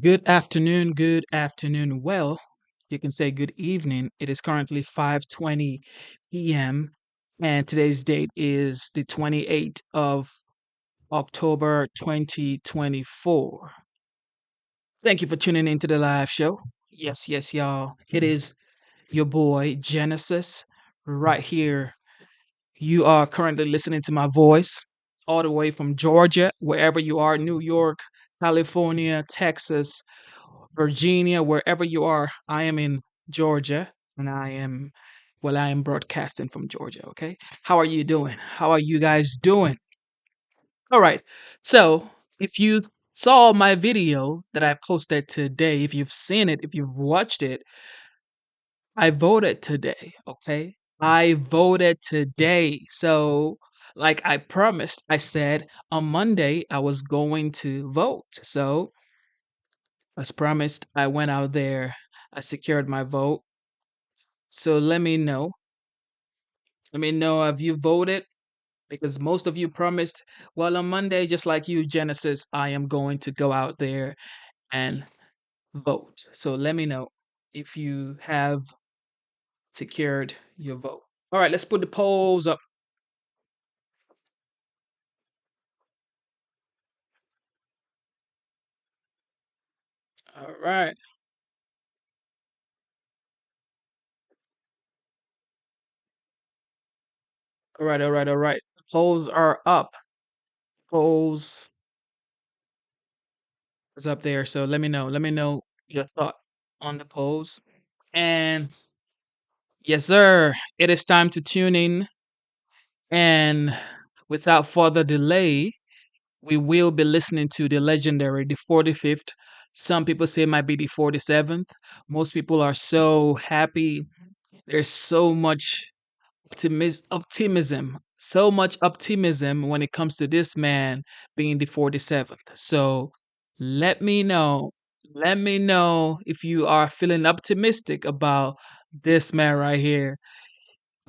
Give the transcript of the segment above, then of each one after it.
Good afternoon, good afternoon. Well, you can say good evening. It is currently 5:20 p.m. and today's date is the 28th of October 2024. Thank you for tuning into the live show. Yes, yes, y'all. It is your boy Genesis right here. You are currently listening to my voice all the way from Georgia, wherever you are, New York, California, Texas, Virginia, wherever you are. I am in Georgia and I am broadcasting from Georgia. Okay. How are you doing? How are you guys doing? All right. So, if you saw my video that I posted today, if you've seen it, if you've watched it, I voted today. Okay. I voted today. So, like I promised, I said on Monday I was going to vote. So, as promised, I went out there, I secured my vote. So let me know. Let me know if you voted because most of you promised, well, on Monday, just like you, Genesis, I am going to go out there and vote. So let me know if you have secured your vote. All right, let's put the polls up. All right. All right, all right, all right. The polls are up. Polls is up there. So let me know. Let me know your thought on the polls. And yes, sir. It is time to tune in. And without further delay, we will be listening to the legendary, the 45th. Some people say it might be the 47th. Most people are so happy. There's so much optimism, so much optimism when it comes to this man being the 47th. So let me know. Let me know if you are feeling optimistic about this man right here,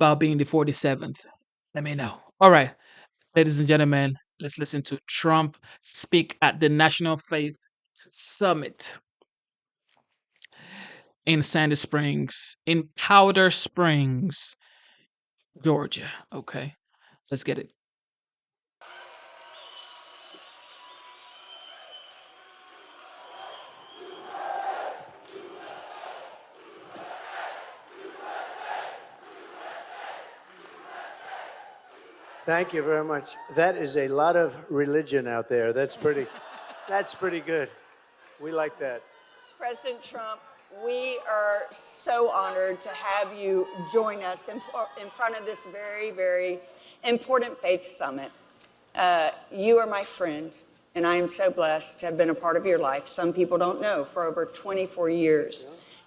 about being the 47th. Let me know. All right. Ladies and gentlemen, let's listen to Trump speak at the National Faith Summit in Sandy Springs, in Powder Springs, Georgia. Okay, let's get it. Thank you very much. That is a lot of religion out there. That's pretty good. We like that. President Trump, we are so honored to have you join us in front of this very, very important faith summit. You are my friend, and I am so blessed to have been a part of your life. Some people don't know, for over 24 years,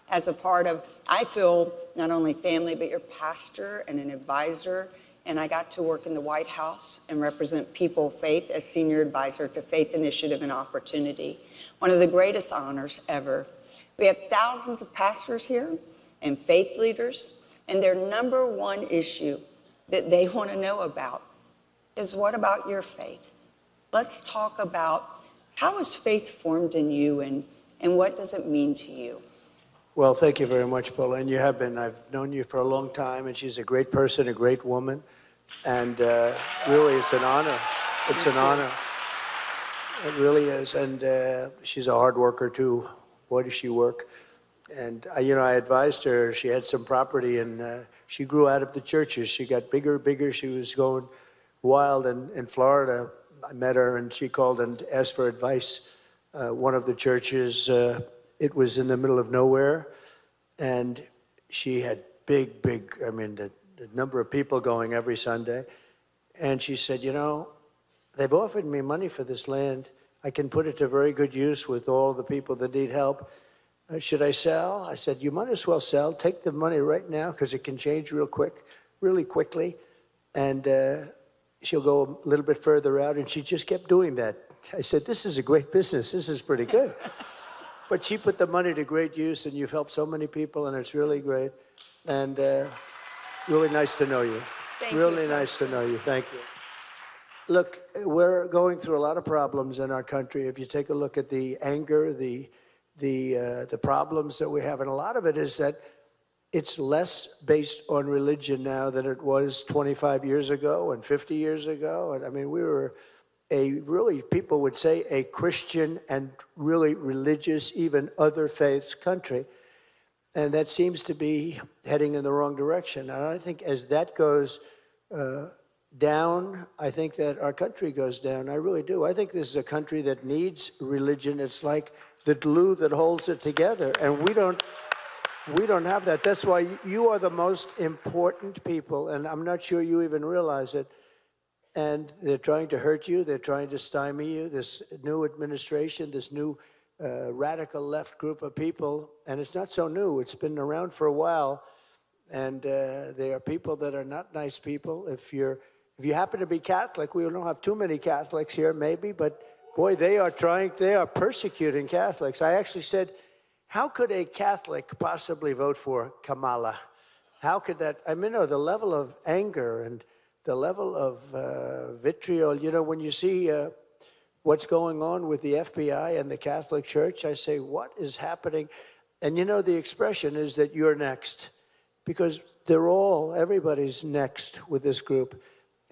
as a part of, I feel, not only family, but your pastor and an advisor. And I got to work in the White House and represent People of Faith as senior advisor to Faith Initiative and Opportunity. One of the greatest honors ever. We have thousands of pastors here and faith leaders, and their number one issue that they want to know about is, what about your faith? Let's talk about, how is faith formed in you, and what does it mean to you? Well, thank you very much, Paula. And you have been. I've known you for a long time, and she's a great person, a great woman. And really, it's an honor. It's an honor. It really is. And she's a hard worker, too. Boy, does she work. And, I advised her. She had some property, and she grew out of the churches. She got bigger, bigger. She was going wild. And in Florida, I met her, and she called and asked for advice. One of the churches, it was in the middle of nowhere, and she had big, the number of people going every Sunday. And she said, they've offered me money for this land. I can put it to very good use with all the people that need help. Should I sell? I said, you might as well sell. Take the money right now because it can change really quickly. And she'll go a little bit further out. And she just kept doing that. I said, this is a great business. This is pretty good. But she put the money to great use, and you've helped so many people, and it's really great. And really nice to know you. Thank really you. nice to know you. Thank you. Look, we're going through a lot of problems in our country. If you take a look at the anger, the the problems that we have. And a lot of it is that it's less based on religion now than it was 25 years ago and 50 years ago. And I mean, we were really, people would say, a Christian and really religious, even other faiths country. And that seems to be heading in the wrong direction. And I think as that goes down, I think that our country goes down. I really do. I think this is a country that needs religion. It's like the glue that holds it together. And we don't have that. That's why you are the most important people, and I'm not sure you even realize it. And they're trying to hurt you. They're trying to stymie you. This new administration, this new radical left group of people, and it's not so new. It's been around for a while, and they are people that are not nice people. If you happen to be Catholic, we don't have too many Catholics here, maybe, but boy, they are persecuting Catholics. I actually said, how could a Catholic possibly vote for Kamala? How could that? I mean, no, the level of anger and the level of vitriol, you know, when you see what's going on with the FBI and the Catholic Church, I say, what is happening? And you know, the expression is that you're next, because everybody's next with this group.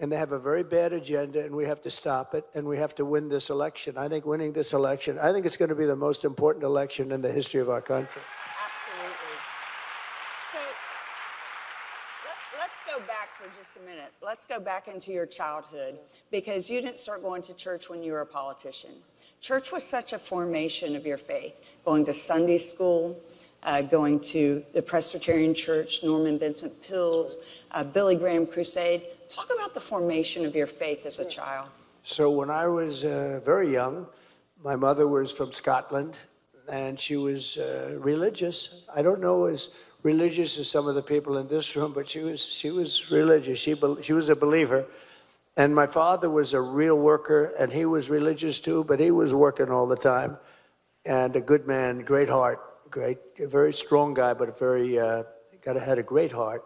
And they have a very bad agenda, and we have to stop it, and we have to win this election. I think winning this election, I think it's going to be the most important election in the history of our country. Absolutely. So let's go back for just a minute. Let's go back into your childhood, because you didn't start going to church when you were a politician. Church was such a formation of your faith, going to Sunday school, going to the Presbyterian Church, Norman Vincent Peale's, Billy Graham Crusade. Talk about the formation of your faith as a child. So when I was very young, my mother was from Scotland, and she was religious. I don't know as religious as some of the people in this room, but she was religious. She was a believer. And my father was a real worker, and he was religious too, but he was working all the time. And a good man, great heart, a very strong guy, but had a great heart.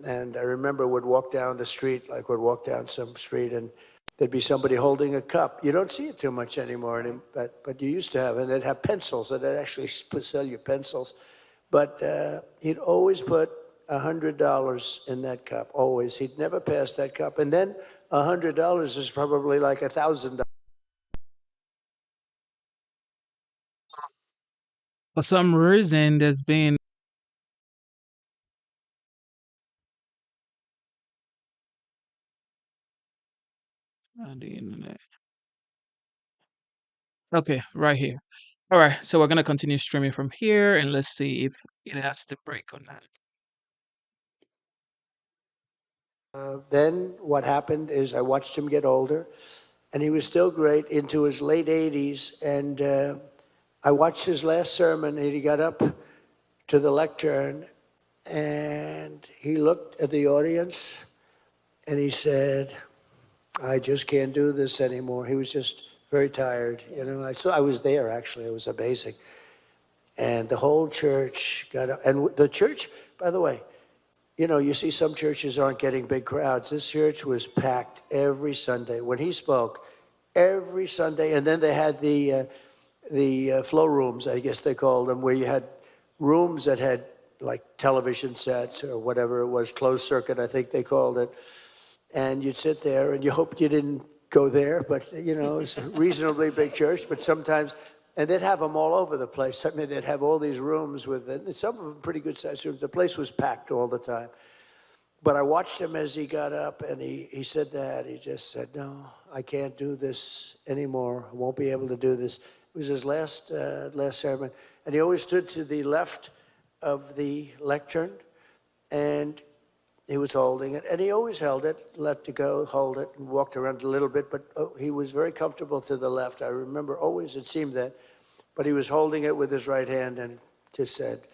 And I remember would walk down the street, would walk down some street, and there'd be somebody holding a cup. You don't see it too much anymore, but you used to have, and they'd have pencils, and they'd actually sell you pencils. But he'd always put $100 in that cup, always. He'd never pass that cup. And then $100 is probably like $1,000. For some reason, there's been on the internet. Okay, right here. All right, so we're gonna continue streaming from here, and let's see if it has to break or not. Then what happened is I watched him get older, and he was still great into his late 80s. And I watched his last sermon, and he got up to the lectern, and he looked at the audience, and he said, I just can't do this anymore. He was just very tired. You know, I was there, actually. It was amazing. And the whole church got up. And the church, by the way, you know, you see some churches aren't getting big crowds. This church was packed every Sunday. When he spoke, every Sunday. And then they had the flow rooms, I guess they called them, where you had rooms that had like television sets or whatever it was, closed circuit, I think they called it. And you'd sit there, and you hoped you didn't go there, but, you know, it's a reasonably big church. But sometimes, and they'd have them all over the place. I mean, they'd have all these rooms with it. Some of them pretty good sized rooms. The place was packed all the time. But I watched him as he got up, and he said that. He just said, no, I can't do this anymore. I won't be able to do this. It was his last sermon. And he always stood to the left of the lectern, and he was holding it. And he always held it, let it go, hold it, and walked around a little bit. But he was very comfortable to the left. I remember always it seemed that. But he was holding it with his right hand and just said,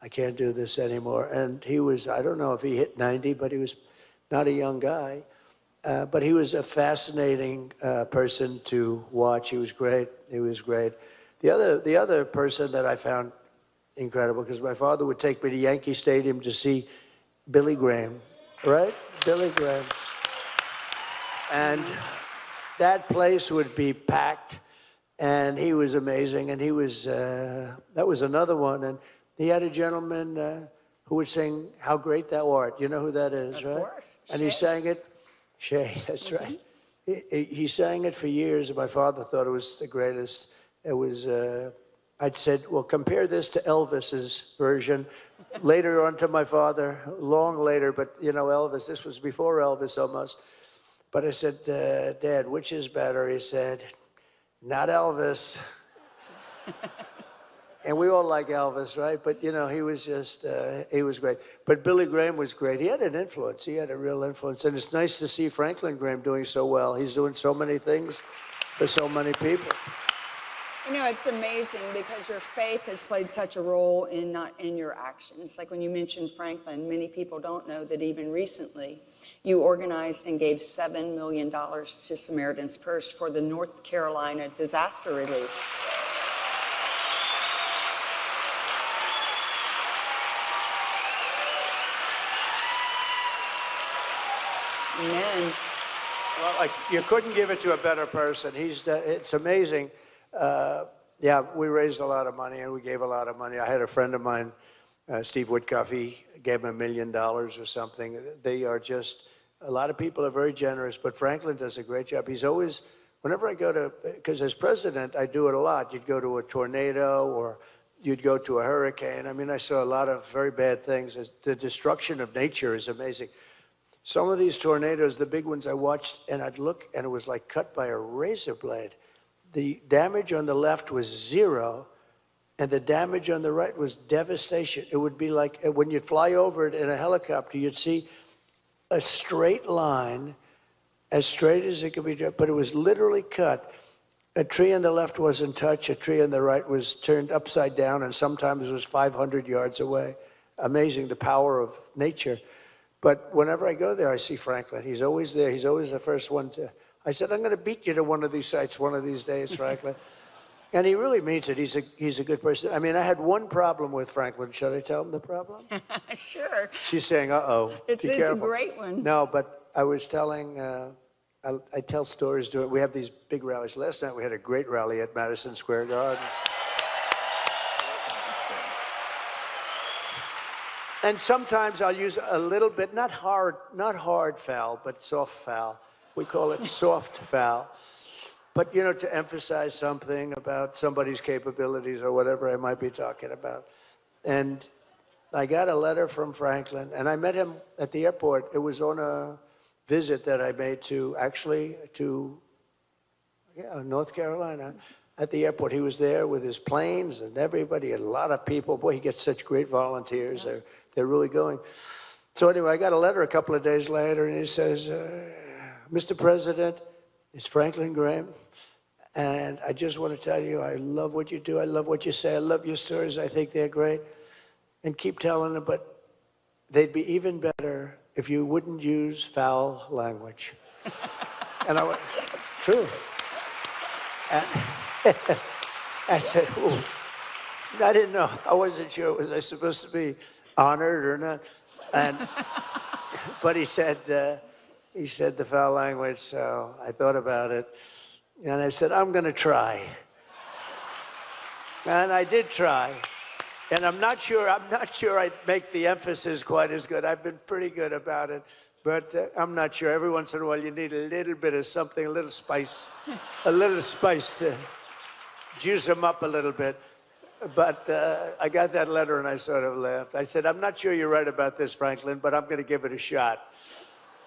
I can't do this anymore. And he was, I don't know if he hit 90, but he was not a young guy. But he was a fascinating person to watch. He was great. He was great. The other person that I found incredible, because my father would take me to Yankee Stadium to see Billy Graham, right? Billy Graham. And that place would be packed, and he was amazing. And he was, that was another one. And he had a gentleman who would sing How Great Thou Art. You know who that is, right? Of course. And he sang it, Shay, that's right. He sang it for years, and my father thought it was the greatest. It was, I'd said, well, compare this to Elvis's version. Later on to my father, long later, but you know, Elvis, this was before Elvis almost. But I said, Dad, which is better? He said, not Elvis. And we all like Elvis, right? But, you know, he was just, he was great. But Billy Graham was great. He had an influence. He had a real influence. And it's nice to see Franklin Graham doing so well. He's doing so many things for so many people. You know, it's amazing because your faith has played such a role in your actions. Like when you mentioned Franklin, many people don't know that even recently you organized and gave $7 million to Samaritan's Purse for the North Carolina disaster relief. Amen. Well, like, you couldn't give it to a better person. It's amazing. Yeah, we raised a lot of money and we gave a lot of money. I had a friend of mine, Steve Woodcuff, he gave him $1 million or something. They are just, a lot of people are very generous, but Franklin does a great job. He's always, whenever I go to, because as president, I do it a lot. You'd go to a tornado or you'd go to a hurricane. I mean, I saw a lot of very bad things. The destruction of nature is amazing. Some of these tornadoes, the big ones I watched, and I'd look, and it was like cut by a razor blade. The damage on the left was 0, and the damage on the right was devastation. It would be like when you'd fly over it in a helicopter, you'd see a straight line, as straight as it could be, but it was literally cut. A tree on the left wasn't touched, a tree on the right was turned upside down, and sometimes it was 500 yards away. Amazing, the power of nature. But whenever I go there, I see Franklin. He's always there. He's always the first one to. I said, I'm going to beat you to one of these sites one of these days, Franklin. And he really means it. He's a good person. I mean, I had one problem with Franklin. Should I tell him the problem? Sure. She's saying, uh-oh. It's a great one. No, but I was telling, I tell stories to it. We have these big rallies. Last night we had a great rally at Madison Square Garden. And sometimes I'll use a little bit, not hard foul, but soft foul. We call it soft foul. But, you know, to emphasize something about somebody's capabilities or whatever I might be talking about. And I got a letter from Franklin, and I met him at the airport. It was on a visit that I made to North Carolina. At the airport, he was there with his planes and everybody, a lot of people. Boy, he gets such great volunteers. Yeah. They're really going. So anyway, I got a letter a couple of days later, and he says, Mr. President, it's Franklin Graham, and I just want to tell you, I love what you do. I love what you say. I love your stories. I think they're great. And keep telling them, but they'd be even better if you wouldn't use foul language. And I went, true. And I said, ooh. I didn't know. I wasn't sure. Was I supposed to be honored or not? And but he said the foul language. So I thought about it, and I said, I'm going to try. And I did try. And I'm not sure I'd make the emphasis quite as good. I've been pretty good about it. But I'm not sure. Every once in a while, you need a little bit of something, a little spice to juice them up a little bit. But I got that letter and I sort of laughed. I said, I'm not sure you're right about this, Franklin, but I'm going to give it a shot.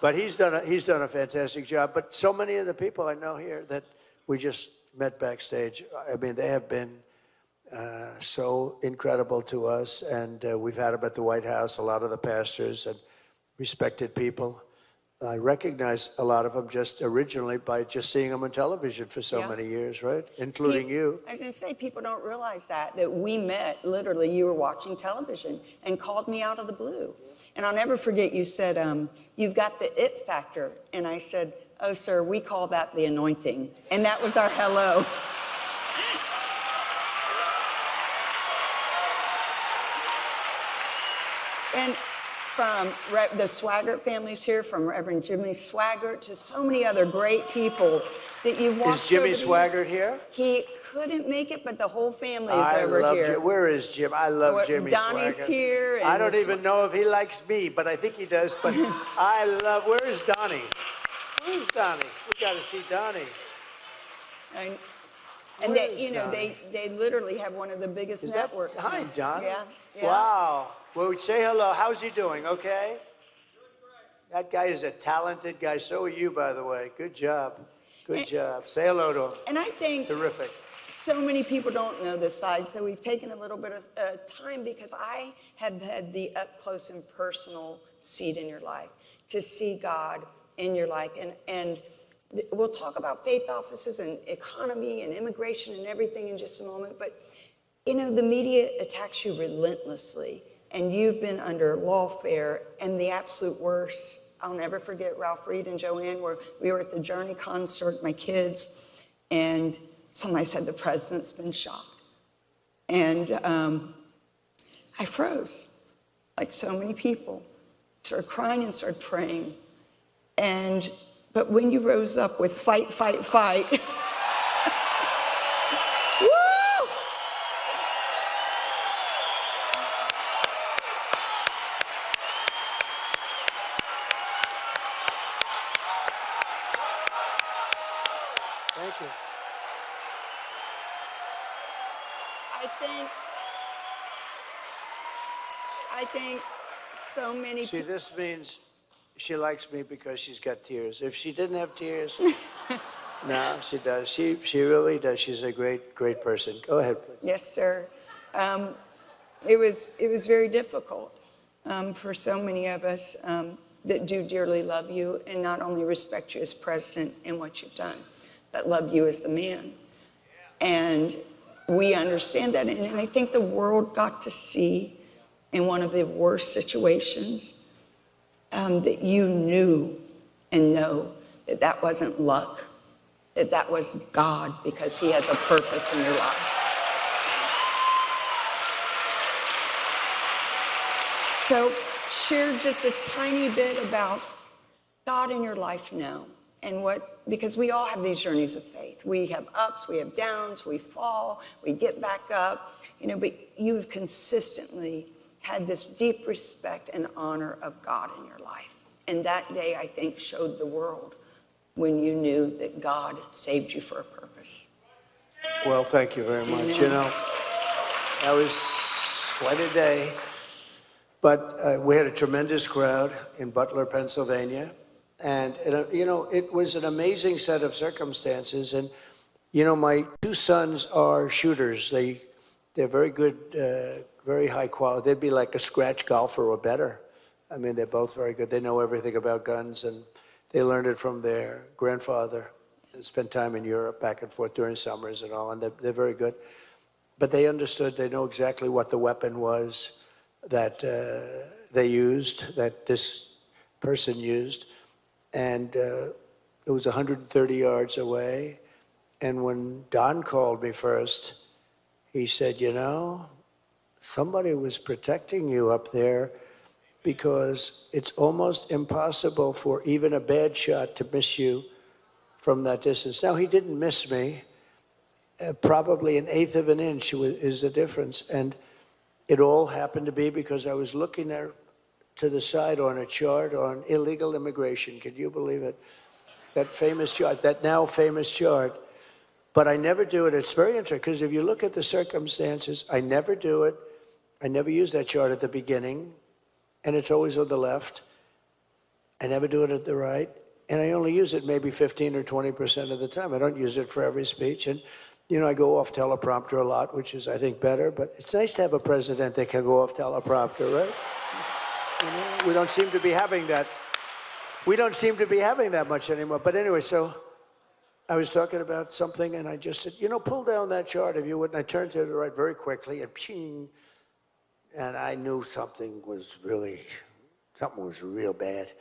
But he's done a fantastic job. But so many of the people I know here that we just met backstage, I mean, they have been so incredible to us. And we've had them at the White House, a lot of the pastors and respected people. I recognize a lot of them just originally by just seeing them on television for so many years, right? Including you. I was going to say, people don't realize that we met, literally, you were watching television and called me out of the blue. And I'll never forget, you said, you've got the it factor. And I said, oh, sir, we call that the anointing. And that was our hello. from the Swaggart families here, from Reverend Jimmy Swaggart to so many other great people that you've watched. Is Jimmy over the years. Swaggart here? He couldn't make it, but the whole family is I over love here. Where is Jim? I love Jimmy Donnie's Swaggart. here. I don't even know if he likes me, but I think he does. But I love. Where is Donnie? Where's Donnie? We got to see Donnie. And they, you know, they literally have one of the biggest networks. Hi, Donnie. Yeah, yeah. Wow. Well, we say hello. How's he doing? Okay. That guy is a talented guy. So are you, by the way. Good job. Good job. Say hello to him. And I think terrific. So many people don't know this side, so we've taken a little bit of time because I have had the up close and personal seat in your life, to see God in your life. And we'll talk about faith offices and economy and immigration and everything in just a moment. But, you know, the media attacks you relentlessly, and you've been under lawfare and the absolute worst. I'll never forget Ralph Reed and Joanne, where we were at the Journey concert, my kids, and somebody said the president's been shot. And I froze, like so many people, started crying and started praying. But when you rose up with fight, fight, fight, woo! Thank you. I think so many See, this means she likes me because she's got tears. If she didn't have tears, no, she does. She really does. She's a great person. Go ahead, please. Yes, sir. It was very difficult for so many of us that do dearly love you and not only respect you as president and what you've done, but love you as the man. And we understand that. And I think the world got to see in one of the worst situations that you knew and know that that wasn't luck, that that was God, because he has a purpose in your life. So share just a tiny bit about God in your life now, and because we all have these journeys of faith. We have ups, we have downs, we fall, we get back up, you know, but you've consistently had this deep respect and honor of God in your life. And that day, I think, showed the world when you knew that God saved you for a purpose. Well, thank you very much. Amen. You know, that was quite a day. But we had a tremendous crowd in Butler, Pennsylvania. And you know, it was an amazing set of circumstances. And, you know, my two sons are shooters. They're very good, very high quality. They'd be like a scratch golfer or better. I mean, they're both very good. They know everything about guns, and they learned it from their grandfather. They spent time in Europe, back and forth during summers and all, and they're very good. But they understood, they know exactly what the weapon was that they used, that this person used. And it was 130 yards away. And when Don called me first, he said, you know, somebody was protecting you up there, because it's almost impossible for even a bad shot to miss you from that distance. Now, he didn't miss me. Probably an eighth of an inch is the difference. And it all happened to be because I was looking there to the side on a chart on illegal immigration. Can you believe it? That famous chart, that now famous chart. But I never do it. It's very interesting, because if you look at the circumstances, I never do it. I never use that chart at the beginning, and it's always on the left. I never do it at the right, and I only use it maybe 15 or 20% of the time. I don't use it for every speech, and you know, I go off teleprompter a lot, which is, I think, better, but it's nice to have a president that can go off teleprompter, right? You know, we don't seem to be having that. We don't seem to be having that much anymore. But anyway, so I was talking about something, and I just said, you know, pull down that chart if you would. And I turned to the right very quickly, and ping. And I knew something was real bad.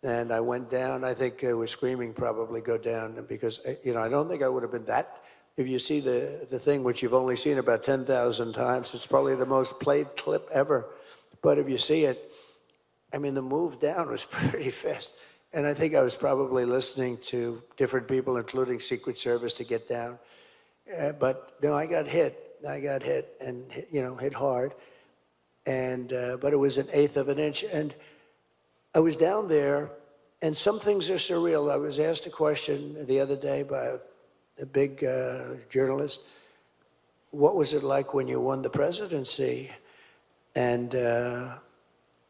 And I went down. I think I was screaming, probably go down, because, you know, I don't think I would have been that. If you see the thing, which you've only seen about 10,000 times, it's probably the most played clip ever. But if you see it, I mean, the move down was pretty fast. And I think I was probably listening to different people, including Secret Service, to get down. But no, I got hit. I got hit and, hit hard. And, but it was an eighth of an inch. And I was down there, and some things are surreal. I was asked a question the other day by a big journalist. What was it like when you won the presidency? And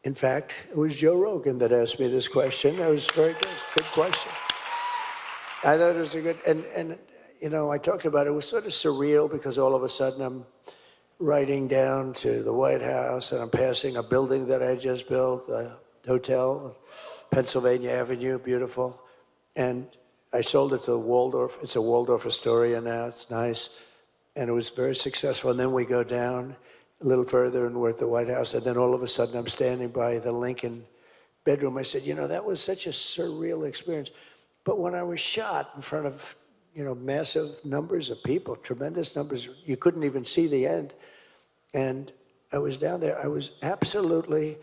in fact, it was Joe Rogan that asked me this question. That was very good question. I thought it was a good, and I talked about it. It was sort of surreal because all of a sudden I'm riding down to the White House and I'm passing a building that I just built, a hotel, Pennsylvania Avenue, beautiful. And I sold it to Waldorf. It's a Waldorf Astoria now. It's nice. And it was very successful. And then we go down a little further and we're at the White House. And then all of a sudden I'm standing by the Lincoln bedroom. I said, that was such a surreal experience. But when I was shot in front of, massive numbers of people, tremendous numbers, you couldn't even see the end. And I was down there. I was absolutely,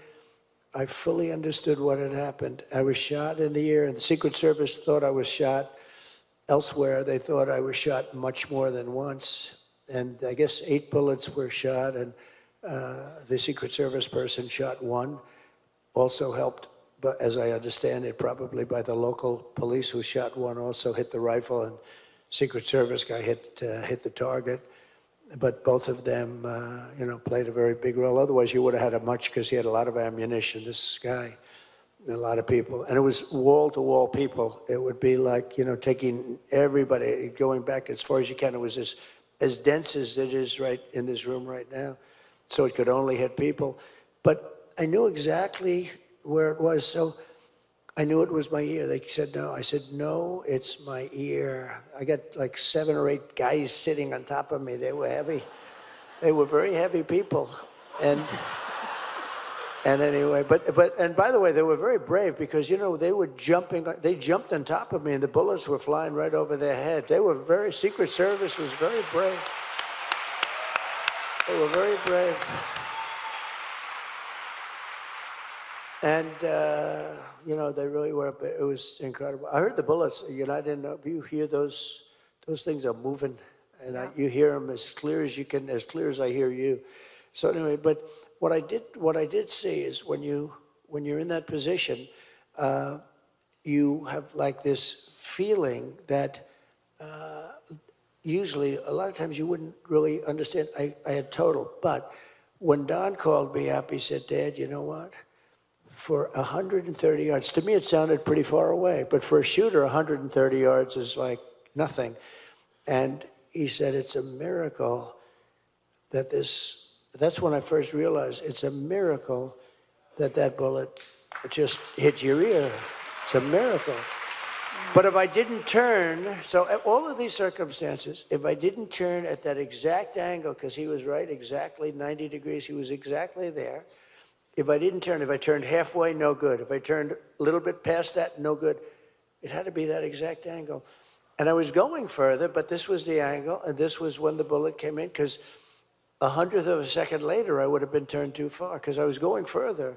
I fully understood what had happened. I was shot in the ear, and the Secret Service thought I was shot elsewhere. They thought I was shot much more than once. And I guess 8 bullets were shot, and the Secret Service person shot 1. Also helped, but as I understand it, probably by the local police who shot 1, also hit the rifle, and Secret Service guy hit the target. But both of them, played a very big role. Otherwise, you would have had a much, because he had a lot of ammunition, this guy, a lot of people. And it was wall-to-wall people. It would be like, taking everybody, going back as far as you can. It was as dense as it is right in this room right now. So it could only hit people. But I knew exactly where it was. So I knew it was my ear. They said no. I said, no, it's my ear. I got like 7 or 8 guys sitting on top of me. They were heavy. They were very heavy people. And anyway, and by the way, they were very brave because, they were they jumped on top of me and the bullets were flying right over their head. They were Secret Service was very brave. They were very brave. And, they really were, it was incredible. I heard the bullets, I didn't know, you hear those things are moving, and yeah. You hear them as clear as you can, as clear as I hear you. So anyway, but what I did see is when you're in that position, you have like this feeling that usually, a lot of times you wouldn't really understand. I had total, but when Don called me up, he said, Dad, you know what? For 130 yards, to me it sounded pretty far away, but for a shooter, 130 yards is like nothing. And he said, it's a miracle that that's when I first realized it's a miracle that bullet just hit your ear. It's a miracle. But if I didn't turn, so all of these circumstances, if I didn't turn at that exact angle, because he was right exactly 90 degrees, he was exactly there. If I didn't turn, if I turned halfway, no good. If I turned a little bit past that, no good. It had to be that exact angle. And I was going further, but this was the angle, and this was when the bullet came in, because 100th of a second later, I would have been turned too far, because I was going further,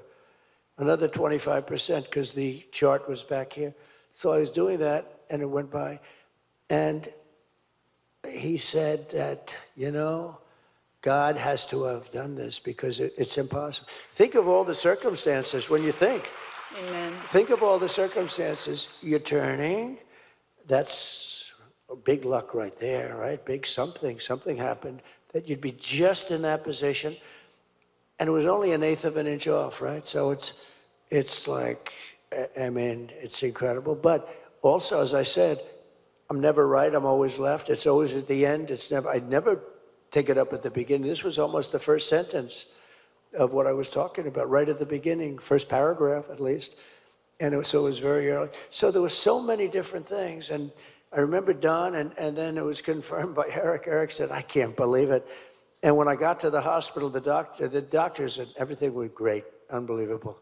another 25%, because the chart was back here. So I was doing that, and it went by. And he said that, God has to have done this because it's impossible. Think of all the circumstances when you think. Amen. Think of all the circumstances. You're turning. That's big luck right there, right? Big something. Something happened that you'd be just in that position. And it was only 1/8 of an inch off, right? So it's like, it's incredible. But also, as I said, I'm never right. I'm always left. It's always at the end. I'd never take it up at the beginning. This was almost the first sentence of what I was talking about, right at the beginning, first paragraph at least. And so it was very early. So there were so many different things. And I remember Don, and then it was confirmed by Eric. Eric said, I can't believe it. And when I got to the hospital, the doctors said everything was great, unbelievable.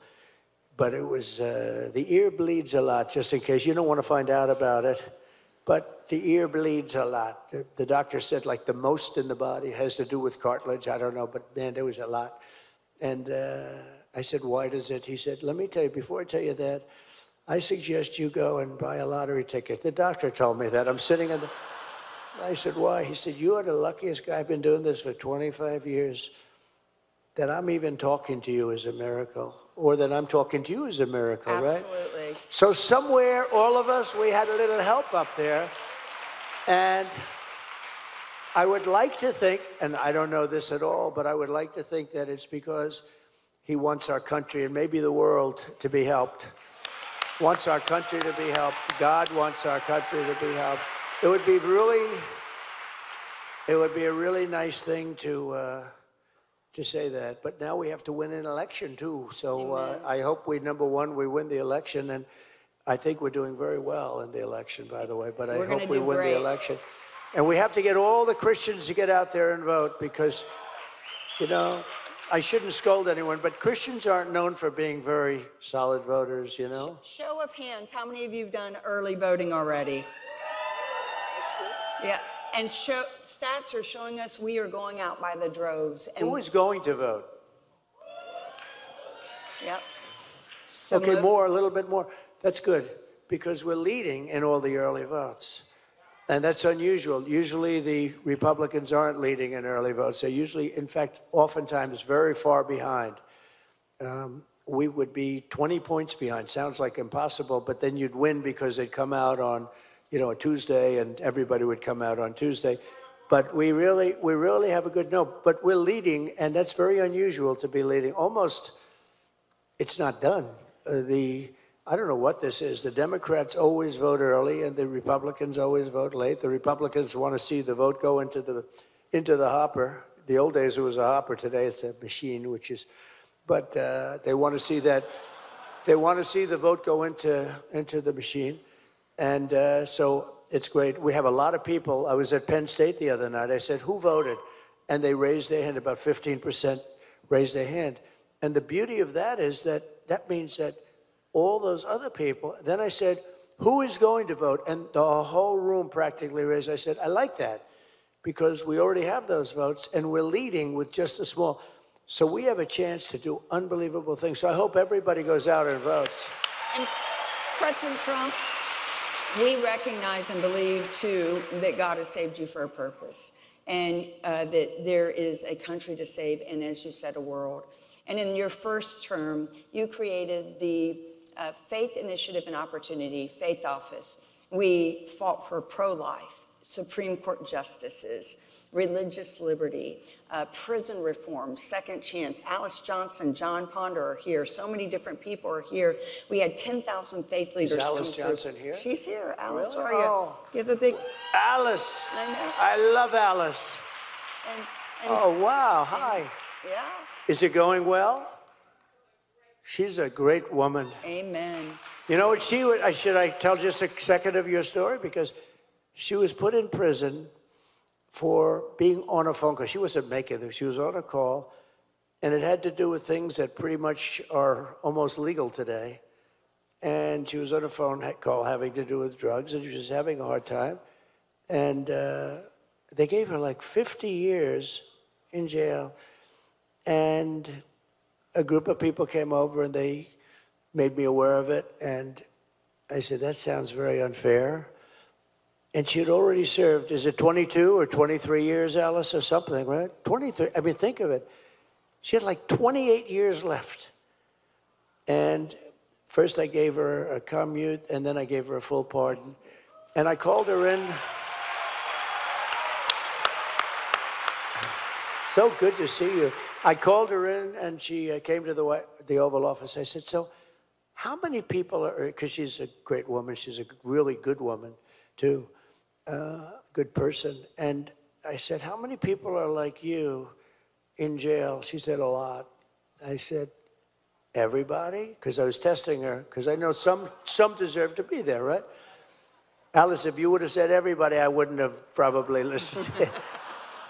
But it was, the ear bleeds a lot, just in case. You don't want to find out about it. But the ear bleeds a lot. The doctor said like the most in the body has to do with cartilage. I don't know, but man, there was a lot. And I said, why does it? He said, let me tell you, before I tell you that, I suggest you go and buy a lottery ticket. The doctor told me that. I'm sitting in the... I said, why? He said, you are the luckiest guy. I've been doing this for 25 years. That I'm even talking to you is a miracle, or that I'm talking to you is a miracle, right? Absolutely. So somewhere, all of us, we had a little help up there. And I would like to think, and I don't know this at all, but I would like to think that it's because he wants our country and maybe the world to be helped. Wants our country to be helped. God wants our country to be helped. It would be a really nice thing to say that. But now we have to win an election too. So I hope number one, we win the election, and I think we're doing very well in the election, by the way. But I hope we win the election. And we have to get all the Christians to get out there and vote because, you know, I shouldn't scold anyone, but Christians aren't known for being very solid voters, you know? Show of hands, how many of you have done early voting already? That's good. Yeah, and stats are showing us we are going out by the droves. And who is going to vote? Yep. So okay, more, a little bit more. That's good, because we're leading in all the early votes. And that's unusual. Usually the Republicans aren't leading in early votes. They're usually, in fact, oftentimes very far behind. We would be 20 points behind. Sounds like impossible, but then you'd win because they'd come out on, you know, a Tuesday, and everybody would come out on Tuesday. But we really have a good note. But we're leading, and that's very unusual to be leading. Almost, it's not done. I don't know what this is. The Democrats always vote early, and the Republicans always vote late. The Republicans want to see the vote go into the hopper. The old days it was a hopper. Today it's a machine, which is. But they want to see that. They want to see the vote go into the machine, and so it's great. We have a lot of people. I was at Penn State the other night. I said, "Who voted?" And they raised their hand. About 15% raised their hand. And the beauty of that is that means that all those other people. Then I said, who is going to vote? And the whole room practically raised. I said, I like that because we already have those votes and we're leading with just a small. So we have a chance to do unbelievable things. So I hope everybody goes out and votes. And President Trump, we recognize and believe, too, that God has saved you for a purpose and that there is a country to save and, as you said, a world. And in your first term, you created the Faith Initiative and Opportunity, Faith Office. We fought for pro-life, Supreme Court justices, religious liberty, prison reform, second chance. Alice Johnson, John Ponder are here. So many different people are here. We had 10,000 faith leaders. Is Alice Johnson here? She's here. Alice, really? where are you? Oh. Give a big. Alice. I know. I love Alice. And oh, wow. Hi. Yeah. Is it going well? She's a great woman. Amen. You know what should I tell just a second of your story? Because she was put in prison for being on a phone call. She wasn't making it. She was on a call, and it had to do with things that pretty much are almost legal today. And she was on a phone call having to do with drugs, and she was having a hard time. And they gave her like 50 years in jail. And a group of people came over and they made me aware of it. And I said, that sounds very unfair. And she had already served, is it 22 or 23 years, Alice, or something, right? 23, I mean, think of it. She had like 28 years left. And first I gave her a commute, and then I gave her a full pardon. And I called her in. So good to see you. I called her in, and she came to the Oval Office. I said, so how many people are, because she's a great woman, she's a really good woman, too, good person. And I said, how many people are like you in jail? She said, a lot. I said, everybody? Because I was testing her, because I know some deserve to be there, right? Alice, if you would have said everybody, I wouldn't have probably listened to it.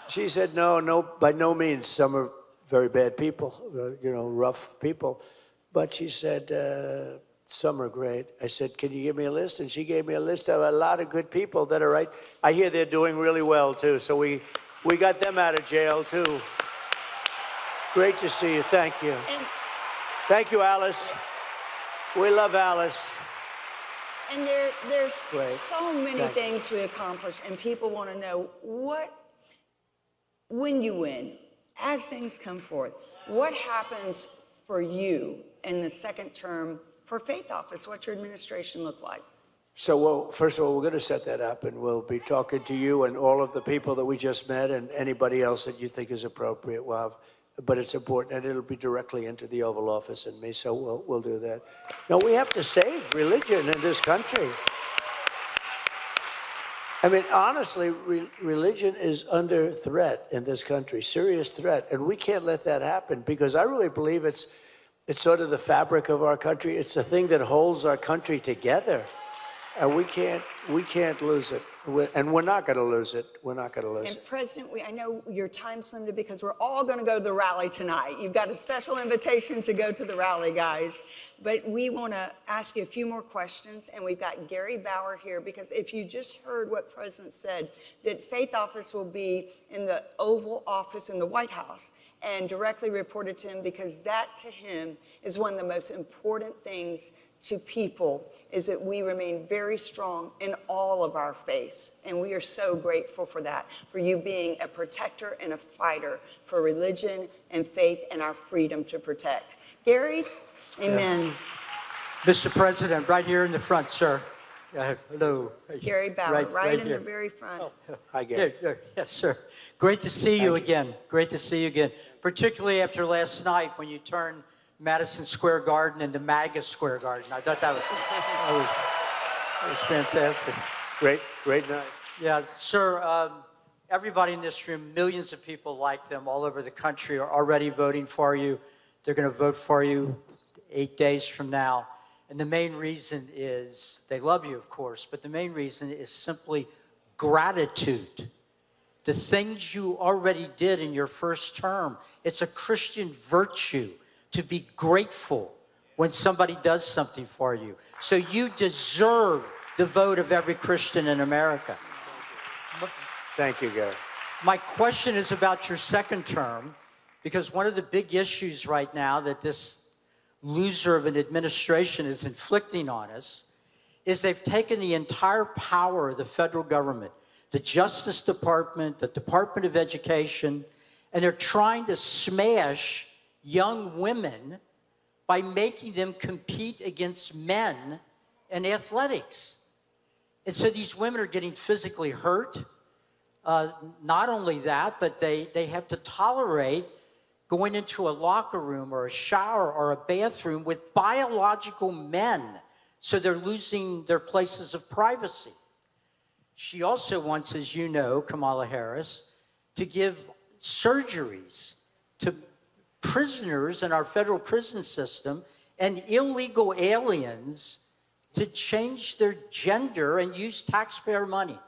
She said, no, by no means. Some are very bad people, rough people. But she said, some are great. I said, can you give me a list? And she gave me a list of a lot of good people that are right. I hear they're doing really well, too. So we got them out of jail, too. Great to see you. Thank you. Thank you, Alice. We love Alice. And there's Great. so many things we accomplish, and people want to know when you win, as things come forth, what happens for you in the second term for Faith Office? What's your administration look like? So, well, first of all, we're going to set that up, and we'll be talking to you and all of the people that we just met and anybody else that you think is appropriate. But it's important, and it'll be directly into the Oval Office and me, so we'll do that. No, we have to save religion in this country. I mean, honestly, religion is under threat in this country, serious threat, and we can't let that happen because I really believe it's sort of the fabric of our country. It's the thing that holds our country together, and we can't lose it, and we're not going to lose it. We're not going to lose it. And President, I know your time's limited because we're all going to go to the rally tonight. You've got a special invitation to go to the rally, guys. But we want to ask you a few more questions, and we've got Gary Bauer here because if you just heard what the President said, that Faith Office will be in the Oval Office in the White House and directly reported to him because that, to him, is one of the most important things to people is that we remain very strong in all of our faiths. And we are so grateful for that, for you being a protector and a fighter for religion and faith and our freedom to protect. Gary, amen. Yeah. Mr. President, right here in the front, sir. Hello. Gary Bauer, right in here. the very front. Oh. Hi, Gary. Yes, sir. Great to see you again. Great to see you again, particularly after last night when you turned Madison Square Garden into MAGA Square Garden. I thought that was fantastic. Great night. Yeah, sir, everybody in this room, millions of people like them all over the country are already voting for you. They're going to vote for you 8 days from now. And the main reason is, they love you, of course, but the main reason is simply gratitude. The things you already did in your first term, it's a Christian virtue to be grateful when somebody does something for you. So you deserve the vote of every Christian in America. Thank you, Gary. My question is about your second term, because one of the big issues right now that this loser of an administration is inflicting on us is they've taken the entire power of the federal government, the Justice Department, the Department of Education, and they're trying to smash young women by making them compete against men in athletics. And so these women are getting physically hurt. Not only that, but they have to tolerate going into a locker room or a shower or a bathroom with biological men. So they're losing their places of privacy. She also wants, as you know, Kamala Harris, to give surgeries to prisoners in our federal prison system and illegal aliens to change their gender and use taxpayer money.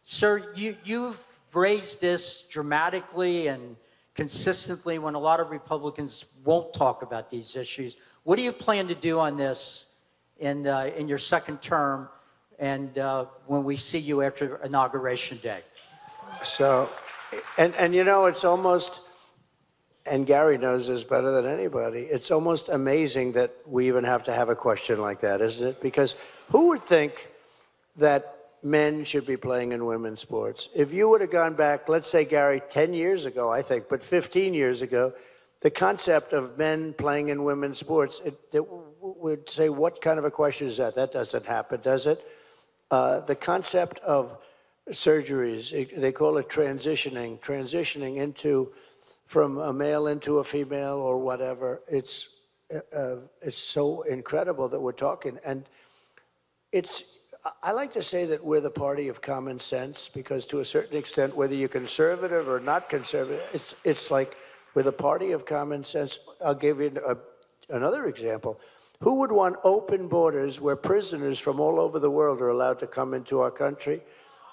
Sir, you've raised this dramatically and consistently when a lot of Republicans won't talk about these issues. What do you plan to do on this in your second term and when we see you after Inauguration Day? So, and you know, it's almost, and Gary knows this better than anybody, it's almost amazing that we even have to have a question like that, isn't it? Because who would think that men should be playing in women's sports? If you would have gone back, let's say, Gary, 10 years ago, I think, but 15 years ago, the concept of men playing in women's sports, it would say, what kind of a question is that? That doesn't happen, does it? The concept of surgeries, they call it transitioning into, from a male into a female or whatever. It's so incredible that we're talking. And I like to say that we're the party of common sense because to a certain extent, whether you're conservative or not conservative, it's like we're the party of common sense. I'll give you another example. Who would want open borders where prisoners from all over the world are allowed to come into our country,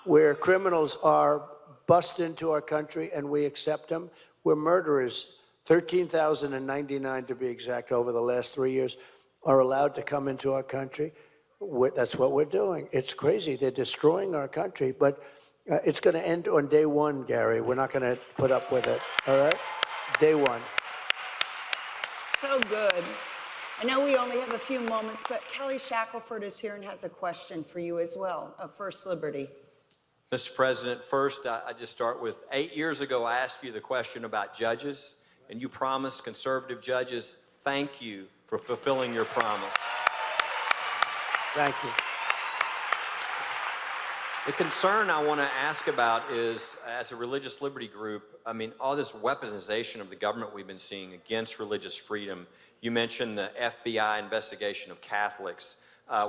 where criminals are bust into our country and we accept them, where murderers, 13,099 to be exact, over the last 3 years, are allowed to come into our country? That's what we're doing. It's crazy. They're destroying our country, but it's going to end on day one, Gary. We're not going to put up with it, all right? Day one. So good. I know we only have a few moments, but Kelly Shackelford is here and has a question for you as well, of First Liberty. Mr. President, first, I just start with 8 years ago, I asked you the question about judges, and you promised conservative judges. Thank you for fulfilling your promise. Thank you. The concern I want to ask about is, as a religious liberty group, I mean, all this weaponization of the government we've been seeing against religious freedom. You mentioned the FBI investigation of Catholics.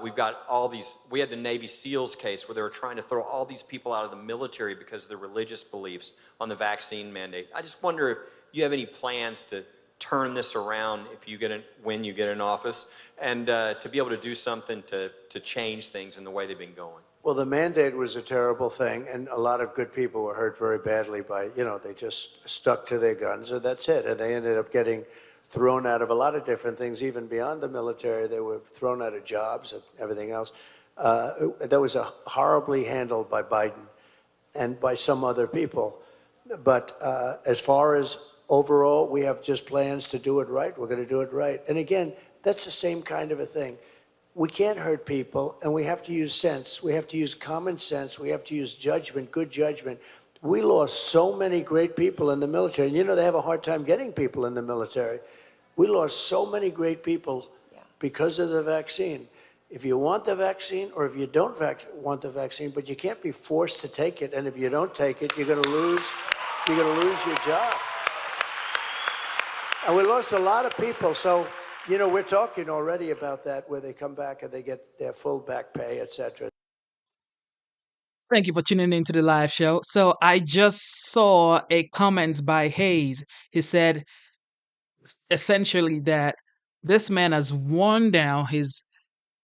We've got all these, we had the Navy SEALs case where they were trying to throw all these people out of the military because of their religious beliefs on the vaccine mandate. I just wonder if you have any plans to turn this around if you get in, when you get in office, and to be able to do something to change things in the way they've been going. Well, the mandate was a terrible thing, and a lot of good people were hurt very badly by, they just stuck to their guns, and that's it. And they ended up getting thrown out of a lot of different things, even beyond the military. They were thrown out of jobs and everything else. That was horribly handled by Biden and by some other people. But as far as overall, we have just plans to do it right. We're going to do it right. And again, that's the same kind of a thing. We can't hurt people, and we have to use sense. We have to use common sense. We have to use judgment, good judgment. We lost so many great people in the military. And they have a hard time getting people in the military. We lost so many great people because of the vaccine. If you want the vaccine, or if you don't want the vaccine, but you can't be forced to take it, and if you don't take it, you're going to lose your job. And we lost a lot of people, so we're talking already about that, where they come back and they get their full back pay, etc. Thank you for tuning into the live show. So I just saw a comment by Hayes. He said essentially that this man has worn down his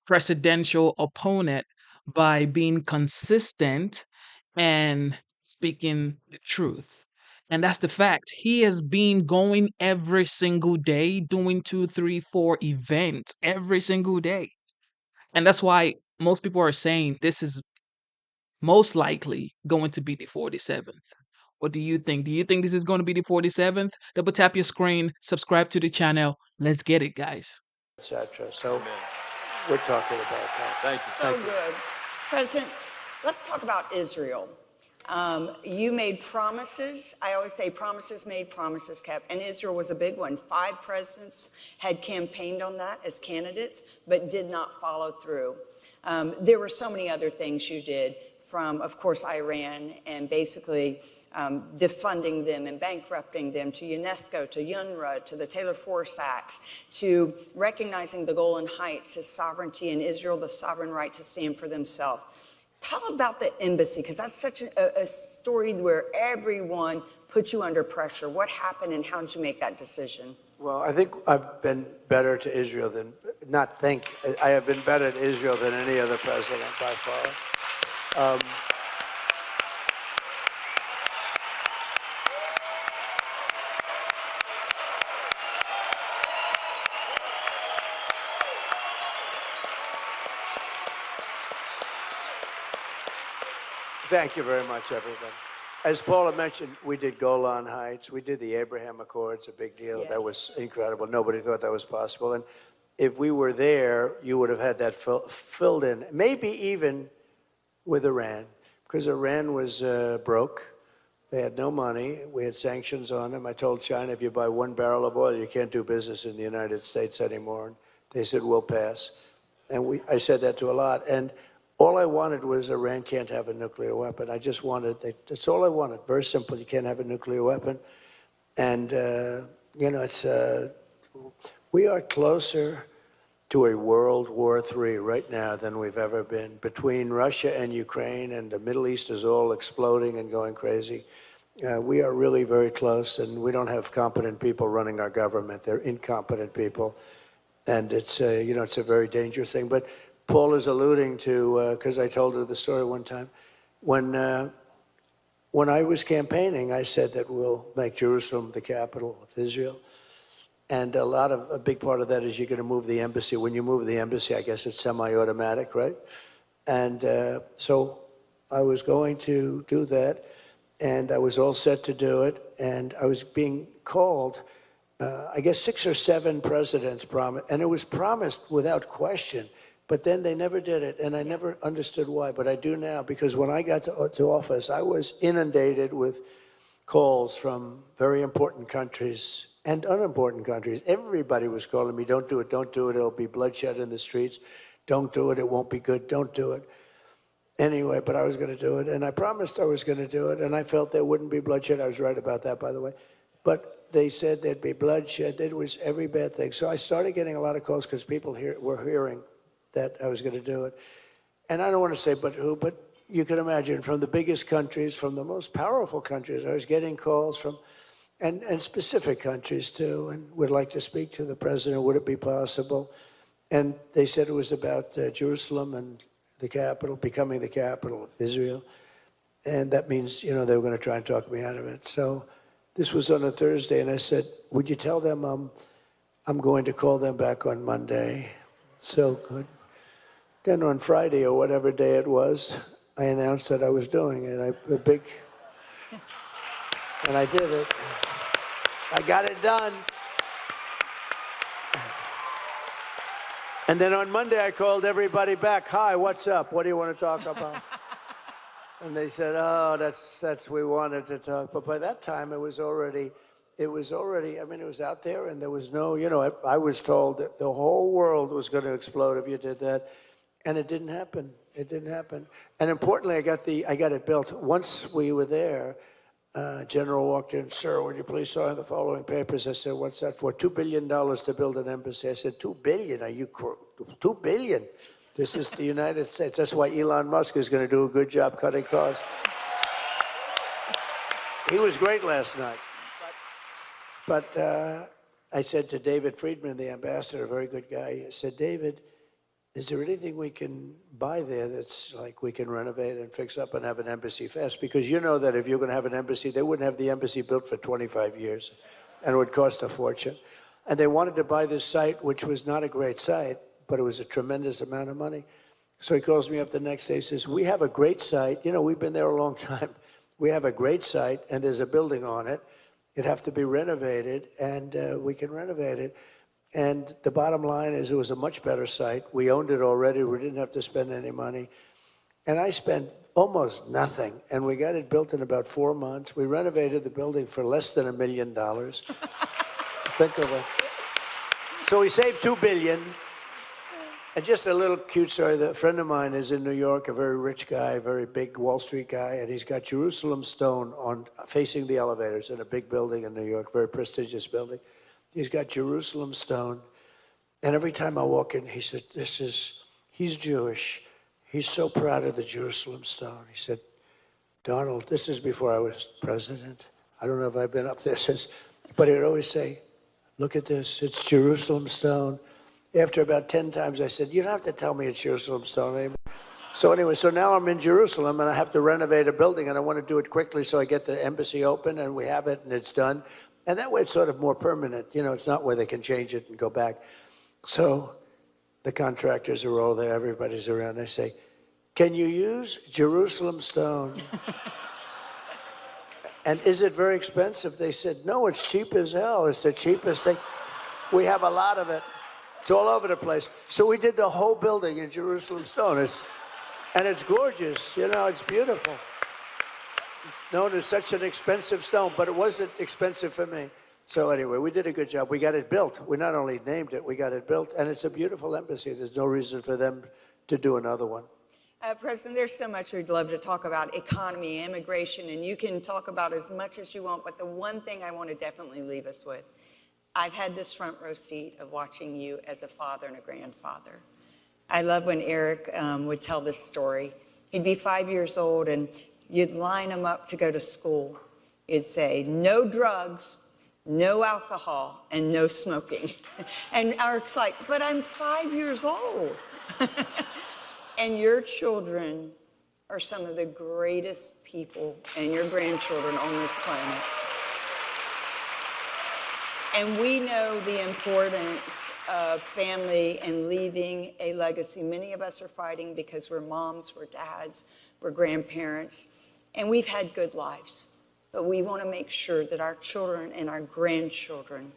presidential opponent by being consistent and speaking the truth. And that's the fact. He has been going every single day, doing 2, 3, 4 events every single day. And that's why most people are saying this is most likely going to be the 47th. What do you think? Do you think this is going to be the 47th? Double tap your screen, subscribe to the channel. Let's get it, guys. Etc. So we're talking about that. Thank you. So good. President, let's talk about Israel. You made promises. I always say promises made, promises kept. And Israel was a big one. 5 presidents had campaigned on that as candidates, but did not follow through. There were so many other things you did, from, of course, Iran, and basically defunding them and bankrupting them, to UNESCO, to UNRWA, to the Taylor Force Acts, to recognizing the Golan Heights as sovereignty and Israel the sovereign right to stand for themselves. Tell about the embassy, because that's such a story where everyone put you under pressure. What happened, and how did you make that decision? Well, I think I've been better to Israel than, I have been better to Israel than any other president by far. Thank you very much, everybody. As Paula mentioned, we did Golan Heights. We did the Abraham Accords, a big deal. Yes. That was incredible. Nobody thought that was possible. And if we were there, you would have had that filled in, maybe even with Iran, because Iran was broke. They had no money. We had sanctions on them. I told China, if you buy 1 barrel of oil, you can't do business in the United States anymore. And they said, we'll pass. And I said that to a lot. And all I wanted was Iran can't have a nuclear weapon. I just wanted, that's all I wanted. Very simple. You can't have a nuclear weapon. And, we are closer to a World War III right now than we've ever been. Between Russia and Ukraine, and the Middle East is all exploding and going crazy. We are really very close, and we don't have competent people running our government. They're incompetent people. And it's, it's a very dangerous thing. But Paul is alluding to, because I told her the story one time, when I was campaigning, I said that we'll make Jerusalem the capital of Israel. And a big part of that is you're going to move the embassy. When you move the embassy, I guess it's semi-automatic, right? And so I was going to do that, and I was all set to do it, and I was being called I guess 6 or 7 presidents promised, and it was promised without question, but then they never did it, and I never understood why, but I do now, because when I got to office, I was inundated with calls from very important countries and unimportant countries. Everybody was calling me, don't do it, it'll be bloodshed in the streets, don't do it, it won't be good, don't do it. Anyway, but I was going to do it, and I promised I was going to do it, and I felt there wouldn't be bloodshed. I was right about that, by the way. But they said there'd be bloodshed. There was every bad thing. So I started getting a lot of calls because people were hearing that I was going to do it. And I don't want to say but who, but you can imagine from the biggest countries, from the most powerful countries, I was getting calls from, and specific countries too, and would like to speak to the president. Would it be possible? And they said it was about Jerusalem and the capital, becoming the capital of Israel. And that means, they were going to try and talk me out of it. So this was on a Thursday, and I said, would you tell them I'm going to call them back on Monday? So good. Then on Friday, or whatever day it was, I announced that I was doing it. And I did it. I got it done. And then on Monday, I called everybody back. Hi, what's up? What do you want to talk about? And they said, oh, that's we wanted to talk. But by that time, it was already, I mean, it was out there, and there was no, I was told that the whole world was going to explode if you did that. And it didn't happen. It didn't happen. And importantly, I got it built. Once we were there, General walked in, sir, would you please sign the following papers? I said, what's that for? $2 billion to build an embassy. I said, $2 billion? Are you $2 billion? This is the United States. That's why Elon Musk is going to do a good job cutting costs. He was great last night. But I said to David Friedman, the ambassador, a very good guy, I said, David, is there anything we can buy there that's like we can renovate and fix up and have an embassy fast? Because you know that if you're going to have an embassy, they wouldn't have the embassy built for 25 years, and it would cost a fortune. And they wanted to buy this site, which was not a great site, but it was a tremendous amount of money. So he calls me up the next day, he says, we have a great site. We've been there a long time. We have a great site, and there's a building on it. It'd have to be renovated, and we can renovate it. And the bottom line is it was a much better site. We owned it already. We didn't have to spend any money. And I spent almost nothing. And we got it built in about 4 months. We renovated the building for less than $1 million. Think of it. So we saved $2 billion. And just a little cute story. A friend of mine is in New York, a very rich guy, a very big Wall Street guy. And he's got Jerusalem stone facing the elevators in a big building in New York, very prestigious building. He's got Jerusalem stone. And every time I walk in, he said, he's Jewish. He's so proud of the Jerusalem stone. He said, Donald, this is before I was president. I don't know if I've been up there since, but he'd always say, look at this, it's Jerusalem stone. After about 10 times, I said, you don't have to tell me it's Jerusalem stone anymore. So anyway, so now I'm in Jerusalem, and I have to renovate a building, and I want to do it quickly so I get the embassy open, and we have it, and it's done. And that way it's sort of more permanent. It's not where they can change it and go back. So the contractors are all there, everybody's around. They say, can you use Jerusalem stone? And is it very expensive? They said, no, it's cheap as hell. It's the cheapest thing. We have a lot of it. It's all over the place. So we did the whole building in Jerusalem stone. And it's gorgeous. It's beautiful. It's known as such an expensive stone, but it wasn't expensive for me. So anyway, we did a good job. We got it built. We not only named it, we got it built, and it's a beautiful embassy. There's no reason for them to do another one. President, there's so much we'd love to talk about economy, immigration, and you can talk about as much as you want, but the one thing I want to definitely leave us with, I've had this front row seat of watching you as a father and a grandfather. I love when Eric would tell this story. He'd be 5 years old, and you'd line him up to go to school. You'd say, no drugs, no alcohol, and no smoking. And Eric's like, but I'm 5 years old. And your children are some of the greatest people, and your grandchildren on this planet. And we know the importance of family and leaving a legacy. Many of us are fighting because we're moms, we're dads, we're grandparents, and we've had good lives. But we want to make sure that our children and our grandchildren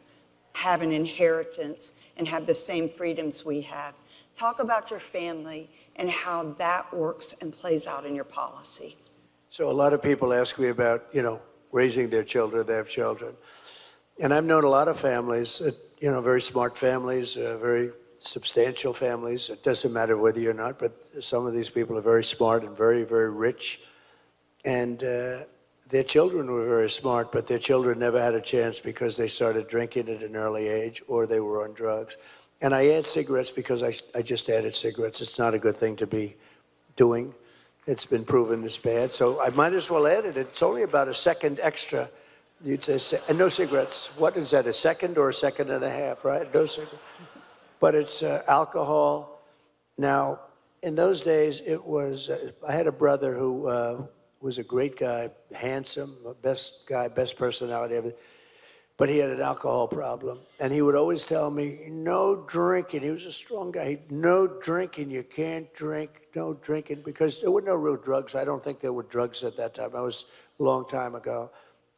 have an inheritance and have the same freedoms we have. Talk about your family and how that works and plays out in your policy. So a lot of people ask me about, raising their children, they have children. And I've known a lot of families, very smart families, very substantial families. It doesn't matter whether you're not, but some of these people are very smart and very, very rich. And their children were very smart, but their children never had a chance because they started drinking at an early age or they were on drugs. And I add cigarettes because I just added cigarettes. It's not a good thing to be doing. It's been proven it's bad. So I might as well add it. It's only about a second extra. You'd say, and no cigarettes. What is that, a second or a second and a half, right? No cigarettes. But it's alcohol. Now, in those days, it was, I had a brother who was a great guy, handsome, best guy, best personality, everything. But he had an alcohol problem. And he would always tell me, no drinking. He was a strong guy. No drinking. You can't drink. No drinking. Because there were no real drugs. I don't think there were drugs at that time. I was a long time ago.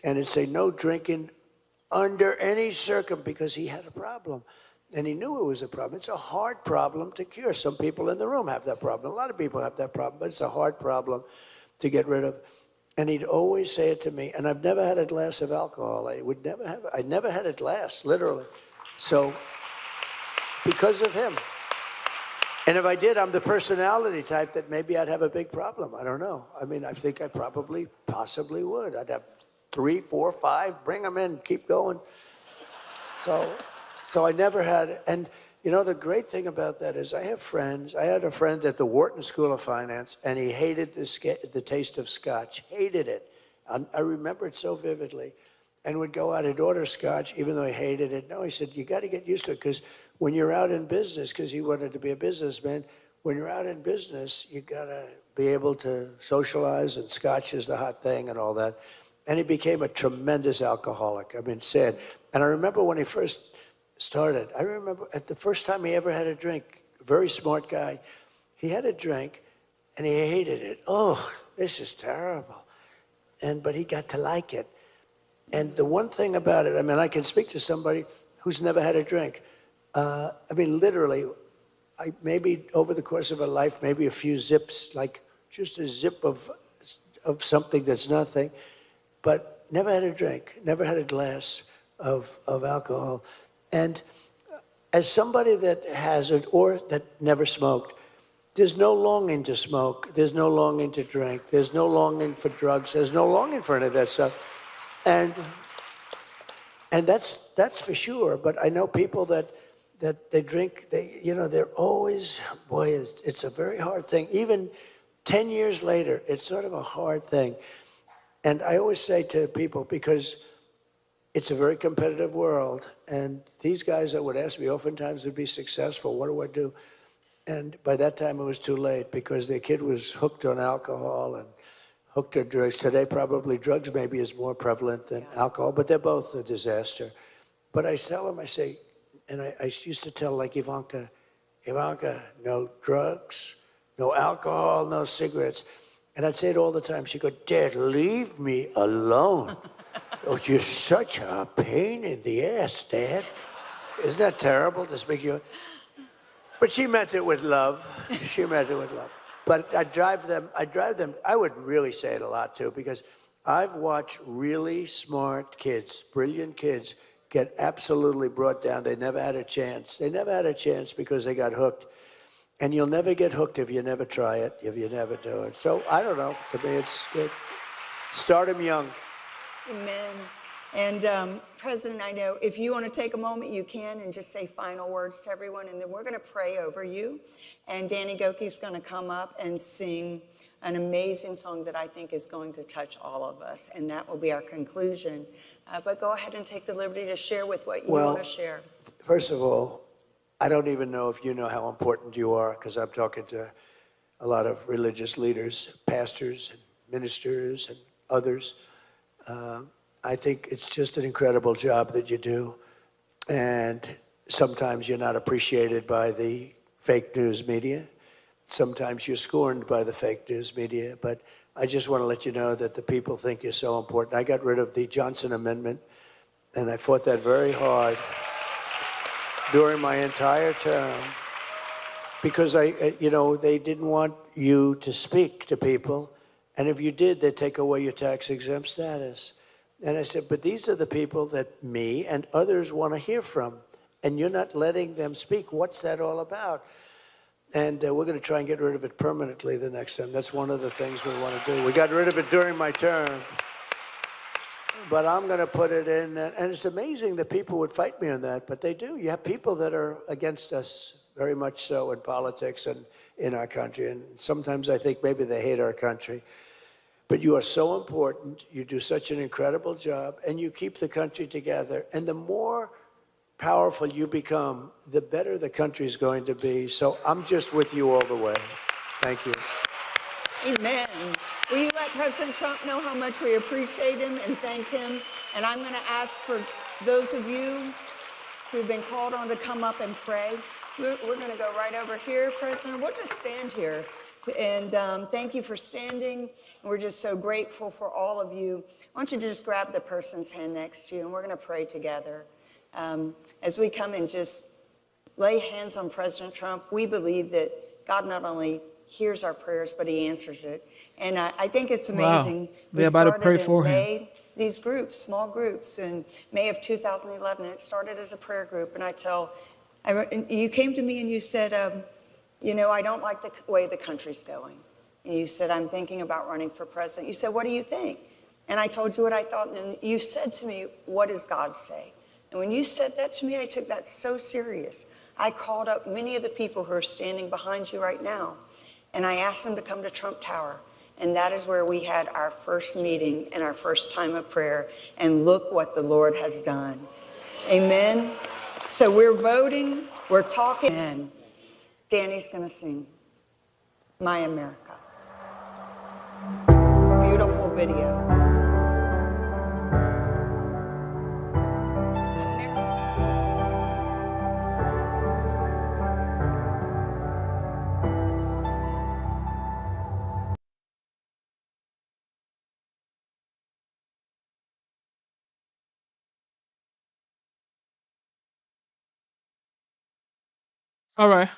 And he'd say, no drinking under any circumstance, because he had a problem. And he knew it was a problem. It's a hard problem to cure. Some people in the room have that problem. A lot of people have that problem, but it's a hard problem to get rid of. And he'd always say it to me, and I've never had a glass of alcohol. I never had a glass, literally. So, because of him. And if I did, I'm the personality type that maybe I'd have a big problem. I don't know. I mean, I think I possibly would. I'd have 3, 4, 5, bring them in, keep going. So I never had, and the great thing about that is I have friends. I had a friend at the Wharton School of Finance, and he hated the taste of scotch, hated it. I remember it so vividly. And would go out and order scotch, even though he hated it. No, he said, you got to get used to it, because when you're out in business, because he wanted to be a businessman, when you're out in business, you got to be able to socialize, and scotch is the hot thing and all that. And he became a tremendous alcoholic. I mean, sad. And I remember when he first started, I remember at the first time he ever had a drink, very smart guy, he had a drink and he hated it. Oh, this is terrible. But he got to like it. And the one thing about it, I mean, I can speak to somebody who's never had a drink. I mean, literally, maybe over the course of a life, maybe a few zips, like just a zip of something that's nothing, but never had a drink, never had a glass of alcohol. And as somebody that hasn't or that never smoked, there's no longing to smoke. There's no longing to drink. There's no longing for drugs. There's no longing for any of that stuff. And that's for sure. But I know people that they drink, they're always, boy, it's a very hard thing. Even 10 years later, it's sort of a hard thing. And I always say to people, because it's a very competitive world, and these guys that would ask me oftentimes would be successful. What do I do? And by that time, it was too late, because their kid was hooked on alcohol and hooked on drugs. Today, probably drugs maybe is more prevalent than alcohol, but they're both a disaster. But I tell them, I say, and I used to tell, like, Ivanka, no drugs, no alcohol, no cigarettes. And I'd say it all the time. She'd go, Dad, leave me alone. Oh, you're such a pain in the ass, Dad. Isn't that terrible to speak to you? But she meant it with love. She meant it with love. But I drive them, I would really say it a lot too, because I've watched really smart kids, brilliant kids, get absolutely brought down. They never had a chance. They never had a chance because they got hooked. And you'll never get hooked if you never try it, if you never do it. So I don't know. To me, it's good. Start them young. Amen. And President, I know if you want to take a moment, you can, and just say final words to everyone, and then we're going to pray over you. And Danny Goki's going to come up and sing an amazing song that I think is going to touch all of us, and that will be our conclusion. But go ahead and take the liberty to share with what you want to share. First of all, I don't even know if you know how important you are, because I'm talking to a lot of religious leaders, pastors and ministers and others. I think it's just an incredible job that you do. And sometimes you're not appreciated by the fake news media. Sometimes you're scorned by the fake news media. But I just want to let you know that the people think you're so important. I got rid of the Johnson Amendment, and I fought that very hard. during my entire term because they didn't want you to speak to people. And if you did, they'd take away your tax-exempt status. And I said, but these are the people that me and others want to hear from. And you're not letting them speak. What's that all about? And we're going to try and get rid of it permanently the next time. That's one of the things we want to do. We got rid of it during my term. But I'm going to put it in. And it's amazing that people would fight me on that. But they do. You have people that are against us very much so in politics and in our country. And sometimes I think maybe they hate our country. But you are so important. You do such an incredible job. And you keep the country together. And the more powerful you become, the better the country's going to be. So I'm just with you all the way. Thank you. Amen. Will you let President Trump know how much we appreciate him and thank him? And I'm going to ask for those of you who've been called on to come up and pray. We're going to go right over here, President. We'll just stand here. And thank you for standing. We're just so grateful for all of you. Why don't you just grab the person's hand next to you, and we're going to pray together. As we come and just lay hands on President Trump, we believe that God not only hears our prayers, but he answers it. And I think it's amazing. Wow. We're about to pray for him. May, these groups, small groups, in May of 2011, and it started as a prayer group. And you came to me and you said, I don't like the way the country's going. And you said, I'm thinking about running for president. You said, what do you think? And I told you what I thought. And you said to me, what does God say? And when you said that to me, I took that so serious. I called up many of the people who are standing behind you right now, and I asked them to come to Trump Tower. And that is where we had our first meeting and our first time of prayer. And look what the Lord has done. Amen. So we're voting, we're talking, and Danny's going to sing My America. Beautiful video. All right.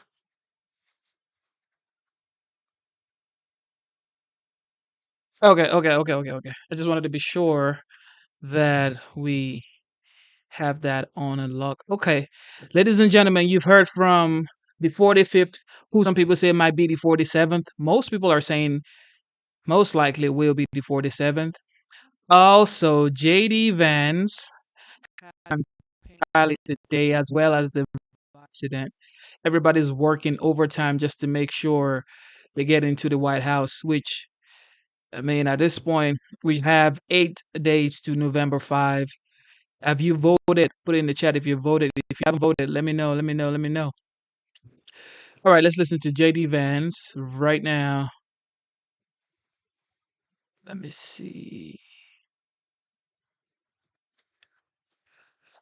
Okay. I just wanted to be sure that we have that on and lock. Okay. Ladies and gentlemen, you've heard from the 45th, who some people say might be the 47th. Most people are saying most likely will be the 47th. Also, JD Vance rally today, as well as the president. Everybody's working overtime just to make sure they get into the White House, which, I mean, at this point, we have 8 days to November 5. Have you voted? Put it in the chat if you voted. If you haven't voted, let me know. Let me know. Let me know. All right, let's listen to JD Vance right now. Let me see.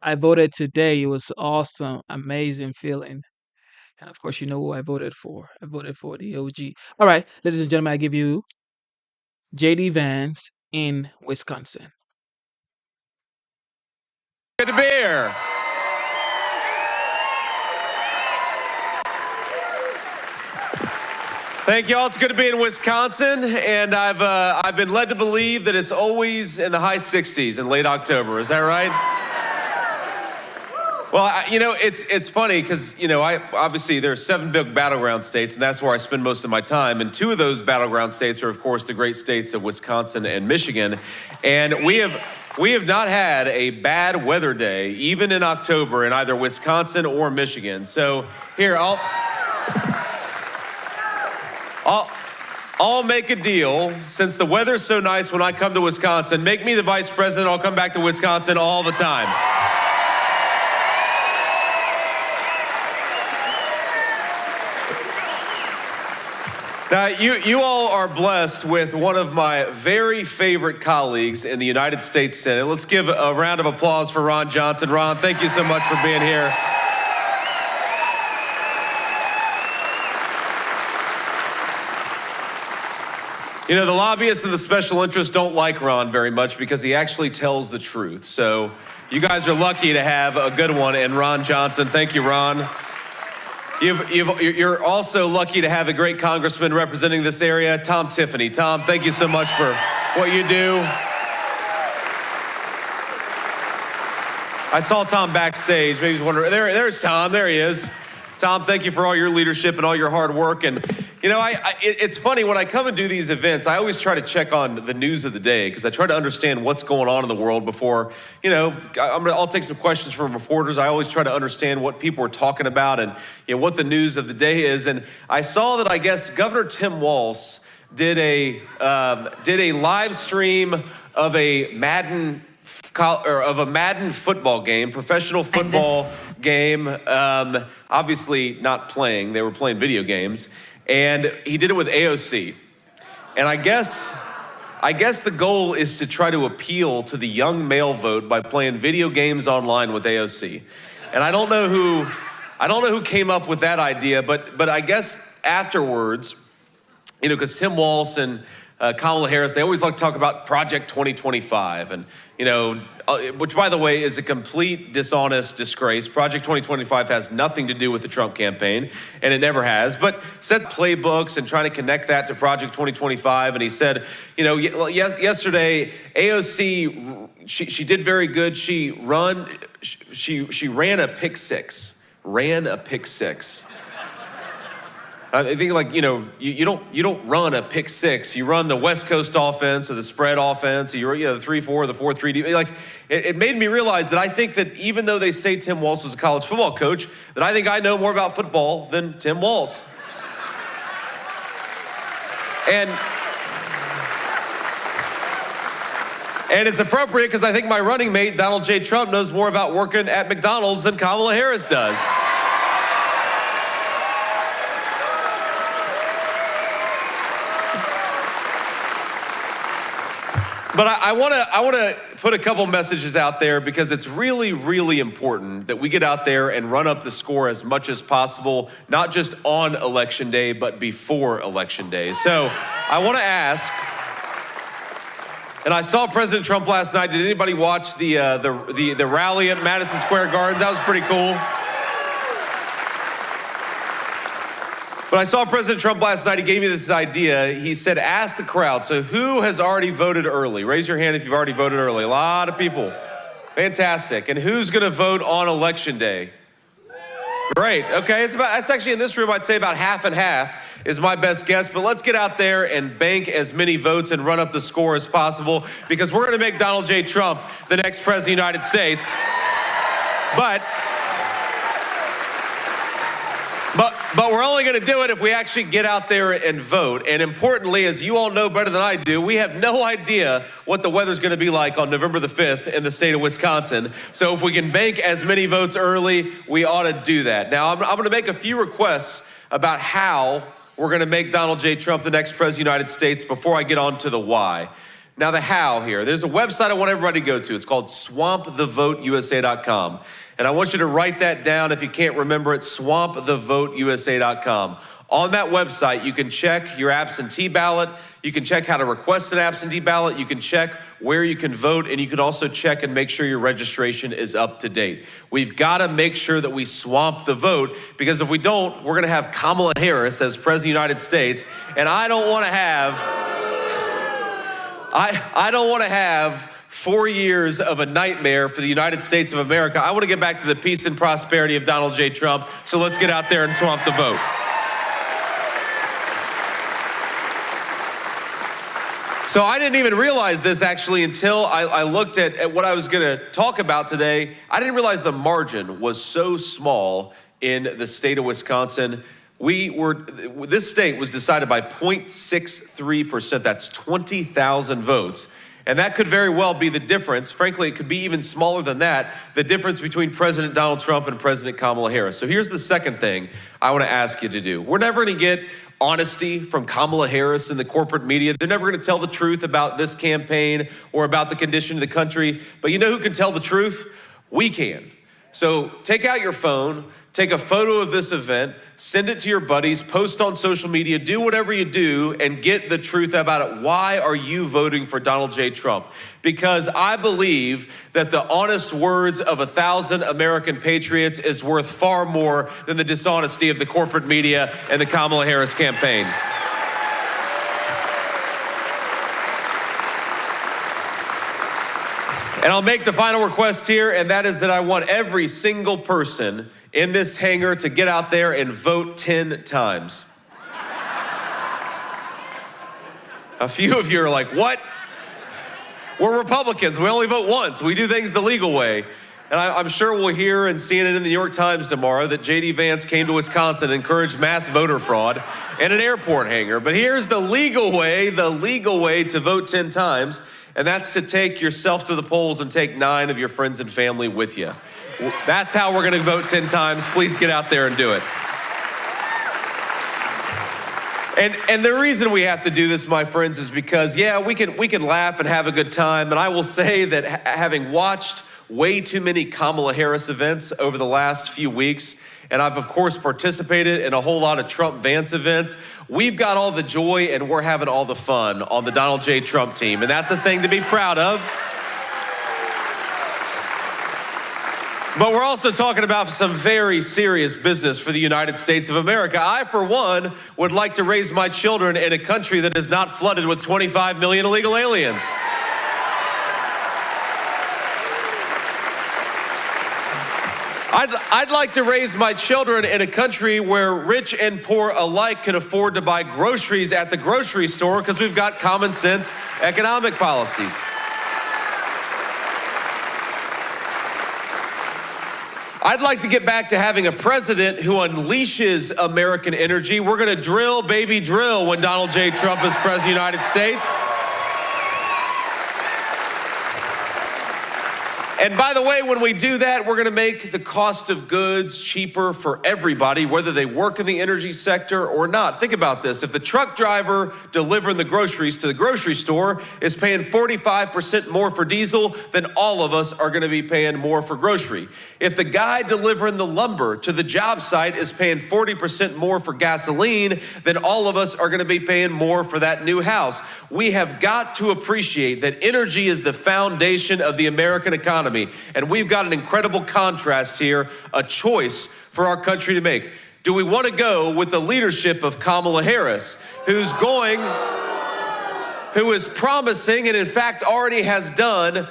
I voted today. It was awesome, amazing feeling. And of course, you know who I voted for. I voted for the OG. All right, ladies and gentlemen, I give you JD Vance in Wisconsin. Good to be here. Thank you all. It's good to be in Wisconsin, and I've been led to believe that it's always in the high 60s in late October. Is that right? Well, it's funny because, obviously there are 7 big battleground states, and that's where I spend most of my time. And 2 of those battleground states are, of course, the great states of Wisconsin and Michigan. And we have not had a bad weather day, even in October, in either Wisconsin or Michigan. So here, I'll make a deal. Since the weather's so nice when I come to Wisconsin, make me the vice president. I'll come back to Wisconsin all the time. Now, you all are blessed with one of my very favorite colleagues in the United States Senate. Let's give a round of applause for Ron Johnson. Ron, thank you so much for being here. You know, the lobbyists and the special interests don't like Ron very much because he actually tells the truth. So you guys are lucky to have a good one in Ron Johnson. Thank you, Ron. You're also lucky to have a great congressman representing this area, Tom Tiffany. Tom, thank you so much for what you do. I saw Tom backstage. Maybe he's wondering, there's Tom, there he is. Tom, thank you for all your leadership and all your hard work. And, you know, it's funny, when I come and do these events, I always try to check on the news of the day because I try to understand what's going on in the world before, you know, I'll take some questions from reporters. I always try to understand what people are talking about and, you know, what the news of the day is. And I saw that, I guess, Governor Tim Walz did a live stream of a Madden football game, professional football game, obviously not playing, they were playing video games, and he did it with AOC. And I guess the goal is to try to appeal to the young male vote by playing video games online with AOC. And I don't know who came up with that idea, but I guess afterwards, you know, because Tim Walz and Kamala Harris, they always like to talk about Project 2025, and, you know, which, by the way, is a complete dishonest disgrace. Project 2025 has nothing to do with the Trump campaign, and it never has, but set playbooks and trying to connect that to Project 2025, and he said, you know, yesterday, AOC, she did very good. She ran a pick six. I think, like, you know, you don't run a pick six. You run the West Coast offense or the spread offense, or you know, the 3-4, the 4-3. Like, it made me realize that I think that even though they say Tim Walz was a college football coach, that I think I know more about football than Tim Walz. And it's appropriate because I think my running mate, Donald J. Trump, knows more about working at McDonald's than Kamala Harris does. But I want to put a couple messages out there because it's really, really important that we get out there and run up the score as much as possible, not just on Election Day, but before Election Day. So I want to ask, and I saw President Trump last night. Did anybody watch the rally at Madison Square Garden? That was pretty cool. But I saw President Trump last night. He gave me this idea. He said, ask the crowd. So who has already voted early? Raise your hand if you've already voted early. A lot of people. Fantastic. And who's going to vote on Election Day? Great. Okay, it's actually in this room, I'd say about half and half is my best guess. But let's get out there and bank as many votes and run up the score as possible, because we're going to make Donald J. Trump the next president of the United States. But we're only going to do it if we actually get out there and vote. And importantly, as you all know better than I do, we have no idea what the weather's going to be like on November the 5th in the state of Wisconsin. So if we can bank as many votes early, we ought to do that. Now, I'm going to make a few requests about how we're going to make Donald J. Trump the next president of the United States before I get on to the why. Now, the how here. There's a website I want everybody to go to. It's called swampthevoteusa.com. And I want you to write that down if you can't remember it, swampthevoteusa.com. On that website, you can check your absentee ballot. You can check how to request an absentee ballot. You can check where you can vote. And you can also check and make sure your registration is up to date. We've got to make sure that we swamp the vote, because if we don't, we're going to have Kamala Harris as president of the United States. And I don't want to have... I don't want to have 4 years of a nightmare for the United States of America. I want to get back to the peace and prosperity of Donald J. Trump. So let's get out there and swamp the vote. So I didn't even realize this actually until I looked at what I was going to talk about today. I didn't realize the margin was so small in the state of Wisconsin. This state was decided by 0.63%. That's 20,000 votes. And that could very well be the difference. Frankly, it could be even smaller than that, the difference between President Donald Trump and President Kamala Harris. So here's the second thing I want to ask you to do. We're never going to get honesty from Kamala Harris and the corporate media. They're never going to tell the truth about this campaign or about the condition of the country. But you know who can tell the truth? We can. So take out your phone, take a photo of this event, send it to your buddies, post on social media, do whatever you do, and get the truth about it. Why are you voting for Donald J. Trump? Because I believe that the honest words of 1,000 American patriots is worth far more than the dishonesty of the corporate media and the Kamala Harris campaign. And I'll make the final request here, and that is that I want every single person in this hangar to get out there and vote 10 times. A few of you are like, what? We're Republicans, we only vote once. We do things the legal way. And I'm sure we'll hear and see it in the New York Times tomorrow that J.D. Vance came to Wisconsin and encouraged mass voter fraud in an airport hangar. But here's the legal way to vote 10 times, and that's to take yourself to the polls and take 9 of your friends and family with you. That's how we're gonna vote 10 times. Please get out there and do it. And the reason we have to do this, my friends, is because, yeah, we can laugh and have a good time. And I will say that having watched way too many Kamala Harris events over the last few weeks, and I've, of course, participated in a whole lot of Trump-Vance events, we've got all the joy and we're having all the fun on the Donald J. Trump team. And that's a thing to be proud of. But we're also talking about some very serious business for the United States of America. I, for one, would like to raise my children in a country that is not flooded with 25 million illegal aliens. I'd like to raise my children in a country where rich and poor alike can afford to buy groceries at the grocery store because we've got common sense economic policies. I'd like to get back to having a president who unleashes American energy. We're gonna drill, baby, drill when Donald J. Trump is president of the United States. And by the way, when we do that, we're gonna make the cost of goods cheaper for everybody, whether they work in the energy sector or not. Think about this. If the truck driver delivering the groceries to the grocery store is paying 45% more for diesel, then all of us are gonna be paying more for grocery. If the guy delivering the lumber to the job site is paying 40% more for gasoline, then all of us are gonna be paying more for that new house. We have got to appreciate that energy is the foundation of the American economy. And we've got an incredible contrast here, a choice for our country to make. Do we want to go with the leadership of Kamala Harris, who is promising and in fact already has done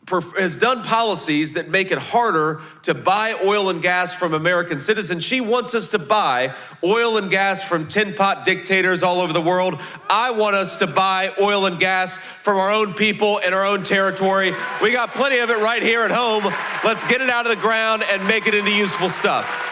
policies that make it harder to buy oil and gas from American citizens? She wants us to buy oil and gas from tin pot dictators all over the world. I want us to buy oil and gas from our own people in our own territory. We got plenty of it right here at home. Let's get it out of the ground and make it into useful stuff.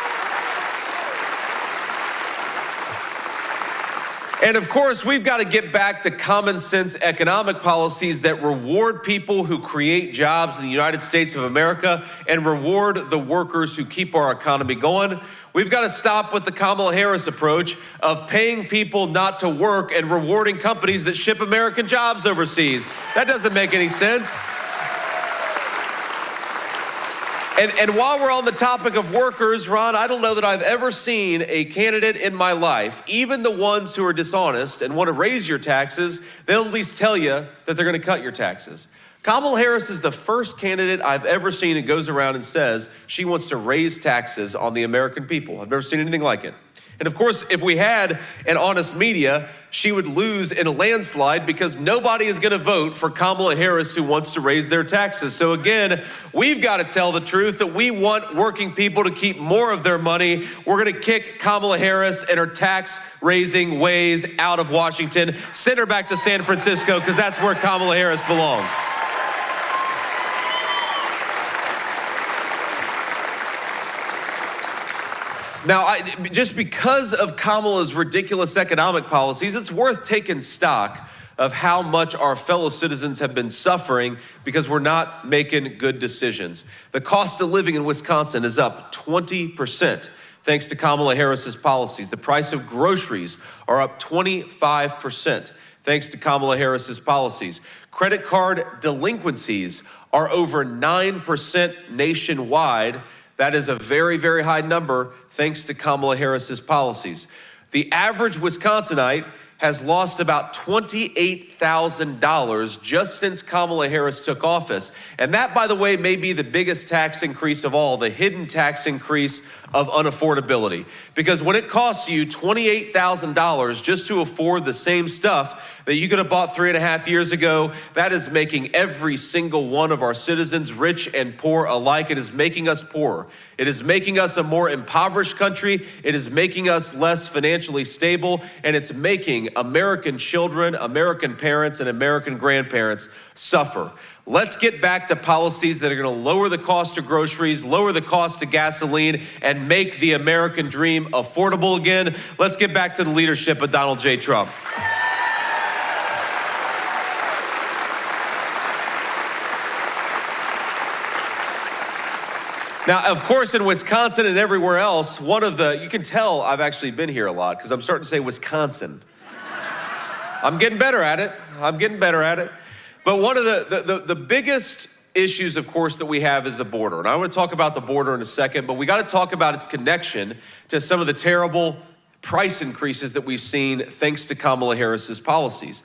And of course, we've got to get back to common sense economic policies that reward people who create jobs in the United States of America and reward the workers who keep our economy going. We've got to stop with the Kamala Harris approach of paying people not to work and rewarding companies that ship American jobs overseas. That doesn't make any sense. And while we're on the topic of workers, Ron, I don't know that I've ever seen a candidate in my life, even the ones who are dishonest and want to raise your taxes, they'll at least tell you that they're going to cut your taxes. Kamala Harris is the first candidate I've ever seen who goes around and says she wants to raise taxes on the American people. I've never seen anything like it. And of course, if we had an honest media, she would lose in a landslide because nobody is going to vote for Kamala Harris who wants to raise their taxes. So again, we've got to tell the truth that we want working people to keep more of their money. We're going to kick Kamala Harris and her tax-raising ways out of Washington, send her back to San Francisco because that's where Kamala Harris belongs. Now, just because of Kamala's ridiculous economic policies, it's worth taking stock of how much our fellow citizens have been suffering because we're not making good decisions. The cost of living in Wisconsin is up 20% thanks to Kamala Harris's policies. The price of groceries are up 25% thanks to Kamala Harris's policies. Credit card delinquencies are over 9% nationwide That is a very, very high number thanks to Kamala Harris's policies. The average Wisconsinite has lost about $28,000 just since Kamala Harris took office. And that, by the way, may be the biggest tax increase of all, the hidden tax increase of unaffordability. Because when it costs you $28,000 just to afford the same stuff that you could have bought 3.5 years ago, that is making every single one of our citizens, rich and poor alike. It is making us poorer. It is making us a more impoverished country. It is making us less financially stable, and it's making American children, American parents, and American grandparents suffer. Let's get back to policies that are going to lower the cost of groceries, lower the cost of gasoline, and make the American dream affordable again. Let's get back to the leadership of Donald J. Trump. Now, of course, in Wisconsin and everywhere else, you can tell I've actually been here a lot because I'm starting to say Wisconsin. I'm getting better at it. But one of the biggest issues, of course, that we have is the border. And I want to talk about the border in a second, but we got to talk about its connection to some of the terrible price increases that we've seen thanks to Kamala Harris's policies.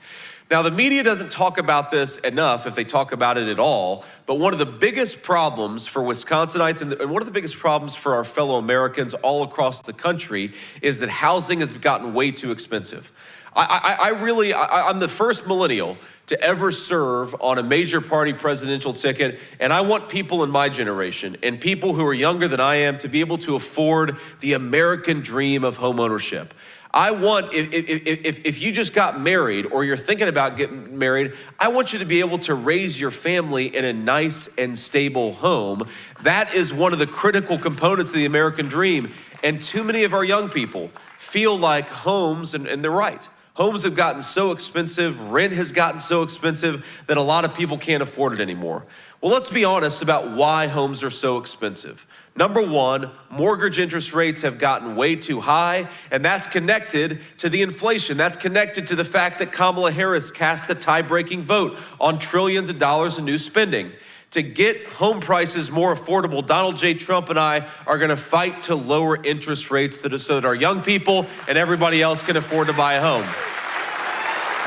Now, the media doesn't talk about this enough, if they talk about it at all, but one of the biggest problems for Wisconsinites and one of the biggest problems for our fellow Americans all across the country is that housing has gotten way too expensive. I'm the first millennial to ever serve on a major party presidential ticket, and I want people in my generation and people who are younger than I am to be able to afford the American dream of homeownership. I want, if you just got married or you're thinking about getting married, I want you to be able to raise your family in a nice and stable home. That is one of the critical components of the American dream. And too many of our young people feel like homes, and they're right, homes have gotten so expensive, rent has gotten so expensive that a lot of people can't afford it anymore. Well, let's be honest about why homes are so expensive. Number one, mortgage interest rates have gotten way too high, and that's connected to the inflation. That's connected to the fact that Kamala Harris cast the tie-breaking vote on trillions of dollars in new spending. To get home prices more affordable, Donald J. Trump and I are going to fight to lower interest rates so that our young people and everybody else can afford to buy a home.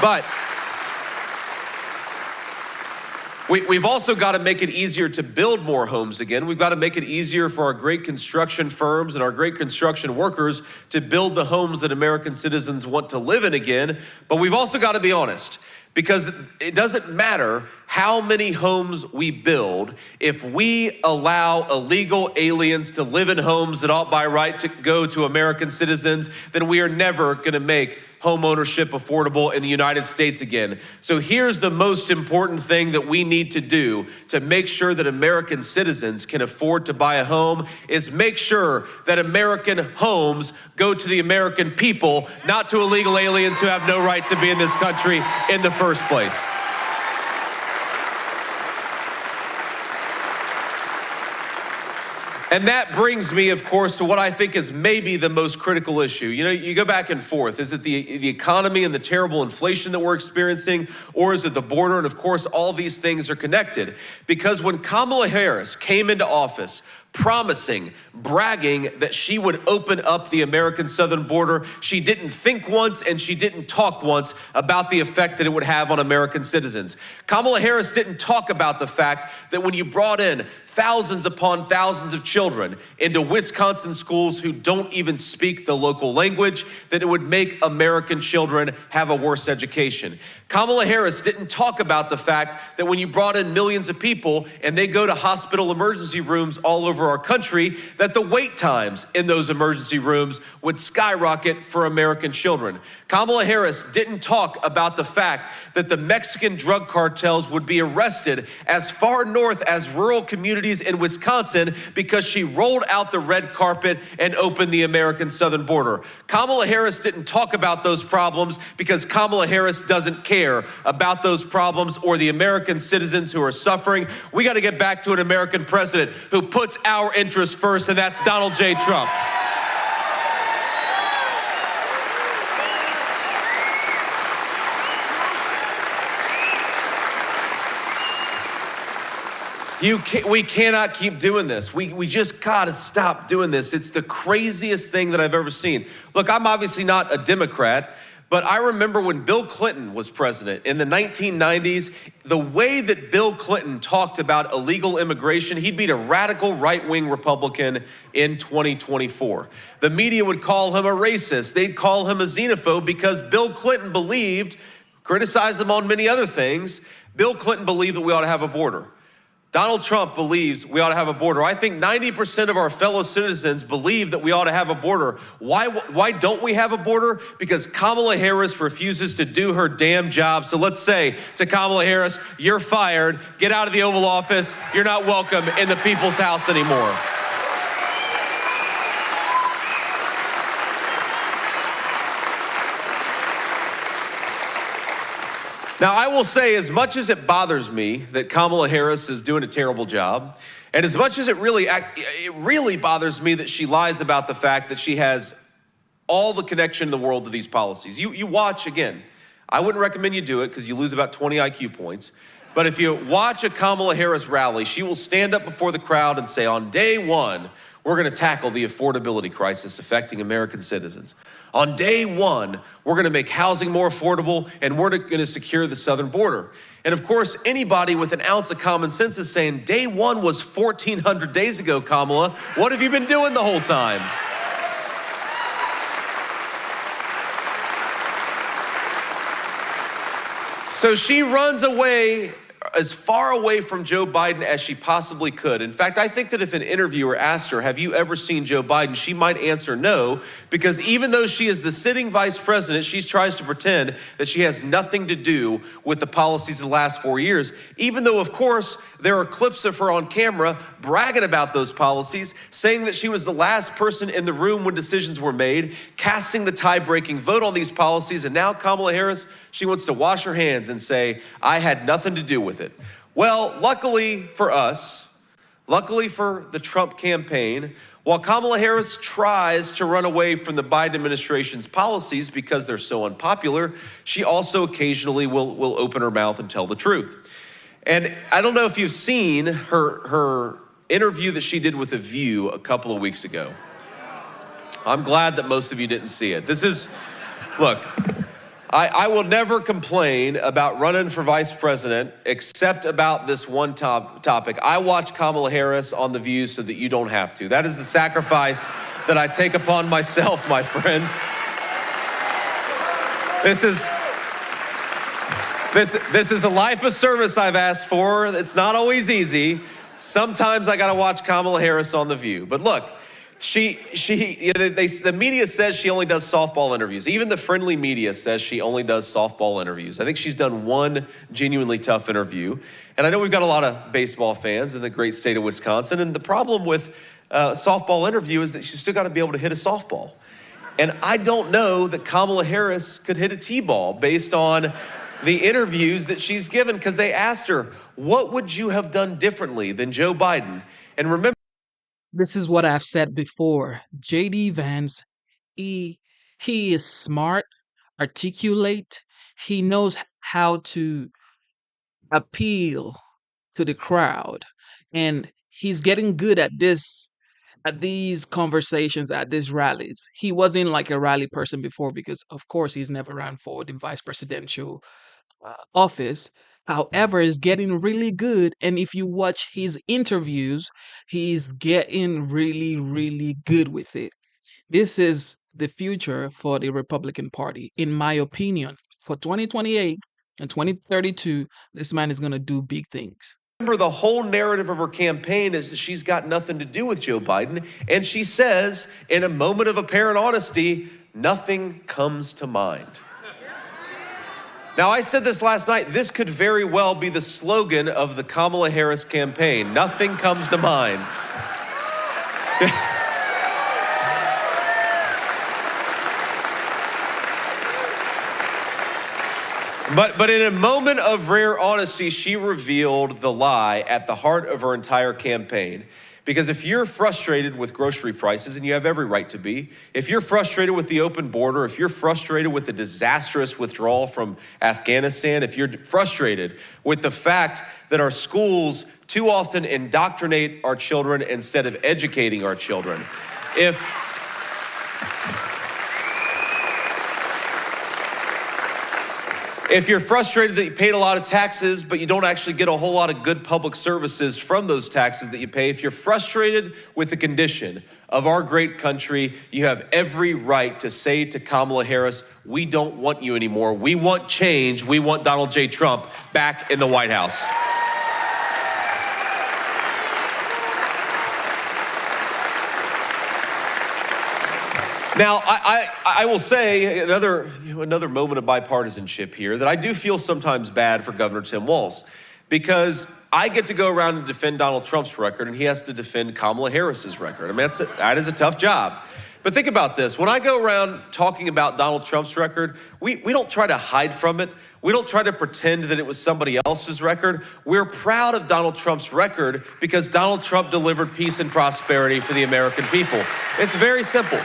But we've also got to make it easier to build more homes again. We've got to make it easier for our great construction firms and our great construction workers to build the homes that American citizens want to live in again. But we've also got to be honest, because it doesn't matter how many homes we build if we allow illegal aliens to live in homes that ought by right to go to American citizens, then we are never going to make home ownership affordable in the United States again. So here's the most important thing that we need to do to make sure that American citizens can afford to buy a home is make sure that American homes go to the American people, not to illegal aliens who have no right to be in this country in the first place. And that brings me, of course, to what I think is maybe the most critical issue. You know, you go back and forth. Is it the economy and the terrible inflation that we're experiencing, or is it the border? And of course, all these things are connected. Because when Kamala Harris came into office, promising, bragging that she would open up the American southern border, she didn't think once and she didn't talk once about the effect that it would have on American citizens. Kamala Harris didn't talk about the fact that when you brought in thousands upon thousands of children into Wisconsin schools who don't even speak the local language, that it would make American children have a worse education. Kamala Harris didn't talk about the fact that when you brought in millions of people and they go to hospital emergency rooms all over our country, that the wait times in those emergency rooms would skyrocket for American children. Kamala Harris didn't talk about the fact that the Mexican drug cartels would be arrested as far north as rural communities in Wisconsin because she rolled out the red carpet and opened the American southern border. Kamala Harris didn't talk about those problems because Kamala Harris doesn't care about those problems or the American citizens who are suffering. We got to get back to an American president who puts our interests first, and that's Donald J. Trump. We cannot keep doing this. We just gotta stop doing this. It's the craziest thing that I've ever seen. Look, I'm obviously not a Democrat, but I remember when Bill Clinton was president in the 1990s, the way that Bill Clinton talked about illegal immigration, he'd beat a radical right-wing Republican in 2024. The media would call him a racist. They'd call him a xenophobe because Bill Clinton believed, criticized him on many other things, Bill Clinton believed that we ought to have a border. Donald Trump believes we ought to have a border. I think 90% of our fellow citizens believe that we ought to have a border. Why don't we have a border? Because Kamala Harris refuses to do her damn job. So let's say to Kamala Harris, you're fired. Get out of the Oval Office. You're not welcome in the people's house anymore. Now, I will say, as much as it bothers me that Kamala Harris is doing a terrible job, and as much as it really bothers me that she lies about the fact that she has all the connection in the world to these policies. You watch, again, I wouldn't recommend you do it because you lose about 20 IQ points. But if you watch a Kamala Harris rally, she will stand up before the crowd and say, on day one, we're gonna tackle the affordability crisis affecting American citizens. On day one, we're gonna make housing more affordable and we're gonna secure the southern border. And of course, anybody with an ounce of common sense is saying, day one was 1,400 days ago, Kamala. What have you been doing the whole time? So she runs away as far away from Joe Biden as she possibly could. In fact, I think that if an interviewer asked her, have you ever seen Joe Biden? She might answer no, because even though she is the sitting vice president, she tries to pretend that she has nothing to do with the policies of the last 4 years, even though, of course, there are clips of her on camera bragging about those policies, saying that she was the last person in the room when decisions were made, casting the tie-breaking vote on these policies, and now Kamala Harris, she wants to wash her hands and say, I had nothing to do with it. Well, luckily for us, luckily for the Trump campaign, while Kamala Harris tries to run away from the Biden administration's policies because they're so unpopular, she also occasionally will open her mouth and tell the truth. And I don't know if you've seen her interview that she did with The View a couple of weeks ago. I'm glad that most of you didn't see it. Look, I will never complain about running for vice president except about this one topic. I watch Kamala Harris on The View so that you don't have to. That is the sacrifice that I take upon myself, my friends. This is a life of service I've asked for. It's not always easy. Sometimes I gotta watch Kamala Harris on The View. But look, the media says she only does softball interviews. Even the friendly media says she only does softball interviews. I think she's done one genuinely tough interview. And I know we've got a lot of baseball fans in the great state of Wisconsin. And the problem with a softball interview is that she's still gotta be able to hit a softball. And I don't know that Kamala Harris could hit a T-ball based on the interviews that she's given, because they asked her, what would you have done differently than Joe Biden? And remember, This is what I've said before. JD Vance, he is smart, articulate. He knows how to appeal to the crowd. And he's getting good at these conversations, at these rallies. He wasn't like a rally person before because, of course, he's never ran for the vice presidential office. However, is getting really good. And if you watch his interviews, he's getting really, really good with it. This is the future for the Republican Party, in my opinion. For 2028 and 2032, this man is going to do big things. the whole narrative of her campaign is that she's got nothing to do with Joe Biden. And she says, in a moment of apparent honesty, nothing comes to mind. Now, I said this last night, this could very well be the slogan of the Kamala Harris campaign. Nothing comes to mind. But in a moment of rare honesty, she revealed the lie at the heart of her entire campaign. Because if you're frustrated with grocery prices, and you have every right to be, if you're frustrated with the open border, if you're frustrated with the disastrous withdrawal from Afghanistan, if you're frustrated with the fact that our schools too often indoctrinate our children instead of educating our children, if you're frustrated that you paid a lot of taxes, but you don't actually get a whole lot of good public services from those taxes that you pay, if you're frustrated with the condition of our great country, you have every right to say to Kamala Harris, we don't want you anymore. We want change. We want Donald J. Trump back in the White House. Now, I will say another moment of bipartisanship here, that I do feel sometimes bad for Governor Tim Walz, because I get to go around and defend Donald Trump's record, and he has to defend Kamala Harris's record. I mean, that is a tough job. But think about this. When I go around talking about Donald Trump's record, we don't try to hide from it. We don't try to pretend that it was somebody else's record. We're proud of Donald Trump's record because Donald Trump delivered peace and prosperity for the American people. It's very simple.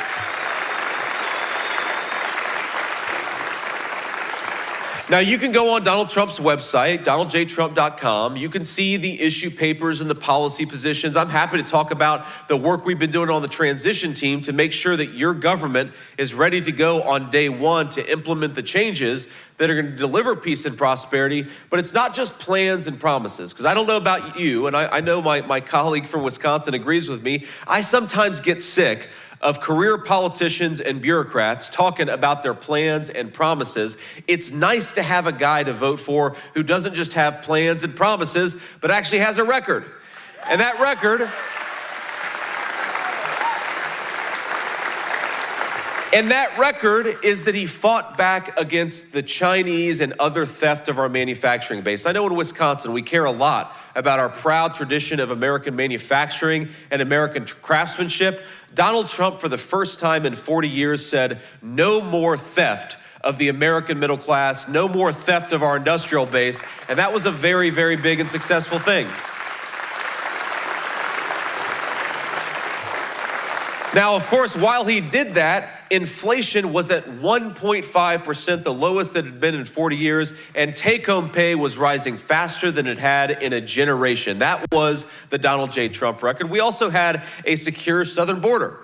Now, you can go on Donald Trump's website, donaldjtrump.com. You can see the issue papers and the policy positions. I'm happy to talk about the work we've been doing on the transition team to make sure that your government is ready to go on day one to implement the changes that are going to deliver peace and prosperity. But it's not just plans and promises, because I don't know about you, and I know my colleague from Wisconsin agrees with me. I sometimes get sick of career politicians and bureaucrats talking about their plans and promises. It's nice to have a guy to vote for who doesn't just have plans and promises, but actually has a record. And that record is that he fought back against the Chinese and other theft of our manufacturing base. I know in Wisconsin, we care a lot about our proud tradition of American manufacturing and American craftsmanship. Donald Trump, for the first time in 40 years, said no more theft of the American middle class, no more theft of our industrial base, and that was a very, very big and successful thing. Now, of course, while he did that, inflation was at 1.5%, the lowest that it had been in 40 years, and take-home pay was rising faster than it had in a generation. That was the Donald J. Trump record. We also had a secure southern border.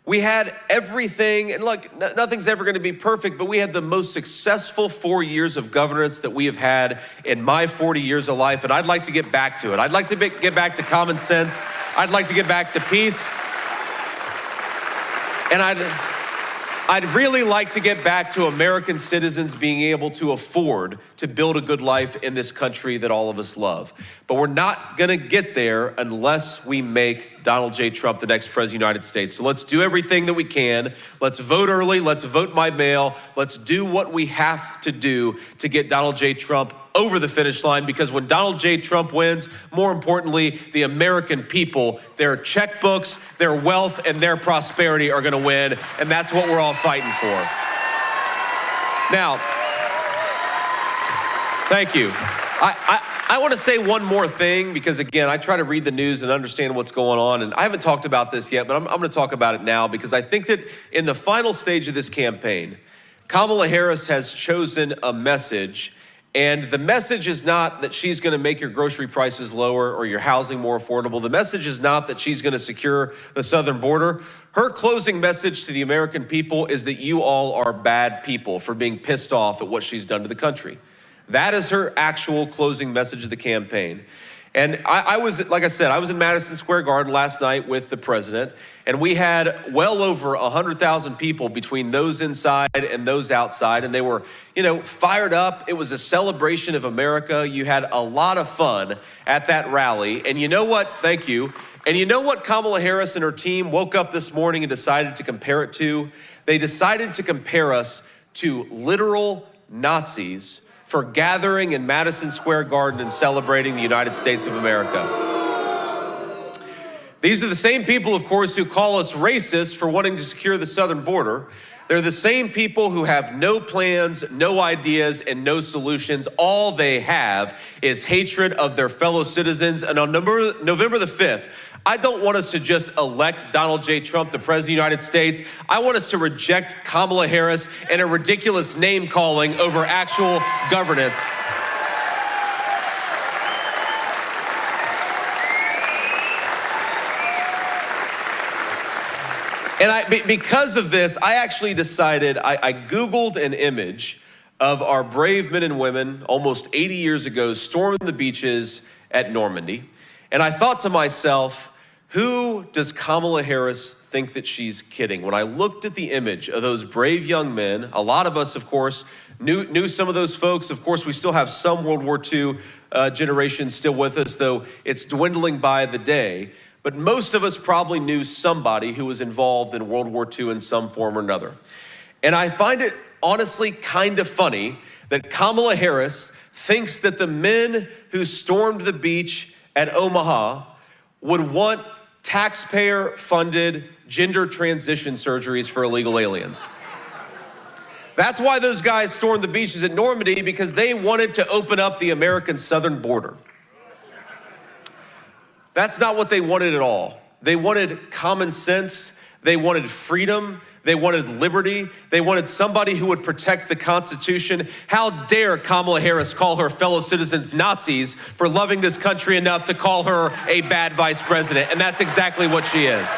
We had everything, and look, nothing's ever going to be perfect, but we had the most successful 4 years of governance that we have had in my 40 years of life, and I'd like to get back to it. I'd like to get back to common sense. I'd like to get back to peace. And I'd really like to get back to American citizens being able to afford to build a good life in this country that all of us love. But we're not gonna get there unless we make Donald J. Trump the next president of the United States. So let's do everything that we can. Let's vote early, let's vote by mail. Let's do what we have to do to get Donald J. Trump over the finish line, because when Donald J. Trump wins, more importantly, the American people, their checkbooks, their wealth, and their prosperity are gonna win, and that's what we're all fighting for. Now, thank you. I want to say one more thing, because again, I try to read the news and understand what's going on, and I haven't talked about this yet, but I'm going to talk about it now, because I think that in the final stage of this campaign, Kamala Harris has chosen a message. And the message is not that she's going to make your grocery prices lower or your housing more affordable. The message is not that she's going to secure the southern border. Her closing message to the American people is that you all are bad people for being pissed off at what she's done to the country. That is her actual closing message of the campaign. And I was, like I said, I was in Madison Square Garden last night with the president, and we had well over 100,000 people between those inside and those outside, and they were, fired up. It was a celebration of America. You had a lot of fun at that rally, and you know what? Thank you. And you know what Kamala Harris and her team woke up this morning and decided to compare it to? They decided to compare us to literal Nazis for gathering in Madison Square Garden and celebrating the United States of America. These are the same people, of course, who call us racist for wanting to secure the southern border. They're the same people who have no plans, no ideas, and no solutions. All they have is hatred of their fellow citizens. And on November the 5th, I don't want us to just elect Donald J. Trump, the President of the United States. I want us to reject Kamala Harris and a ridiculous name calling over actual governance. And because of this, I actually decided, I Googled an image of our brave men and women almost 80 years ago storming the beaches at Normandy. And I thought to myself, who does Kamala Harris think that she's kidding? When I looked at the image of those brave young men, a lot of us, of course, knew some of those folks. Of course, we still have some World War II generation still with us, though it's dwindling by the day. But most of us probably knew somebody who was involved in World War II in some form or another. And I find it honestly kind of funny that Kamala Harris thinks that the men who stormed the beach at Omaha would want taxpayer-funded gender transition surgeries for illegal aliens. That's why those guys stormed the beaches at Normandy, because they wanted to open up the American southern border. That's not what they wanted at all. They wanted common sense, they wanted freedom, they wanted liberty, they wanted somebody who would protect the Constitution. How dare Kamala Harris call her fellow citizens Nazis for loving this country enough to call her a bad vice president? And that's exactly what she is.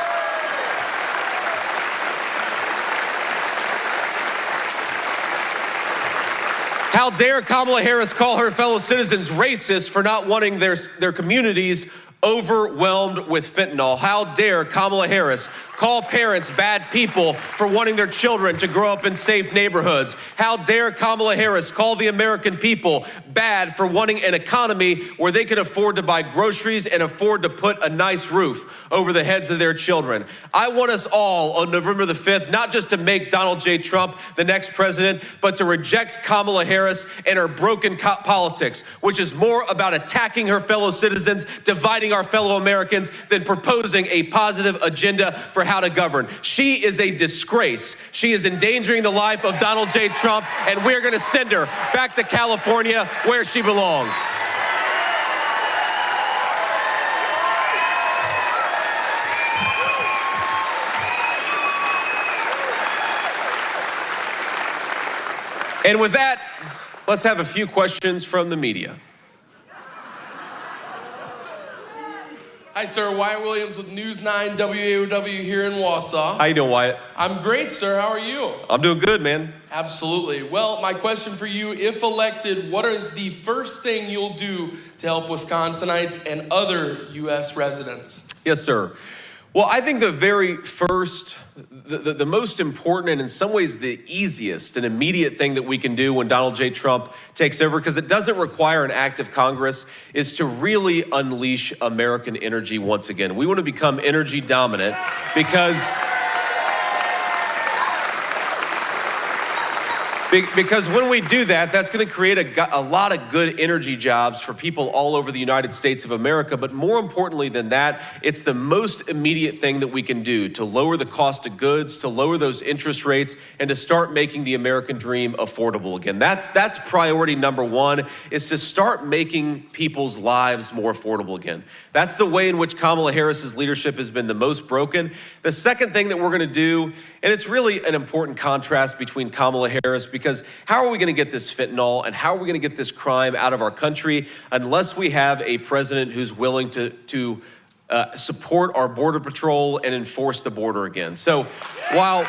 How dare Kamala Harris call her fellow citizens racist for not wanting their communities overwhelmed with fentanyl? How dare Kamala Harris call parents bad people for wanting their children to grow up in safe neighborhoods? How dare Kamala Harris call the American people bad for wanting an economy where they can afford to buy groceries and afford to put a nice roof over the heads of their children? I want us all on November the 5th, not just to make Donald J. Trump the next president, but to reject Kamala Harris and her broken politics, which is more about attacking her fellow citizens, dividing our fellow Americans, than proposing a positive agenda for how to govern. She is a disgrace. She is endangering the life of Donald J. Trump, and we're going to send her back to California where she belongs. And with that, let's have a few questions from the media. Hi, sir. Wyatt Williams with News 9 WAOW here in Wausau. How you doing, Wyatt? I'm great, sir. How are you? I'm doing good, man. Absolutely. Well, my question for you, if elected, what is the first thing you'll do to help Wisconsinites and other U.S. residents? Yes, sir. Well, I think the very first, the most important, and in some ways the easiest and immediate thing that we can do when Donald J. Trump takes over, because it doesn't require an act of Congress, is to really unleash American energy once again. We want to become energy dominant because when we do that, that's going to create a lot of good energy jobs for people all over the United States of America. But more importantly than that, it's the most immediate thing that we can do to lower the cost of goods, to lower those interest rates, and to start making the American dream affordable again. That's priority number one, is to start making people's lives more affordable again. That's the way in which Kamala Harris's leadership has been the most broken. The second thing that we're going to do, and it's really an important contrast between Kamala Harris, because how are we going to get this fentanyl and how are we going to get this crime out of our country unless we have a president who's willing to support our border patrol and enforce the border again? So while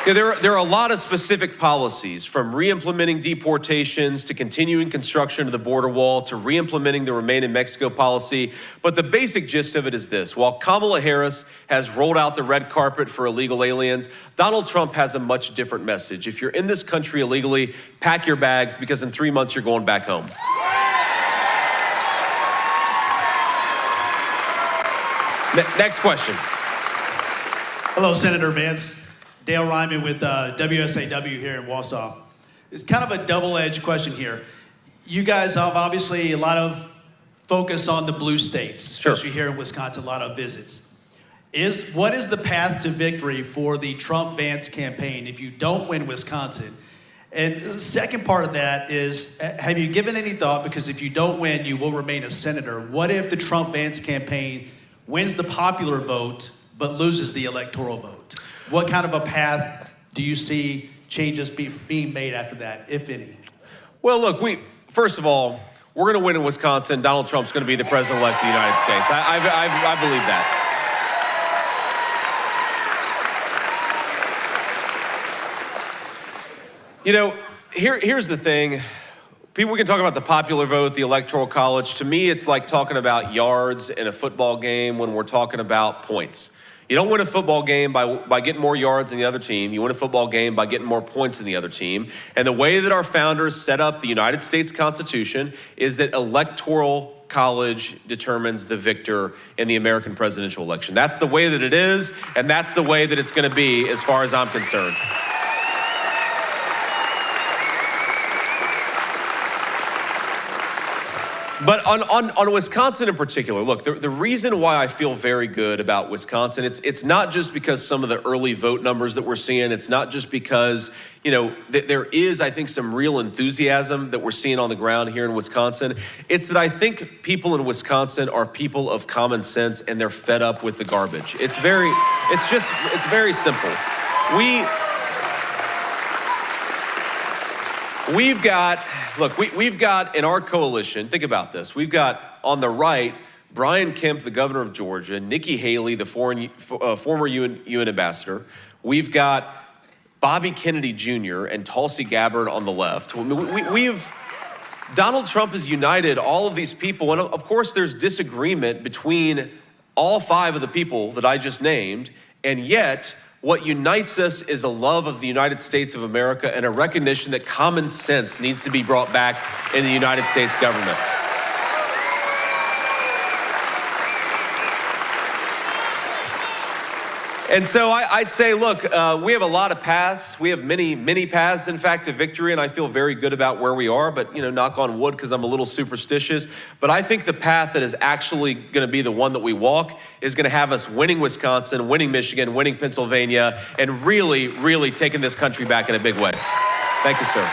there are a lot of specific policies, from re-implementing deportations to continuing construction of the border wall to re-implementing the Remain in Mexico policy. But the basic gist of it is this: while Kamala Harris has rolled out the red carpet for illegal aliens, Donald Trump has a much different message. If you're in this country illegally, pack your bags, because in 3 months you're going back home. Next question. Hello, Senator Vance. Dale Ryman with WSAW here in Wausau. It's kind of a double-edged question here. You guys have obviously a lot of focus on the blue states, especially here in Wisconsin, a lot of visits. What is the path to victory for the Trump-Vance campaign if you don't win Wisconsin? And the second part of that is, have you given any thought, because if you don't win, you will remain a senator. What if the Trump-Vance campaign wins the popular vote but loses the electoral vote? What kind of a path do you see changes being made after that, if any? Well, look, first of all, we're going to win in Wisconsin. Donald Trump's going to be the president-elect of the United States. I believe that. You know, here's the thing. We can talk about the popular vote, the electoral college. To me, it's like talking about yards in a football game when we're talking about points. You don't win a football game by getting more yards than the other team. You win a football game by getting more points than the other team. And the way that our founders set up the United States Constitution is that electoral college determines the victor in the American presidential election. That's the way that it is, and that's the way that it's going to be as far as I'm concerned. But on Wisconsin in particular, look, the reason why I feel very good about Wisconsin, it's not just because some of the early vote numbers that we're seeing. It's not just because, you know, there is, I think, some real enthusiasm that we're seeing on the ground here in Wisconsin. It's that I think people in Wisconsin are people of common sense, and they're fed up with the garbage. It's very simple. We've got in our coalition, think about this. We've got on the right, Brian Kemp, the governor of Georgia, Nikki Haley, the former UN ambassador. We've got Bobby Kennedy Jr. and Tulsi Gabbard on the left. Donald Trump has united all of these people. And of course, there's disagreement between all five of the people that I just named. And yet, what unites us is a love of the United States of America and a recognition that common sense needs to be brought back in the United States government. And so I'd say, look, we have a lot of paths. We have many paths, in fact, to victory, and I feel very good about where we are, but, you know, knock on wood, because I'm a little superstitious. But I think the path that is actually going to be the one that we walk is going to have us winning Wisconsin, winning Michigan, winning Pennsylvania, and really taking this country back in a big way. Thank you, sir.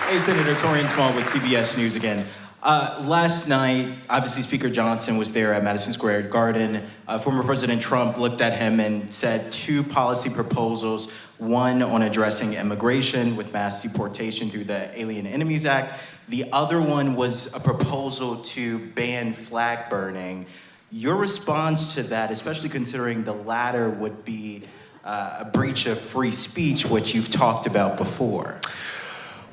Hey, Senator Torian Small with CBS News again. Last night, obviously Speaker Johnson was there at Madison Square Garden. Former President Trump looked at him and said two policy proposals, one on addressing immigration with mass deportation through the Alien Enemies Act. The other one was a proposal to ban flag burning. Your response to that, especially considering the latter would be a breach of free speech, which you've talked about before.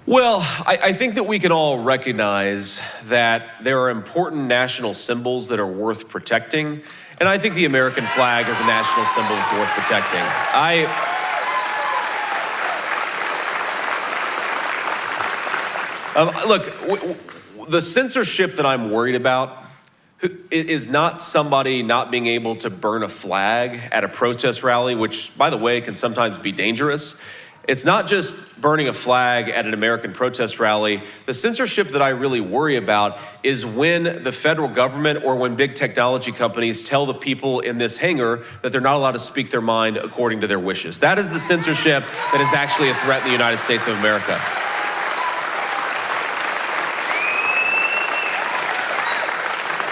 Well, I think that we can all recognize that there are important national symbols that are worth protecting, and I think the American flag is a national symbol that's worth protecting. Look, the censorship that I'm worried about is not somebody not being able to burn a flag at a protest rally, which, by the way, can sometimes be dangerous. It's not just burning a flag at an American protest rally. The censorship that I really worry about is when the federal government or when big technology companies tell the people in this hangar that they're not allowed to speak their mind according to their wishes. That is the censorship that is actually a threat in the United States of America.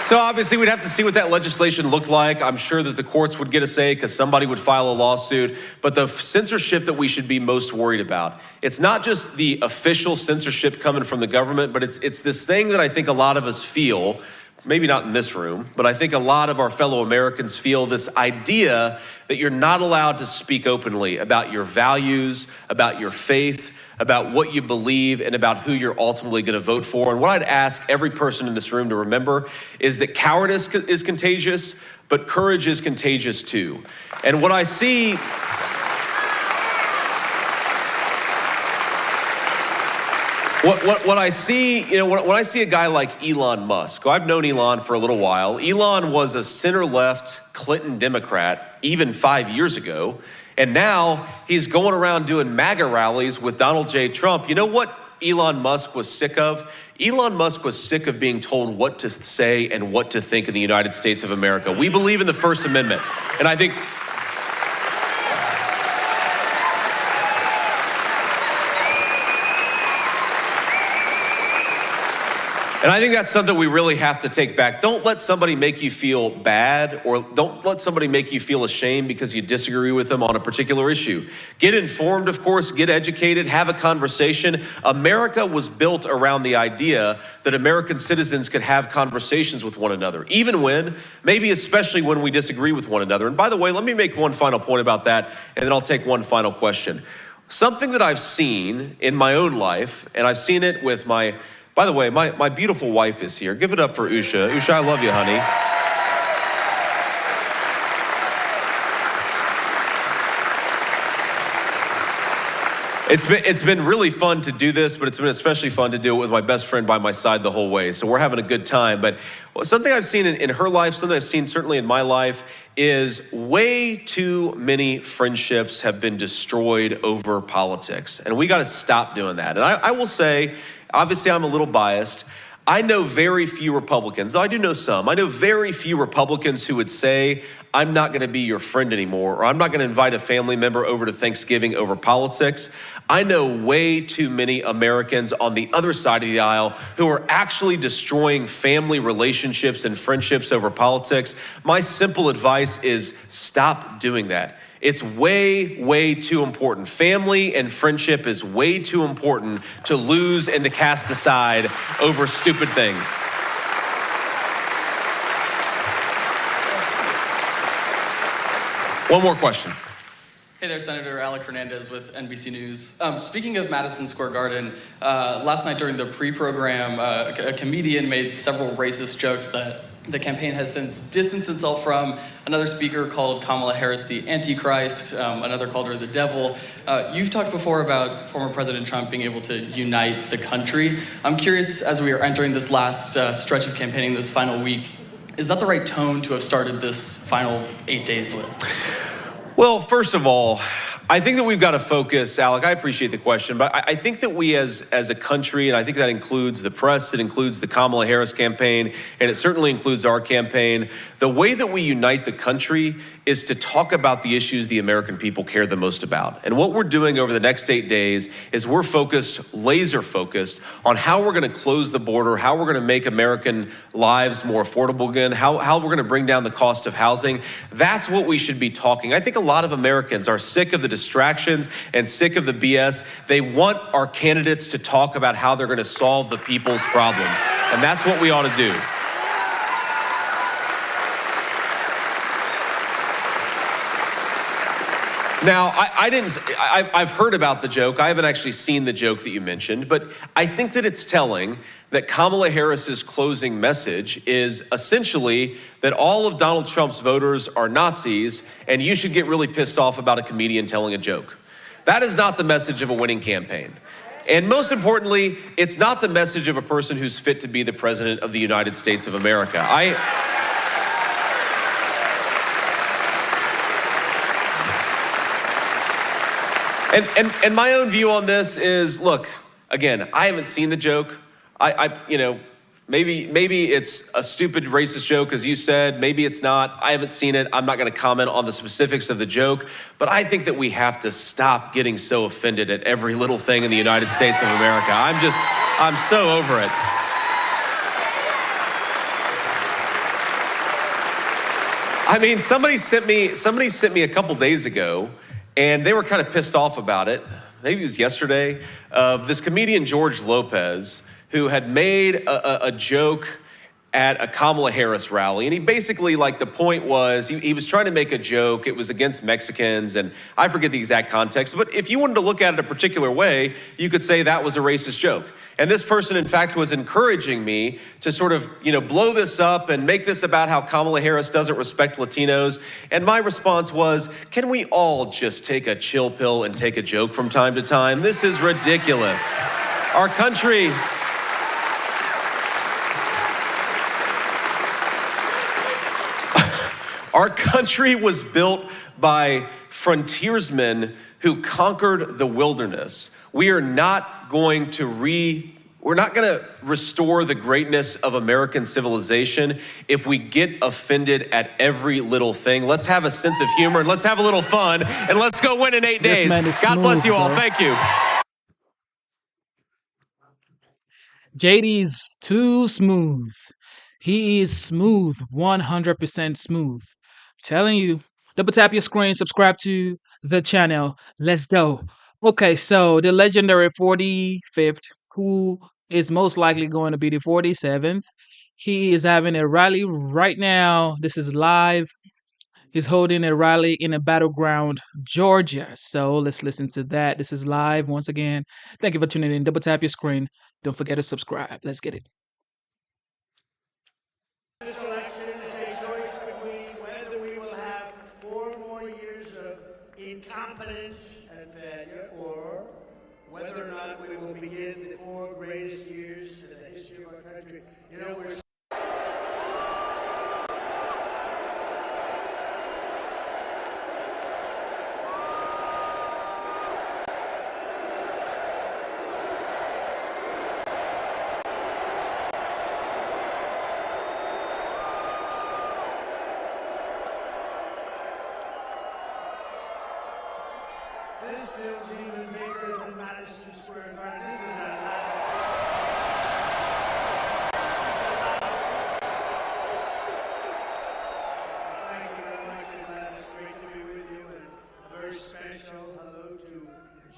So obviously we'd have to see what that legislation looked like. I'm sure that the courts would get a say because somebody would file a lawsuit. But the censorship that we should be most worried about, it's not just the official censorship coming from the government, but it's this thing that I think a lot of us feel, maybe not in this room, but I think a lot of our fellow Americans feel this idea that you're not allowed to speak openly about your values, about your faith, about what you believe, and about who you're ultimately going to vote for. And what I'd ask every person in this room to remember is that cowardice is contagious, but courage is contagious too. And what I see, What I see, you know, when I see a guy like Elon Musk, I've known Elon for a little while. Elon was a center-left Clinton Democrat even 5 years ago, and now he's going around doing MAGA rallies with Donald J. Trump. You know what Elon Musk was sick of? Elon Musk was sick of being told what to say and what to think in the United States of America. We believe in the First Amendment. And I think that's something we really have to take back. Don't let somebody make you feel bad, or don't let somebody make you feel ashamed because you disagree with them on a particular issue. Get informed, of course, get educated, have a conversation. America was built around the idea that American citizens could have conversations with one another, even when, maybe especially when we disagree with one another. And by the way, let me make one final point about that, and then I'll take one final question. Something that I've seen in my own life, and I've seen it with by the way, my beautiful wife is here. Give it up for Usha. Usha, I love you, honey. It's been really fun to do this, but it's been especially fun to do it with my best friend by my side the whole way. So we're having a good time. But something I've seen in her life, something I've seen certainly in my life, is way too many friendships have been destroyed over politics. And we got to stop doing that. And I will say, obviously, I'm a little biased. I know very few Republicans, though I do know some. I know very few Republicans who would say, I'm not gonna be your friend anymore, or I'm not gonna invite a family member over to Thanksgiving over politics. I know way too many Americans on the other side of the aisle who are actually destroying family relationships and friendships over politics. My simple advice is stop doing that. It's way, way too important. Family and friendship is way too important to lose and to cast aside over stupid things. One more question. Hey there, Senator Alec Hernandez with NBC News. Speaking of Madison Square Garden, last night during the pre-program, a comedian made several racist jokes that the campaign has since distanced itself from. Another speaker called Kamala Harris the Antichrist. Another called her the devil. You've talked before about former President Trump being able to unite the country. I'm curious, as we are entering this last stretch of campaigning, this final week, is that the right tone to have started this final 8 days with? Well, first of all, I think that we've got to focus, Alec, I appreciate the question, but I think that we as a country, and I think that includes the press, it includes the Kamala Harris campaign, and it certainly includes our campaign, the way that we unite the country is to talk about the issues the American people care the most about. And what we're doing over the next 8 days is we're focused, laser focused, on how we're gonna close the border, how we're gonna make American lives more affordable again, how we're gonna bring down the cost of housing. That's what we should be talking. I think a lot of Americans are sick of the distractions and sick of the BS. They want our candidates to talk about how they're gonna solve the people's problems. And that's what we ought to do. Now, I've heard about the joke. I haven't actually seen the joke that you mentioned, but I think that it's telling that Kamala Harris's closing message is essentially that all of Donald Trump's voters are Nazis and you should get really pissed off about a comedian telling a joke. That is not the message of a winning campaign. And most importantly, it's not the message of a person who's fit to be the president of the United States of America. And my own view on this is, look, again, I haven't seen the joke. Maybe it's a stupid racist joke, as you said. Maybe it's not. I haven't seen it. I'm not going to comment on the specifics of the joke. But I think that we have to stop getting so offended at every little thing in the United States of America. I'm so over it. I mean, somebody sent me a couple days ago, and they were kind of pissed off about it. Maybe it was yesterday, of this comedian George Lopez, who had made a joke at a Kamala Harris rally. And he basically, like, the point was, he was trying to make a joke. It was against Mexicans, and I forget the exact context. But if you wanted to look at it a particular way, you could say that was a racist joke. And this person, in fact, was encouraging me to sort of, blow this up and make this about how Kamala Harris doesn't respect Latinos. And my response was, can we all just take a chill pill and take a joke from time to time? This is ridiculous. Our country... Our country was built by frontiersmen who conquered the wilderness. We are not going to we're not going to restore the greatness of American civilization if we get offended at every little thing. Let's have a sense of humor and let's have a little fun and let's go win in 8 days. God bless you all. Thank you. JD's too smooth. He is smooth, 100% smooth. I'm telling you. Double tap your screen, subscribe to the channel. Let's go. Okay, so the legendary 45th, who is most likely going to be the 47th, he is having a rally right now. This is live. He's holding a rally in a battleground, Georgia. So let's listen to that. This is live once again. Thank you for tuning in. Double tap your screen. Don't forget to subscribe. Let's get it. This election is a choice between whether we will have 4 more years of incompetence and failure, or whether or not we will begin the 4 greatest years in the history of our country. You know, we're This feels even bigger than Madison Square Garden. This is a lot. Thank you very much, Atlanta. It's great to be with you, and a very special hello to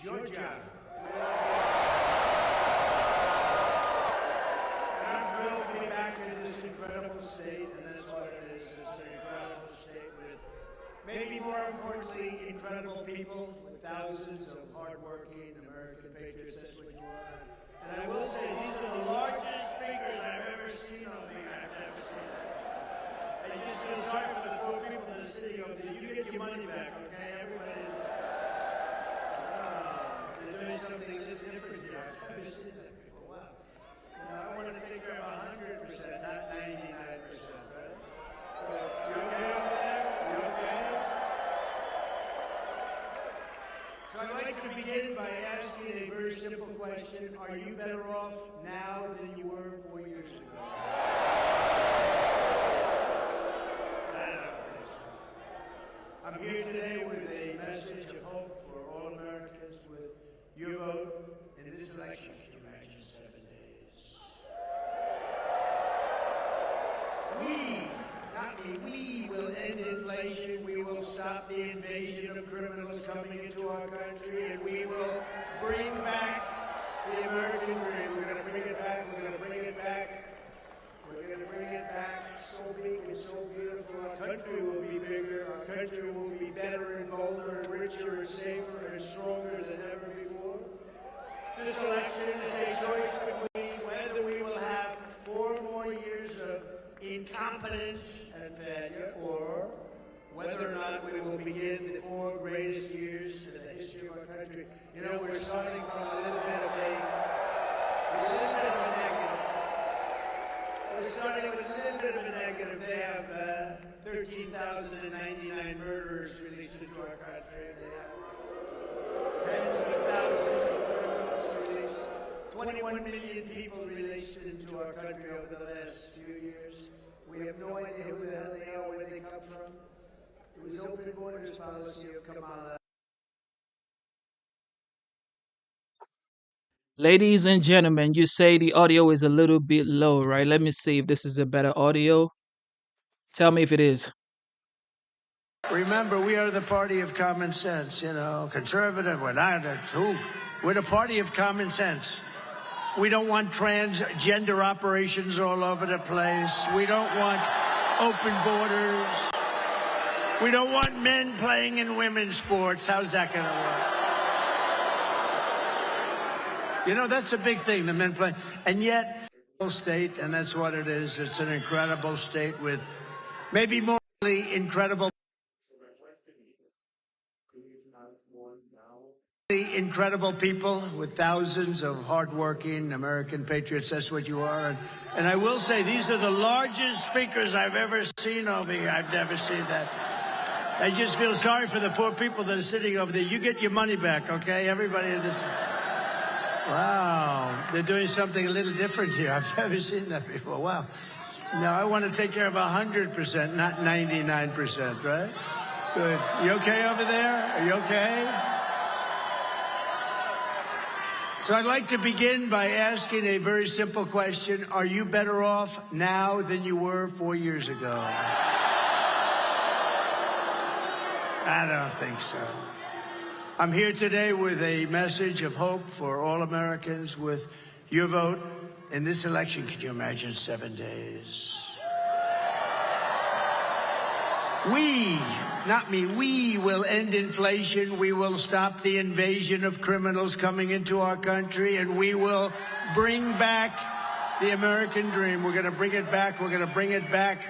Georgia. And I'm thrilled to be back in this incredible state, and that's what it is. It's an incredible state with, maybe more importantly, incredible people, with thousands of hardworking American patriots. That's what you are. And I will say, these are the largest figures I've ever seen on me. I've never seen that. I just feel sorry for the poor people in the city over there. You get your money back, okay? Everybody's they're doing something a little different here. I've never seen that before. Wow. You know, I wanted to take care of 100%, not 99%, right? But you okay over there? You okay? So I'd like to begin by asking a very simple question. Are you better off now than you were 4 years ago? I don't think so. I'm here today with a message of hope for all Americans. With your vote in this election, can you imagine 7 days? We will end inflation, we will stop the invasion of criminals coming into our country, and we will bring back the American dream. We're going to bring it back, we're going to bring it back. We're going to bring it back so big and so beautiful. Our country will be bigger, our country will be better and bolder and richer and safer and stronger than ever before. This election is a choice between whether we will have 4 more years of incompetence and failure, or whether or not we will begin the 4 greatest years in the history of our country. You know, we're starting from a little bit of a negative. We're starting with a little bit of a negative. They have 13,099 murderers released into our country. They have tens of thousands of criminals released. 21 million people released into our country over the last few years. We have no idea who the hell they are, where they come from. It was open borders policy of Kamala. Ladies and gentlemen, you say the audio is a little bit low, right? Let me see if this is a better audio. Tell me if it is. Remember, we are the party of common sense, you know, conservative. We're not who. We're the party of common sense. We don't want transgender operations all over the place. We don't want open borders. We don't want men playing in women's sports. How's that going to work? You know, that's a big thing, the men playing. And yet, state, and that's what it is. It's an incredible state with maybe more incredible. Incredible people with thousands of hardworking American patriots. That's what you are. And I will say, these are the largest speakers I've ever seen over here. I've never seen that. I just feel sorry for the poor people that are sitting over there. You get your money back, okay? Everybody in this. Wow, they're doing something a little different here. I've never seen that before. Wow. Now, I want to take care of 100%, not 99%, right? Good. You okay over there? Are you okay? So I'd like to begin by asking a very simple question. Are you better off now than you were 4 years ago? I don't think so. I'm here today with a message of hope for all Americans. With your vote in this election, can you imagine 7 days? We, not me, we will end inflation. We will stop the invasion of criminals coming into our country, and we will bring back the American dream. We're going to bring it back. We're going to bring it back.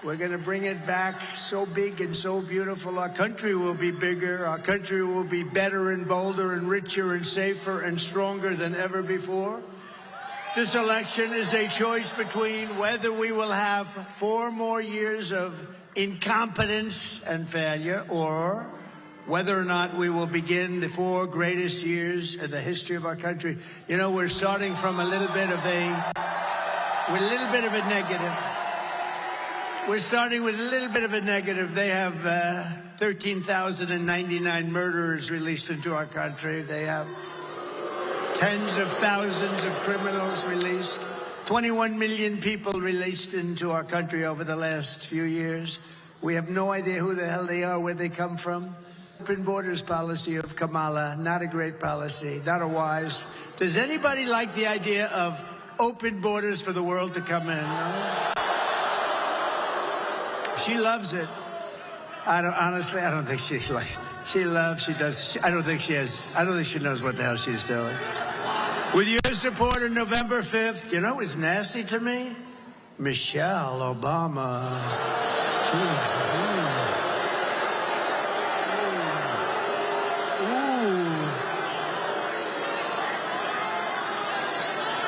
We're going to bring it back so big and so beautiful. Our country will be bigger. Our country will be better and bolder and richer and safer and stronger than ever before. This election is a choice between whether we will have 4 more years of incompetence and failure, or whether or not we will begin the 4 greatest years in the history of our country. You know, we're starting from a little bit of a negative. We're starting with a little bit of a negative. They have 13,099 murderers released into our country. They have tens of thousands of criminals released. 21 million people released into our country over the last few years. We have no idea who the hell they are, where they come from. Open borders policy of Kamala, not a great policy, not a wise. Does anybody like the idea of open borders for the world to come in? No? She loves it. I don't think she does. I don't think she knows what the hell she's doing. With your support on November 5th, you know what's nasty to me? Michelle Obama.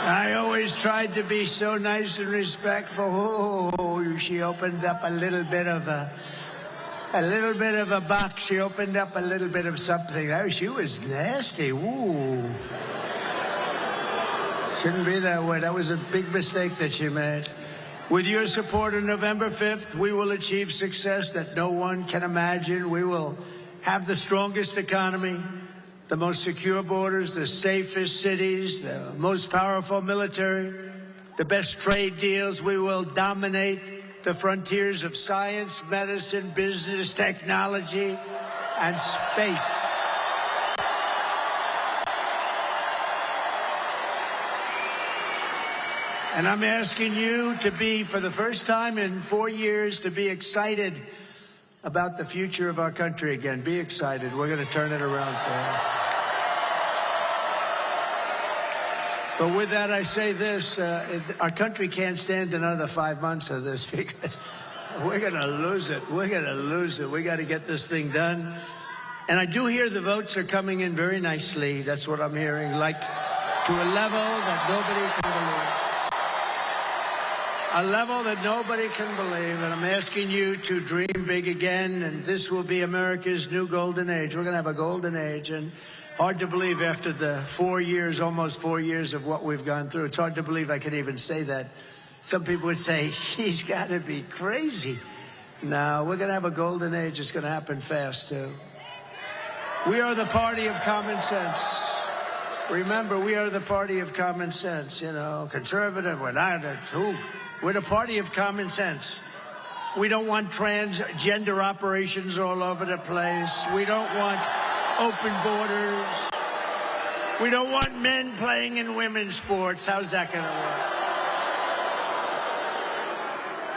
I always tried to be so nice and respectful. Oh, she opened up a little bit of a box. She opened up a little bit of something. Oh, she was nasty. Ooh. Shouldn't be that way. That was a big mistake that she made. With your support on November 5th, we will achieve success that no one can imagine. We will have the strongest economy, the most secure borders, the safest cities, the most powerful military, the best trade deals. We will dominate the frontiers of science, medicine, business, technology, and space. And I'm asking you to be, for the first time in 4 years, to be excited about the future of our country again. Be excited. We're going to turn it around fast. But with that, I say this, our country can't stand another 5 months of this, because we're going to lose it. We're going to lose it. We got to get this thing done. And I do hear the votes are coming in very nicely. That's what I'm hearing, like to a level that nobody can believe. A level that nobody can believe. And I'm asking you to dream big again, and this will be America's new golden age. We're going to have a golden age, and hard to believe after the 4 years, almost 4 years of what we've gone through. It's hard to believe I could even say that. Some people would say, he's got to be crazy. No, we're going to have a golden age. It's going to happen fast, too. We are the party of common sense. Remember, we are the party of common sense. You know, conservative, we're not. Who? We're the party of common sense. We don't want transgender operations all over the place. We don't want open borders. We don't want men playing in women's sports. How's that going to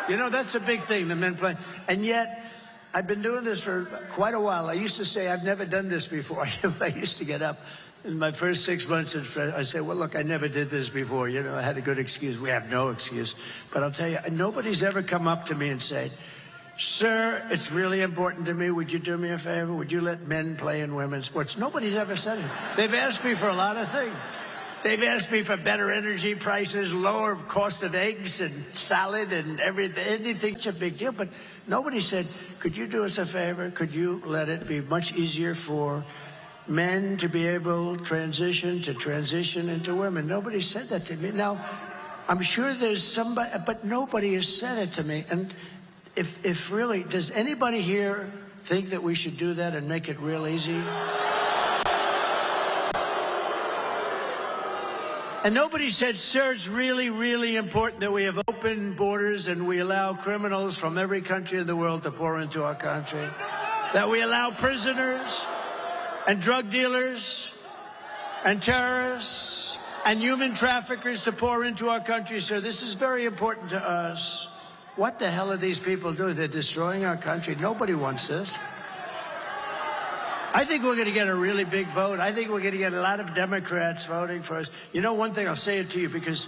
work? You know, that's a big thing, the men playing. And yet, I've been doing this for quite a while. I used to say, I've never done this before. I used to get up in my first 6 months, I say, well, look, I never did this before. You know, I had a good excuse. We have no excuse. But I'll tell you, nobody's ever come up to me and said, sir, it's really important to me. Would you do me a favor? Would you let men play in women's sports? Nobody's ever said it. They've asked me for a lot of things. They've asked me for better energy prices, lower cost of eggs and salad and everything. Anything's a big deal. But nobody said, could you do us a favor? Could you let it be much easier for men to be able to transition into women. Nobody said that to me. Now, I'm sure there's somebody, but nobody has said it to me. And if really, does anybody here think that we should do that and make it real easy? And nobody said, sir, it's really, really important that we have open borders and we allow criminals from every country in the world to pour into our country. That we allow prisoners and drug dealers and terrorists and human traffickers to pour into our country, sir. This is very important to us. What the hell are these people doing? They're destroying our country. Nobody wants this. I think we're going to get a really big vote. I think we're going to get a lot of Democrats voting for us. You know, one thing, I'll say it to you because,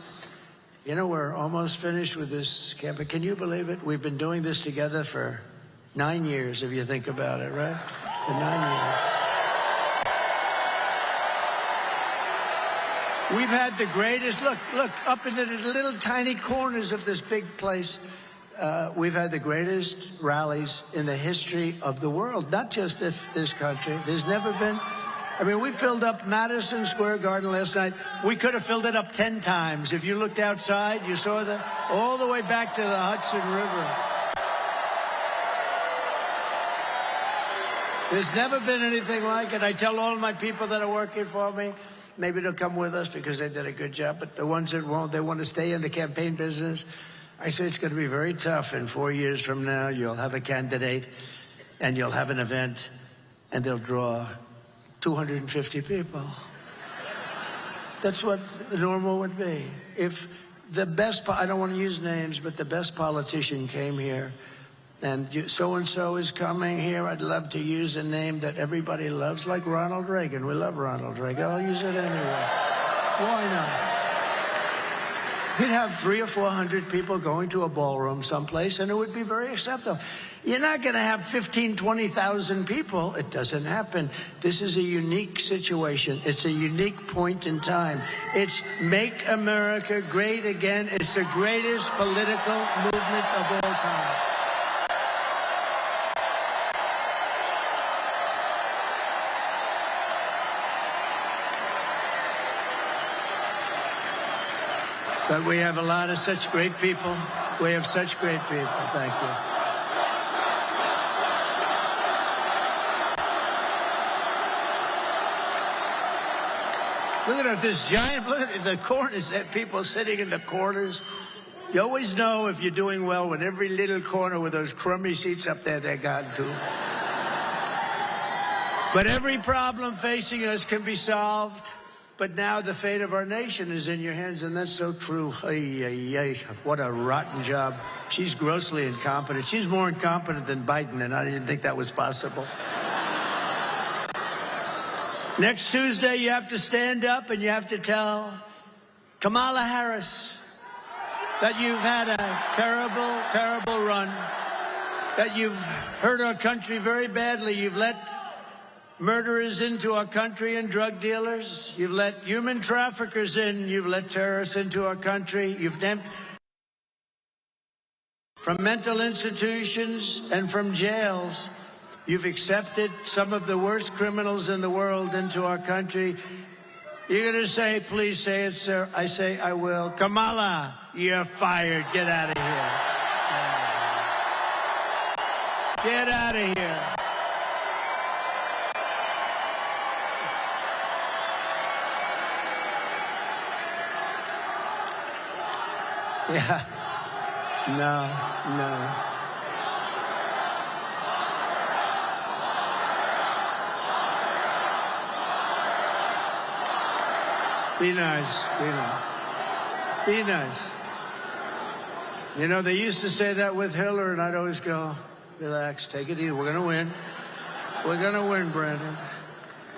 you know, we're almost finished with this campaign. Can you believe it? We've been doing this together for 9 years, if you think about it, right? For 9 years. We've had the greatest, look, up in the little tiny corners of this big place, we've had the greatest rallies in the history of the world, not just this country. There's never been, I mean, we filled up Madison Square Garden last night. We could have filled it up 10 times. If you looked outside, you saw all the way back to the Hudson River. There's never been anything like it. I tell all my people that are working for me, maybe they'll come with us because they did a good job, but the ones that won't, they want to stay in the campaign business. I say it's going to be very tough. In 4 years from now, you'll have a candidate and you'll have an event and they'll draw 250 people. That's what normal would be. If the best, I don't want to use names, but the best politician came here and so-and-so is coming here, I'd love to use a name that everybody loves, like Ronald Reagan. We love Ronald Reagan. I'll use it anyway. Why not? You'd have 300 or 400 people going to a ballroom someplace, and it would be very acceptable. You're not going to have 15,000, 20,000 people. It doesn't happen. This is a unique situation. It's a unique point in time. It's Make America Great Again. It's the greatest political movement of all time. But we have a lot of such great people. We have such great people. Thank you. Look at this giant, look at the corners, people sitting in the corners. You always know if you're doing well when every little corner with those crummy seats up there they're gone to. But every problem facing us can be solved. But now the fate of our nation is in your hands, and that's so true. What a rotten job. She's grossly incompetent. She's more incompetent than Biden, and I didn't think that was possible. Next Tuesday, you have to stand up and you have to tell Kamala Harris that you've had a terrible, terrible run, that you've hurt our country very badly. You've let murderers into our country and drug dealers. You've let human traffickers in. You've let terrorists into our country. You've from mental institutions and from jails. You've accepted some of the worst criminals in the world into our country. You're going to say, please say it, sir. I say, I will. Kamala, you're fired. Get out of here. Get out of here. Yeah. No. Be nice. Be nice. You know, they used to say that with Hillary, and I'd always go, relax, take it easy. We're going to win. We're going to win, Brandon.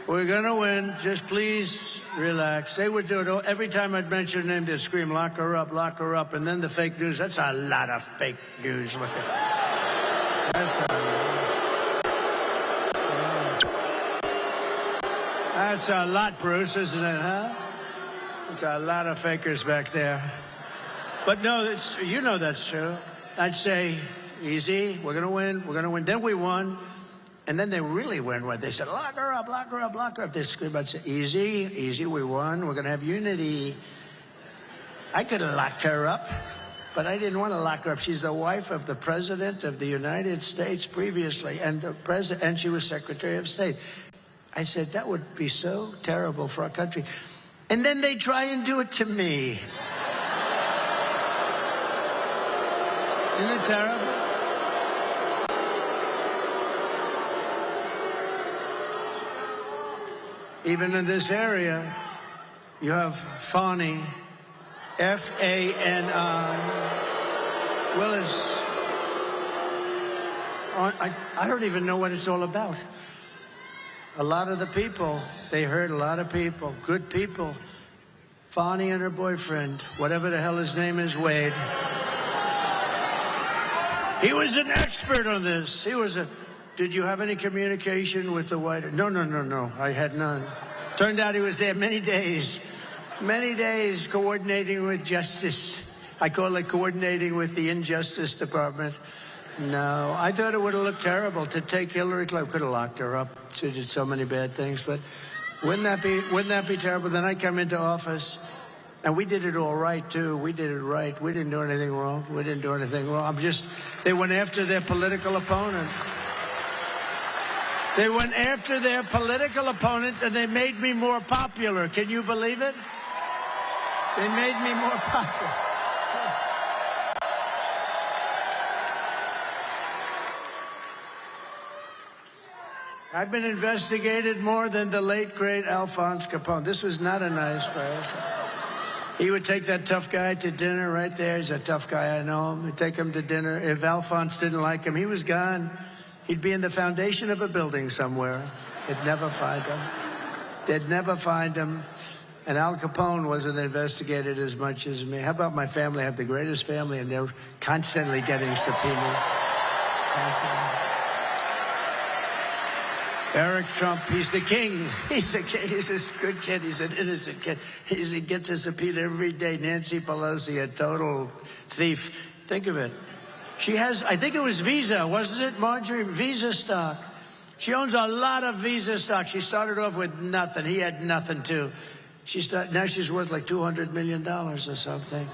We're going to win. Just please relax. They would do it. Every time I'd mention her name, they'd scream, lock her up, lock her up. And then the fake news. That's a lot of fake news. Look at that's That's a lot, Bruce, isn't it, huh? It's a lot of fakers back there. But no, you know that's true. I'd say, easy, we're going to win, we're going to win. Then we won. And then they really went with it. They said, lock her up, lock her up, lock her up. They screamed, I said, easy, easy, we won. We're going to have unity. I could have locked her up, but I didn't want to lock her up. She's the wife of the President of the United States previously, and she was Secretary of State. I said, that would be so terrible for our country. And then they try and do it to me. Isn't it terrible? Even in this area, you have Fani, F-A-N-I, Willis. I don't even know what it's all about. A lot of the people, they hurt a lot of people, good people. Fani and her boyfriend, whatever the hell his name is, Wade. He was an expert on this. Did you have any communication with the White House? No, I had none. Turned out he was there many days coordinating with justice. I call it coordinating with the Injustice Department. No, I thought it would have looked terrible to take Hillary Clinton. Could have locked her up. She did so many bad things, but wouldn't that be terrible? Then I come into office, and we did it all right too. We did it right. We didn't do anything wrong. They went after their political opponent. They went after their political opponent, and they made me more popular. Can you believe it? They made me more popular. I've been investigated more than the late, great Alphonse Capone. This was not a nice person. He would take that tough guy to dinner right there. He's a tough guy, I know him. He'd take him to dinner. If Alphonse didn't like him, he was gone. He'd be in the foundation of a building somewhere. They'd never find him. They'd never find him. And Al Capone wasn't investigated as much as me. How about my family? I have the greatest family, and they're constantly getting subpoenaed. Constantly. Eric Trump, he's the king. He's a king. He's a good kid. He's an innocent kid. He gets a subpoena every day. Nancy Pelosi, a total thief. Think of it. She has, I think it was Visa, wasn't it, Marjorie? Visa stock. She owns a lot of Visa stock. She started off with nothing. He had nothing, too. Now she's worth like $200 million or something.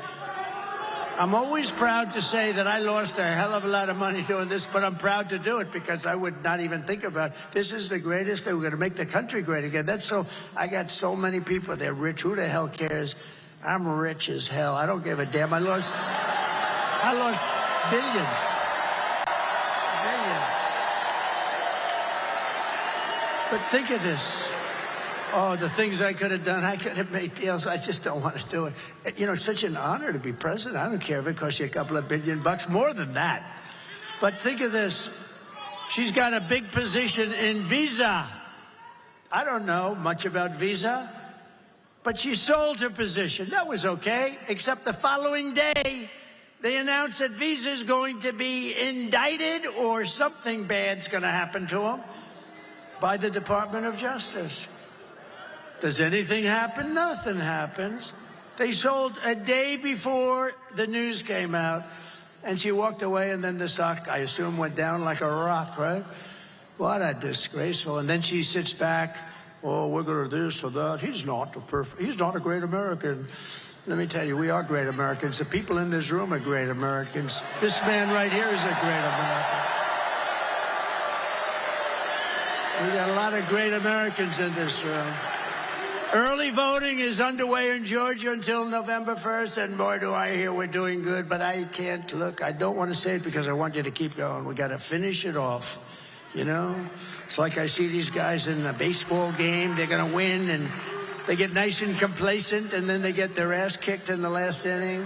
I'm always proud to say that I lost a hell of a lot of money doing this, but I'm proud to do it because I would not even think about it. This is the greatest thing. We're going to make the country great again. I got so many people. They're rich. Who the hell cares? I'm rich as hell. I don't give a damn. I lost billions. Billions. But think of this. Oh, the things I could have done. I could have made deals. I just don't want to do it. You know, it's such an honor to be president. I don't care if it costs you a couple of $1 billion, more than that. But think of this. She's got a big position in Visa. I don't know much about Visa, but she sold her position. That was okay, except the following day, they announced that Visa is going to be indicted or something bad's going to happen to them by the Department of Justice. Does anything happen? Nothing happens. They sold a day before the news came out, and she walked away, and then the stock, I assume, went down like a rock, right? What a disgraceful. And then she sits back, oh, we're going to do this or that. He's not a great American. Let me tell you, we are great Americans. The people in this room are great Americans. This man right here is a great American. We got a lot of great Americans in this room. Early voting is underway in Georgia until November 1st, and boy, do I hear we're doing good, but I can't look. I don't want to say it because I want you to keep going. We got to finish it off, you know? It's like I see these guys in a baseball game. They're going to win, and they get nice and complacent, and then they get their ass kicked in the last inning.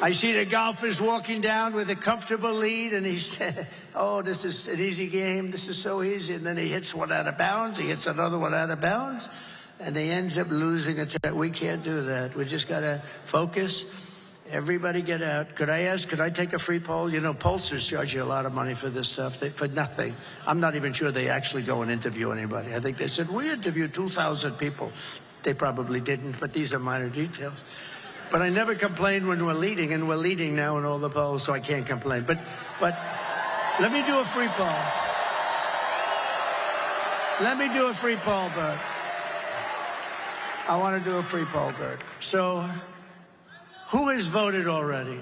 I see the golfers walking down with a comfortable lead, and he said, oh, this is an easy game. This is so easy. And then he hits one out of bounds. He hits another one out of bounds. And he ends up losing a track. We can't do that. We just got to focus. Everybody get out. Could I take a free poll? You know, pollsters charge you a lot of money for this stuff, for nothing. I'm not even sure they actually go and interview anybody. I think they said, we interviewed 2,000 people. They probably didn't, but these are minor details. But I never complain when we're leading, and we're leading now in all the polls, so I can't complain. But let me do a free poll. Let me do a free poll, Bert. I want to do a free poll, Bert. So, who has voted already?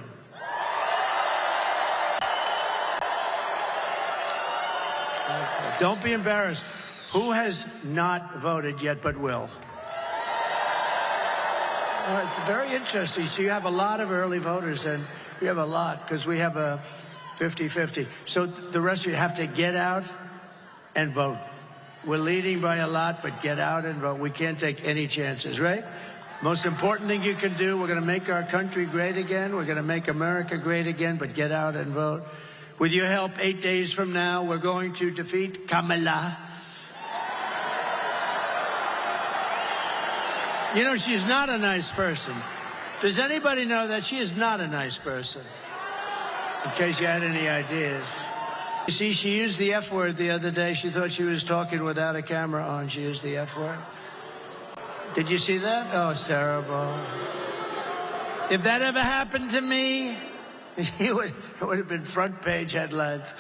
Okay. Don't be embarrassed. Who has not voted yet but will? It's very interesting. So you have a lot of early voters, and we have a lot because we have a 50-50. So the rest of you have to get out and vote. We're leading by a lot, but get out and vote. We can't take any chances, right? Most important thing you can do, we're going to make our country great again. We're going to make America great again, but get out and vote. With your help, 8 days from now, we're going to defeat Kamala. You know, she's not a nice person. Does anybody know that she is not a nice person? In case you had any ideas. You see, she used the F word the other day. She thought she was talking without a camera on. She used the F word. Did you see that? Oh, it's terrible. If that ever happened to me, it would have been front page headlines.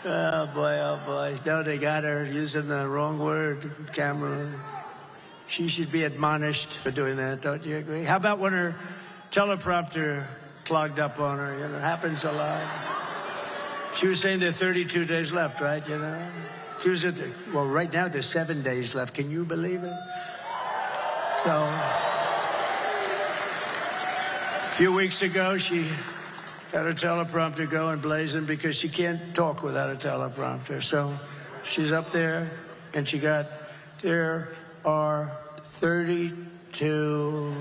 Oh, boy, oh, boy. No, they got her using the wrong word, camera. She should be admonished for doing that, don't you agree? How about when her teleprompter clogged up on her? You know, it happens a lot. She was saying there are 32 days left, right, you know? She was at well, right now there's 7 days left. Can you believe it? So, a few weeks ago, she got her teleprompter going blazing because she can't talk without a teleprompter. So, she's up there, and she got, there are 32.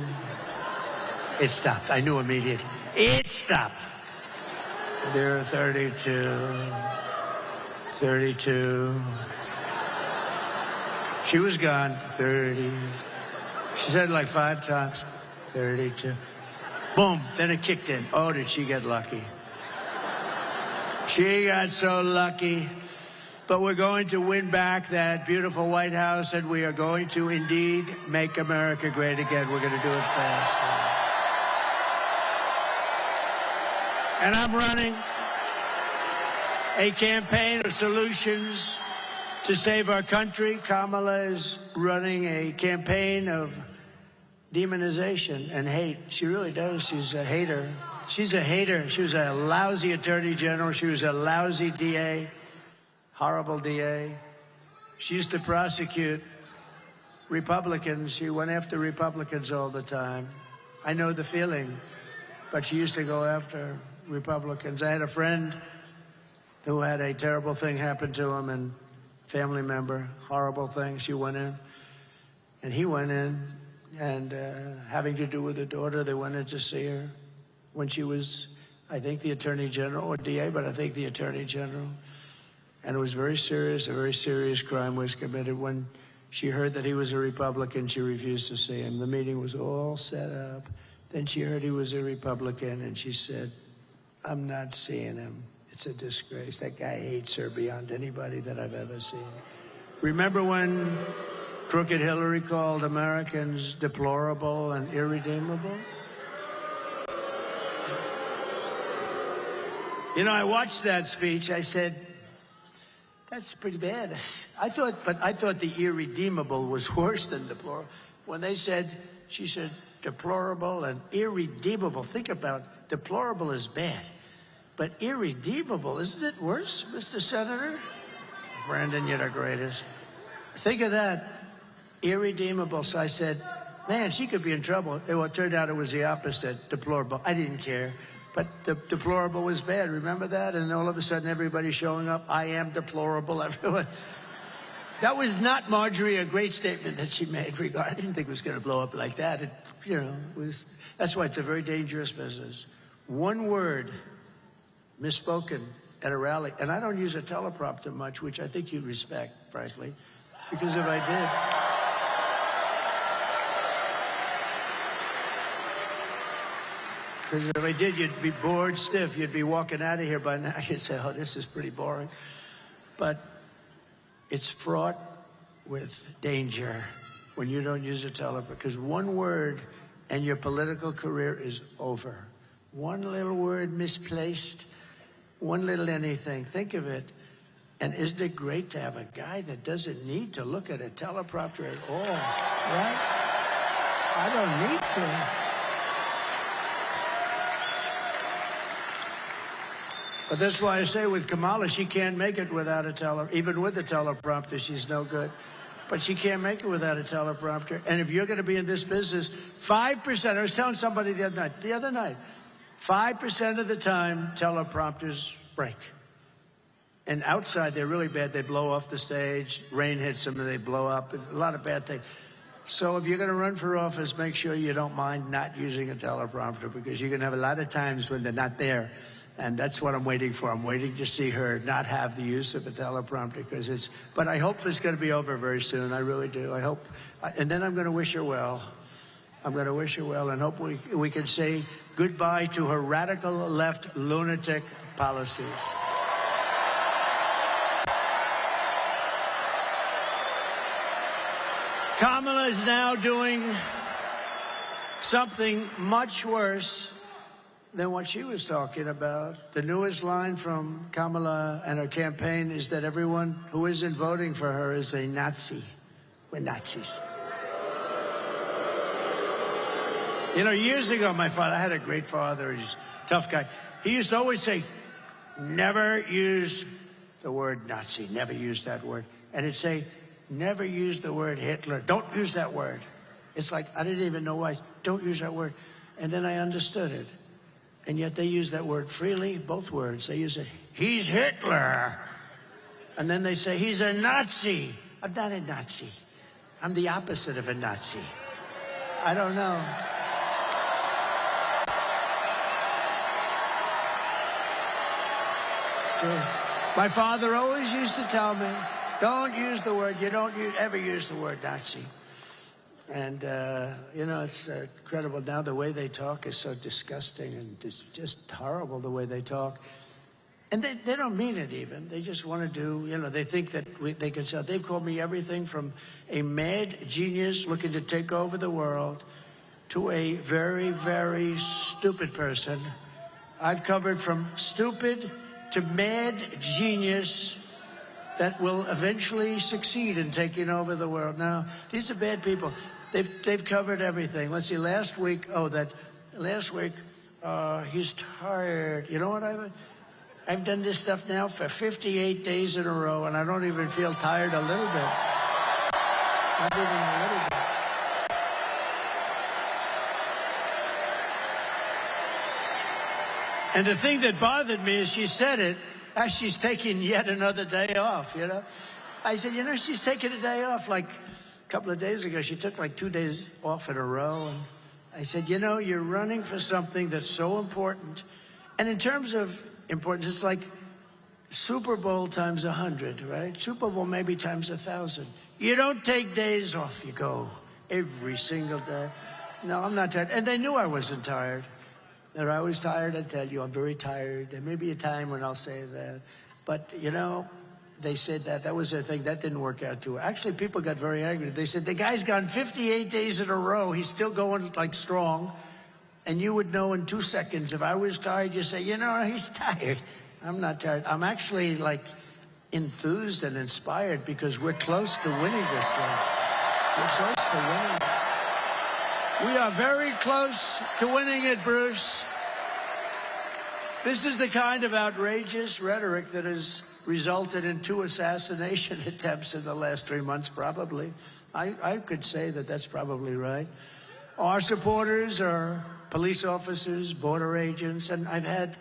It stopped. I knew immediately. It stopped. There are 32. 32. She was gone. 30. She said it like 5 times. 32. Boom. Then it kicked in. Oh, did she get lucky? She got so lucky. But we're going to win back that beautiful White House, and we are going to indeed make America great again. We're going to do it fast. And I'm running a campaign of solutions to save our country. Kamala is running a campaign of demonization and hate. She really does. She's a hater. She's a hater. She was a lousy attorney general. She was a lousy DA. Horrible DA. She used to prosecute Republicans. She went after Republicans all the time. I know the feeling, but she used to go after Republicans. I had a friend who had a terrible thing happen to him, and family member, horrible thing. She went in, and he went in, and having to do with the daughter, they went in to see her when she was, I think, the Attorney General or DA, but I think the Attorney General. And it was very serious. A very serious crime was committed. When she heard that he was a Republican, she refused to see him. The meeting was all set up. Then she heard he was a Republican, and she said, I'm not seeing him. It's a disgrace. That guy hates her beyond anybody that I've ever seen. Remember when Crooked Hillary called Americans deplorable and irredeemable? You know, I watched that speech. I said, that's pretty bad. I thought the irredeemable was worse than deplorable. When they said, she said, deplorable and irredeemable. Think about deplorable is bad, but irredeemable, isn't it worse, Mr. Senator? Brandon, you're the greatest. Think of that, irredeemable. So I said, man, she could be in trouble. Well, it turned out it was the opposite, deplorable. I didn't care. But the deplorable was bad. Remember that? And all of a sudden, everybody's showing up. I am deplorable. Everyone. That was not, Marjorie, a great statement that she made. I didn't think it was going to blow up like that. It, you know, was. That's why it's a very dangerous business. One word misspoken at a rally, and I don't use a teleprompter much, which I think you'd respect, frankly, because if I did. Because if I did, you'd be bored stiff. You'd be walking out of here by now. You'd say, oh, this is pretty boring. But it's fraught with danger when you don't use a teleprompter. Because one word and your political career is over. One little word misplaced, one little anything. Think of it. And isn't it great to have a guy that doesn't need to look at a teleprompter at all, right? I don't need to. But that's why I say with Kamala, she can't make it without a even with the teleprompter, she's no good. But she can't make it without a teleprompter. And if you're going to be in this business, 5%, I was telling somebody the other night, 5% of the time teleprompters break. And outside, they're really bad. They blow off the stage. Rain hits them and they blow up. A lot of bad things. So if you're going to run for office, make sure you don't mind not using a teleprompter, because you're going to have a lot of times when they're not there. And that's what I'm waiting for. I'm waiting to see her not have the use of a teleprompter, because but I hope it's going to be over very soon. I really do. I hope. And then I'm going to wish her well. I'm going to wish her well and hope we can say goodbye to her radical left lunatic policies. Kamala is now doing something much worse than what she was talking about. The newest line from Kamala and her campaign is that everyone who isn't voting for her is a Nazi. We're Nazis. You know, years ago, my father, I had a great father, he's a tough guy. He used to always say, never use the word Nazi, never use that word. And he'd say, never use the word Hitler. Don't use that word. It's like, I didn't even know why. Don't use that word. And then I understood it. And yet they use that word freely, both words. They use it, he's Hitler. And then they say, he's a Nazi. I'm not a Nazi. I'm the opposite of a Nazi. I don't know. It's true. My father always used to tell me, don't use the word, ever use the word Nazi. And, you know, it's incredible now. The way they talk is so disgusting, and it's just horrible the way they talk. And they don't mean it even. They just want to do, you know, they think that they can sell. They've called me everything from a mad genius looking to take over the world to a very, very stupid person. I've covered from stupid to mad genius that will eventually succeed in taking over the world. Now, these are bad people. They've covered everything. Let's see, last week, he's tired. You know what I've done this stuff now for 58 days in a row, and I don't even feel tired a little bit. Not even a little bit. And the thing that bothered me is she said it as she's taking yet another day off, you know. I said, you know, she's taking a day off. Like a couple of days ago, she took like 2 days off in a row. And I said, you know, you're running for something that's so important. And in terms of importance, it's like Super Bowl times 100, right? Super Bowl maybe times 1,000. You don't take days off. You go every single day. No, I'm not tired. And they knew I wasn't tired. They're always tired. I tell you, I'm very tired. There may be a time when I'll say that. But, you know, they said that. That was their thing. That didn't work out too well. Actually, people got very angry. They said, the guy's gone 58 days in a row. He's still going, like, strong. And you would know in 2 seconds. If I was tired, you say, you know, he's tired. I'm not tired. I'm actually, like, enthused and inspired because we're close to winning this thing. We're close to winning it. We are very close to winning it, Bruce. This is the kind of outrageous rhetoric that has resulted in 2 assassination attempts in the last 3 months, probably. I could say that that's probably right. Our supporters are police officers, border agents, and I've had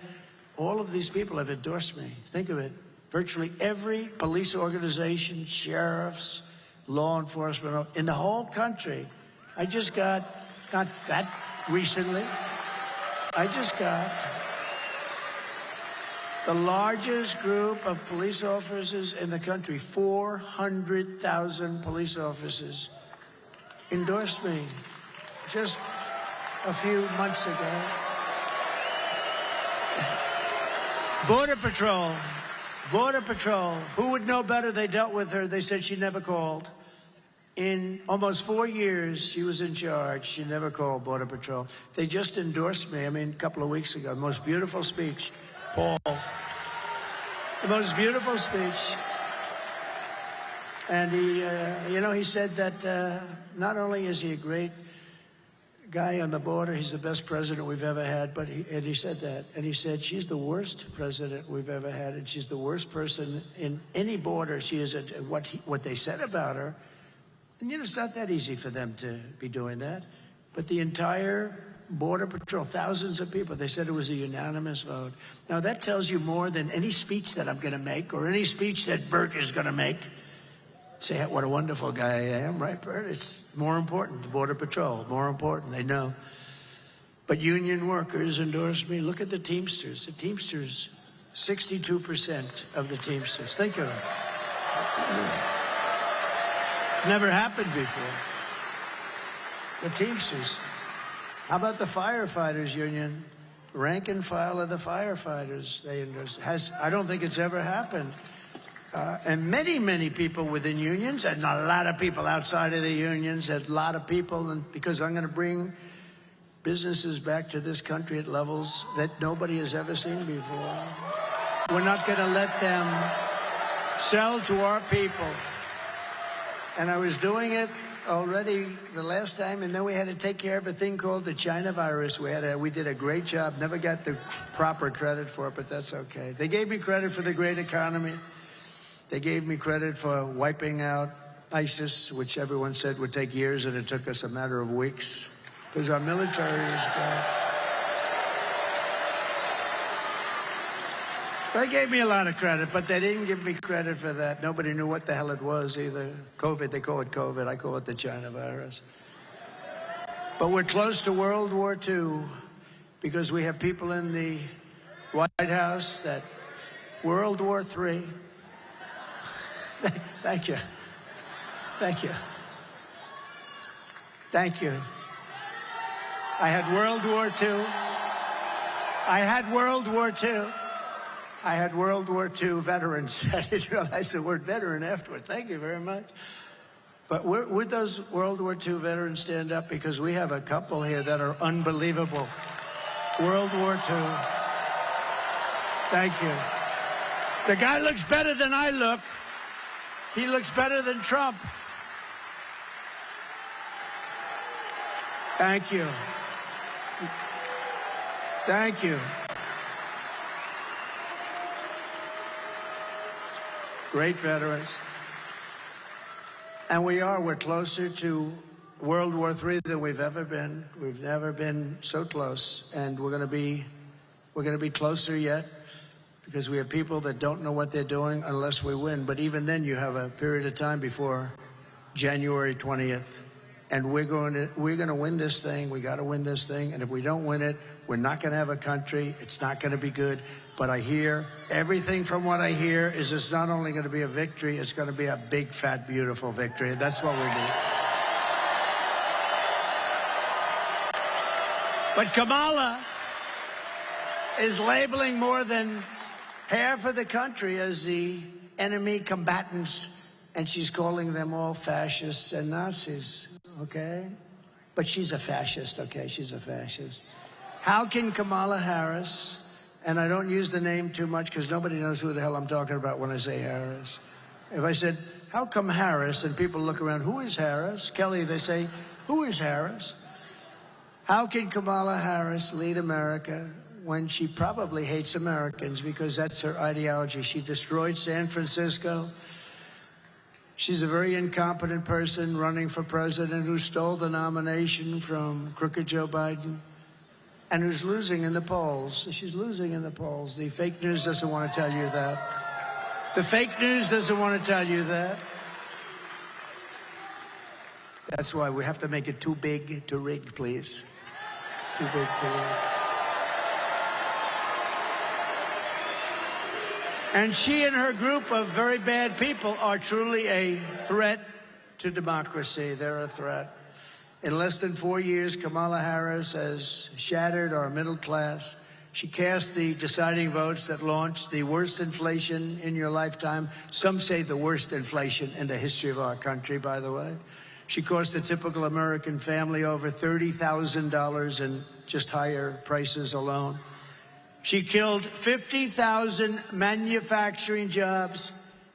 all of these people have endorsed me. Think of it. Virtually every police organization, sheriffs, law enforcement, in the whole country. I just got, not that recently, I just got the largest group of police officers in the country, 400,000 police officers, endorsed me just a few months ago. Border Patrol, who would know better? They dealt with her. They said she never called. In almost 4 years, she was in charge. She never called Border Patrol. They just endorsed me, a couple of weeks ago. Most beautiful speech, Paul. The most beautiful speech. And he said that not only is he a great guy on the border, he's the best president we've ever had, but he said that. And he said, she's the worst president we've ever had, and she's the worst person in any border. She is what they said about her. And it's not that easy for them to be doing that. But the entire Border Patrol, thousands of people, they said it was a unanimous vote. Now that tells you more than any speech that I'm going to make or any speech that Bert is going to make. Say what a wonderful guy I am, right, Bert? It's more important. The Border Patrol, more important. They know. But union workers endorsed me. Look at the Teamsters. The Teamsters, 62% of the Teamsters. Think of it. It's never happened before. The Teamsters. How about the firefighters union? Rank and file of the firefighters. They endorsed. I don't think it's ever happened. And many, many people within unions, and a lot of people outside of the unions, and a lot of people, and because I'm going to bring businesses back to this country at levels that nobody has ever seen before. We're not going to let them sell to our people. And I was doing it already the last time, and then we had to take care of a thing called the China virus. We did a great job. Never got the proper credit for it, but that's okay. They gave me credit for the great economy. They gave me credit for wiping out ISIS, which everyone said would take years, and it took us a matter of weeks, because our military is bad. They gave me a lot of credit, but they didn't give me credit for that. Nobody knew what the hell it was either. COVID, they call it COVID. I call it the China virus. But we're close to World War II because we have people in the White House that World War III. Thank you. Thank you. Thank you. I had World War II. I had World War II. I had World War II veterans. I didn't realize the word veteran afterwards. Thank you very much. But would those World War II veterans stand up? Because we have a couple here that are unbelievable. World War II. Thank you. The guy looks better than I look. He looks better than Trump. Thank you. Thank you. Great veterans. And we're closer to World War III than we've ever been. We've never been so close. And we're going to be closer yet, because we have people that don't know what they're doing unless we win. But even then, you have a period of time before January 20th. And we're going to win this thing. We got to win this thing. And if we don't win it, we're not going to have a country. It's not going to be good. But I hear, everything from what I hear is it's not only going to be a victory, it's going to be a big, fat, beautiful victory. And that's what we need. But Kamala is labeling more than half of the country as the enemy combatants, and she's calling them all fascists and Nazis, okay? But she's a fascist, okay? She's a fascist. How can Kamala Harris, and I don't use the name too much because nobody knows who the hell I'm talking about when I say Harris. If I said, how come Harris, and people look around, who is Harris? Kelly, they say, who is Harris? How can Kamala Harris lead America when she probably hates Americans because that's her ideology? She destroyed San Francisco. She's a very incompetent person running for president who stole the nomination from crooked Joe Biden and who's losing in the polls. She's losing in the polls. The fake news doesn't want to tell you that. The fake news doesn't want to tell you that. That's why we have to make it too big to rig, please. Too big to rig. And she and her group of very bad people are truly a threat to democracy. They're a threat. In less than 4 years, Kamala Harris has shattered our middle class. She cast the deciding votes that launched the worst inflation in your lifetime. Some say the worst inflation in the history of our country, by the way. She cost a typical American family over $30,000 in just higher prices alone. She killed 50,000 manufacturing jobs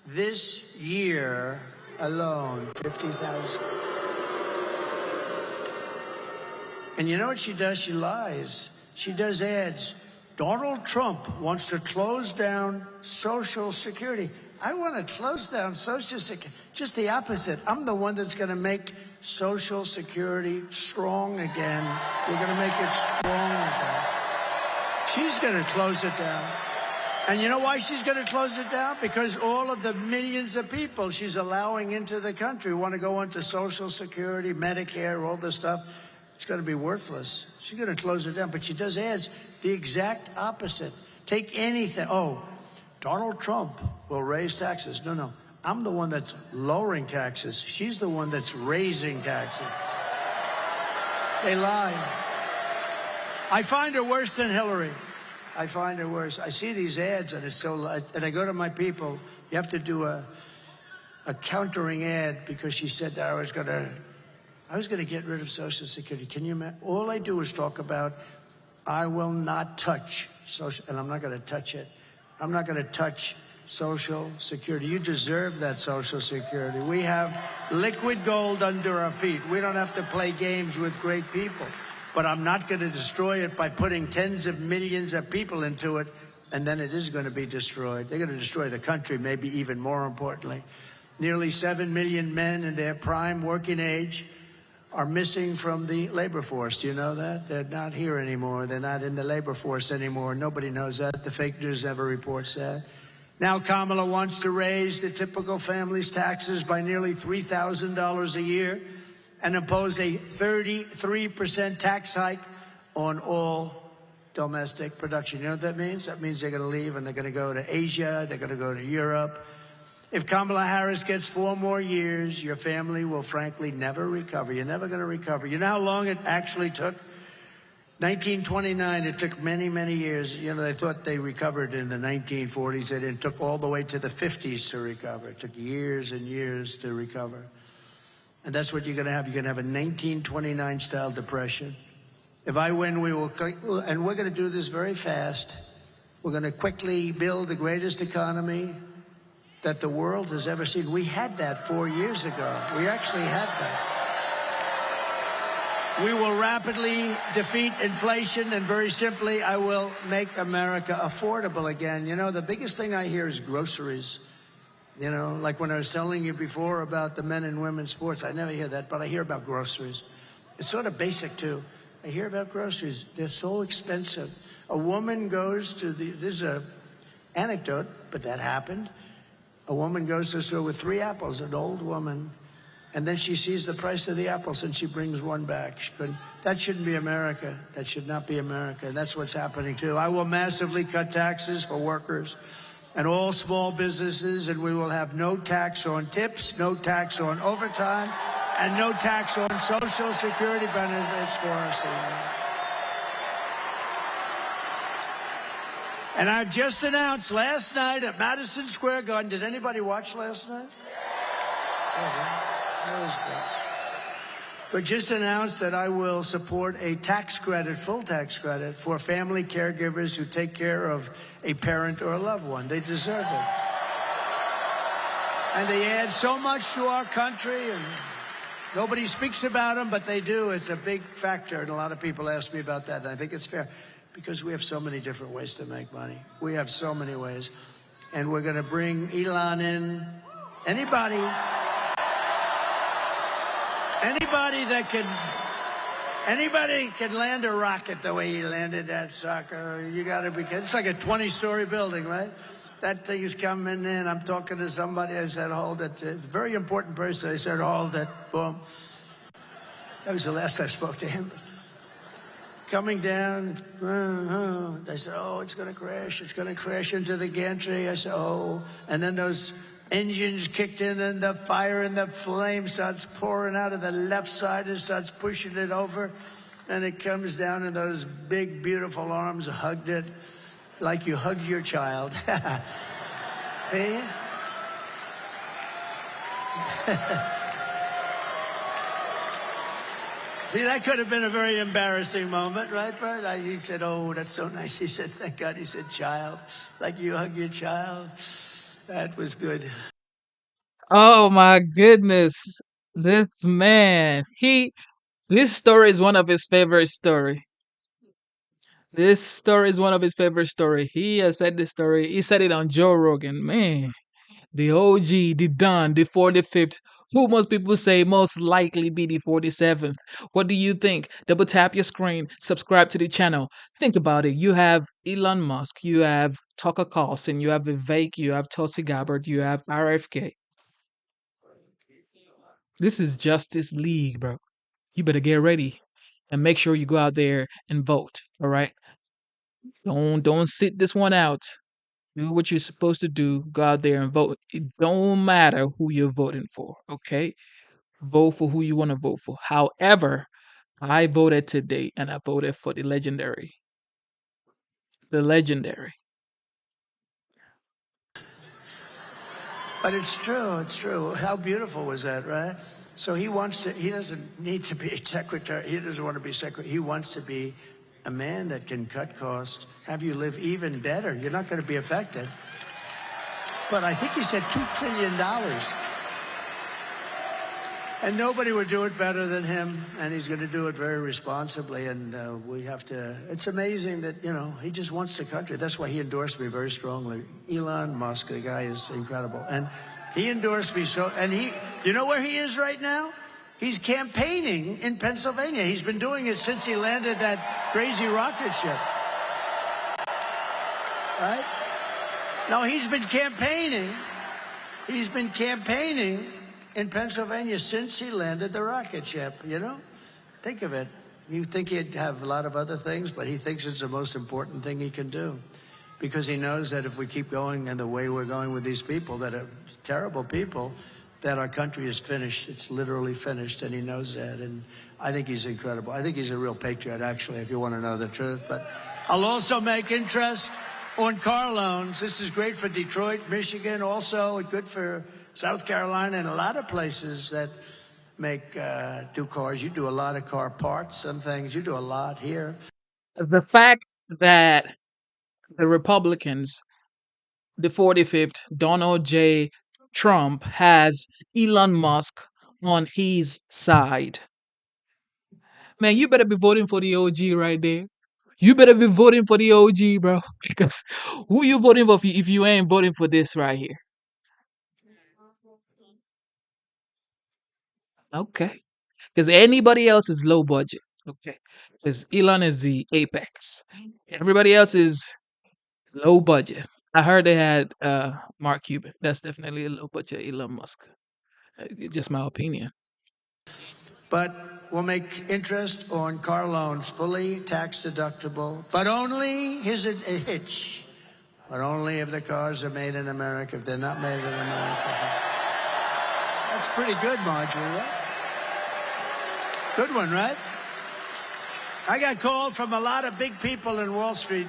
this year alone, 50,000. And you know what she does? She lies. She does ads. Donald Trump wants to close down Social Security. I want to close down Social Security. Just the opposite. I'm the one that's going to make Social Security strong again. We're going to make it strong again. She's going to close it down. And you know why she's going to close it down? Because all of the millions of people she's allowing into the country want to go into Social Security, Medicare, all this stuff. It's going to be worthless. She's going to close it down. But she does ads the exact opposite. Take anything. Oh, Donald Trump will raise taxes. No. I'm the one that's lowering taxes. She's the one that's raising taxes. They lie. I find her worse than Hillary. I find her worse. I see these ads, and it's so. And I go to my people. You have to do a countering ad because she said that I was going to get rid of Social Security. Can you imagine? All I do is talk about I will not touch Social, and I'm not going to touch it. I'm not going to touch Social Security. You deserve that Social Security. We have liquid gold under our feet. We don't have to play games with great people. But I'm not going to destroy it by putting tens of millions of people into it, and then it is going to be destroyed. They're going to destroy the country, maybe even more importantly. Nearly 7 million men in their prime working age are missing from the labor force. Do you know that? They're not here anymore. They're not in the labor force anymore. Nobody knows that. The fake news never reports that. Now Kamala wants to raise the typical family's taxes by nearly $3,000 a year and impose a 33% tax hike on all domestic production. You know what that means? That means they're going to leave and they're going to go to Asia. They're going to go to Europe. If Kamala Harris gets 4 more years, your family will frankly never recover. You're never going to recover. You know how long it actually took? 1929, it took many, many years. You know, they thought they recovered in the 1940s, and it took all the way to the 50s to recover. It took years and years to recover. And that's what you're going to have. You're going to have a 1929-style depression. If I win, we will, and we're going to do this very fast. We're going to quickly build the greatest economy that the world has ever seen. We had that 4 years ago. We actually had that. We will rapidly defeat inflation, and very simply, I will make America affordable again. You know, the biggest thing I hear is groceries. You know, like when I was telling you before about the men and women's sports, I never hear that, but I hear about groceries. It's sort of basic, too. I hear about groceries. They're so expensive. A woman goes to this is an anecdote, but that happened. A woman goes to the store with 3 apples, an old woman, and then she sees the price of the apples and she brings one back. That shouldn't be America. That should not be America. And that's what's happening, too. I will massively cut taxes for workers and all small businesses, and we will have no tax on tips, no tax on overtime, and no tax on Social Security benefits for our seniors. And I've just announced last night at Madison Square Garden. Did anybody watch last night? That was great. But just announced that I will support a tax credit, full tax credit, for family caregivers who take care of a parent or a loved one. They deserve it. And they add so much to our country, and nobody speaks about them, but they do. It's a big factor, and a lot of people ask me about that, and I think it's fair. Because we have so many different ways to make money. We have so many ways. And we're going to bring Elon in. Anybody can land a rocket the way he landed that sucker. You got to be, it's like a 20-story building, right? That thing's coming in. I'm talking to somebody. I said, hold it. It's a very important person. I said, hold it. Boom. That was the last I spoke to him. Coming down, they said, oh, it's going to crash. It's going to crash into the gantry. I said, oh. And then those engines kicked in, and the fire and the flame starts pouring out of the left side and starts pushing it over. And it comes down, and those big, beautiful arms hugged it like you hugged your child. See? See, that could have been a very embarrassing moment, right, Bert? He said, oh, that's so nice. He said, thank God. He said, child, like you hug your child. That was good. Oh my goodness. This man, this story is one of his favorite story. This story is one of his favorite story. He has said this story. He said it on Joe Rogan. Man, the OG, the Don, the 45th. Who most people say most likely be the 47th? What do you think? Double tap your screen, subscribe to the channel. Think about it. You have Elon Musk, you have Tucker Carlson, you have Vivek, you have Tulsi Gabbard, you have RFK. This is Justice League, bro. You better get ready and make sure you go out there and vote. All right. Don't sit this one out. Do what you're supposed to do. Go out there and vote. It don't matter who you're voting for. Okay. Vote for who you want to vote for. However, I voted today and I voted for the legendary. The legendary. But it's true. It's true. How beautiful was that, right? So he wants to. He doesn't need to be secretary. He doesn't want to be secretary. He wants to be a man that can cut costs, have you live even better. You're not going to be affected. But I think he said $2 trillion. And nobody would do it better than him, and he's going to do it very responsibly, and we have to, it's amazing that, you know, he just wants the country. That's why he endorsed me very strongly. Elon Musk, the guy is incredible. And he endorsed me so, and you know where he is right now? He's campaigning in Pennsylvania. He's been doing it since he landed that crazy rocket ship. Right? No, he's been campaigning. He's been campaigning in Pennsylvania since he landed the rocket ship, you know? Think of it. You think he'd have a lot of other things, but he thinks it's the most important thing he can do. Because he knows that if we keep going in the way we're going with these people that are terrible people, that our country is finished. It's literally finished, and he knows that. And I think he's incredible. I think he's a real patriot, actually, if you want to know the truth. But I'll also make interest on car loans. This is great for Detroit, Michigan, also good for South Carolina, and a lot of places that do cars. You do a lot of car parts, some things. You do a lot here. The fact that the Republicans, the 45th, Donald J. Trump, has Elon Musk on his side. Man, you better be voting for the OG right there. You better be voting for the OG, bro. Because who you voting for if you ain't voting for this right here? Okay. Because anybody else is low budget. Okay. Because Elon is the apex. Everybody else is low budget. I heard they had Mark Cuban. That's definitely a low budget Elon Musk. Just my opinion. But we'll make interest on car loans fully tax deductible, but only, here's a hitch, but only if the cars are made in America. If they're not made in America. That's pretty good, Marjorie, right? Good one, right? I got called from a lot of big people in Wall Street.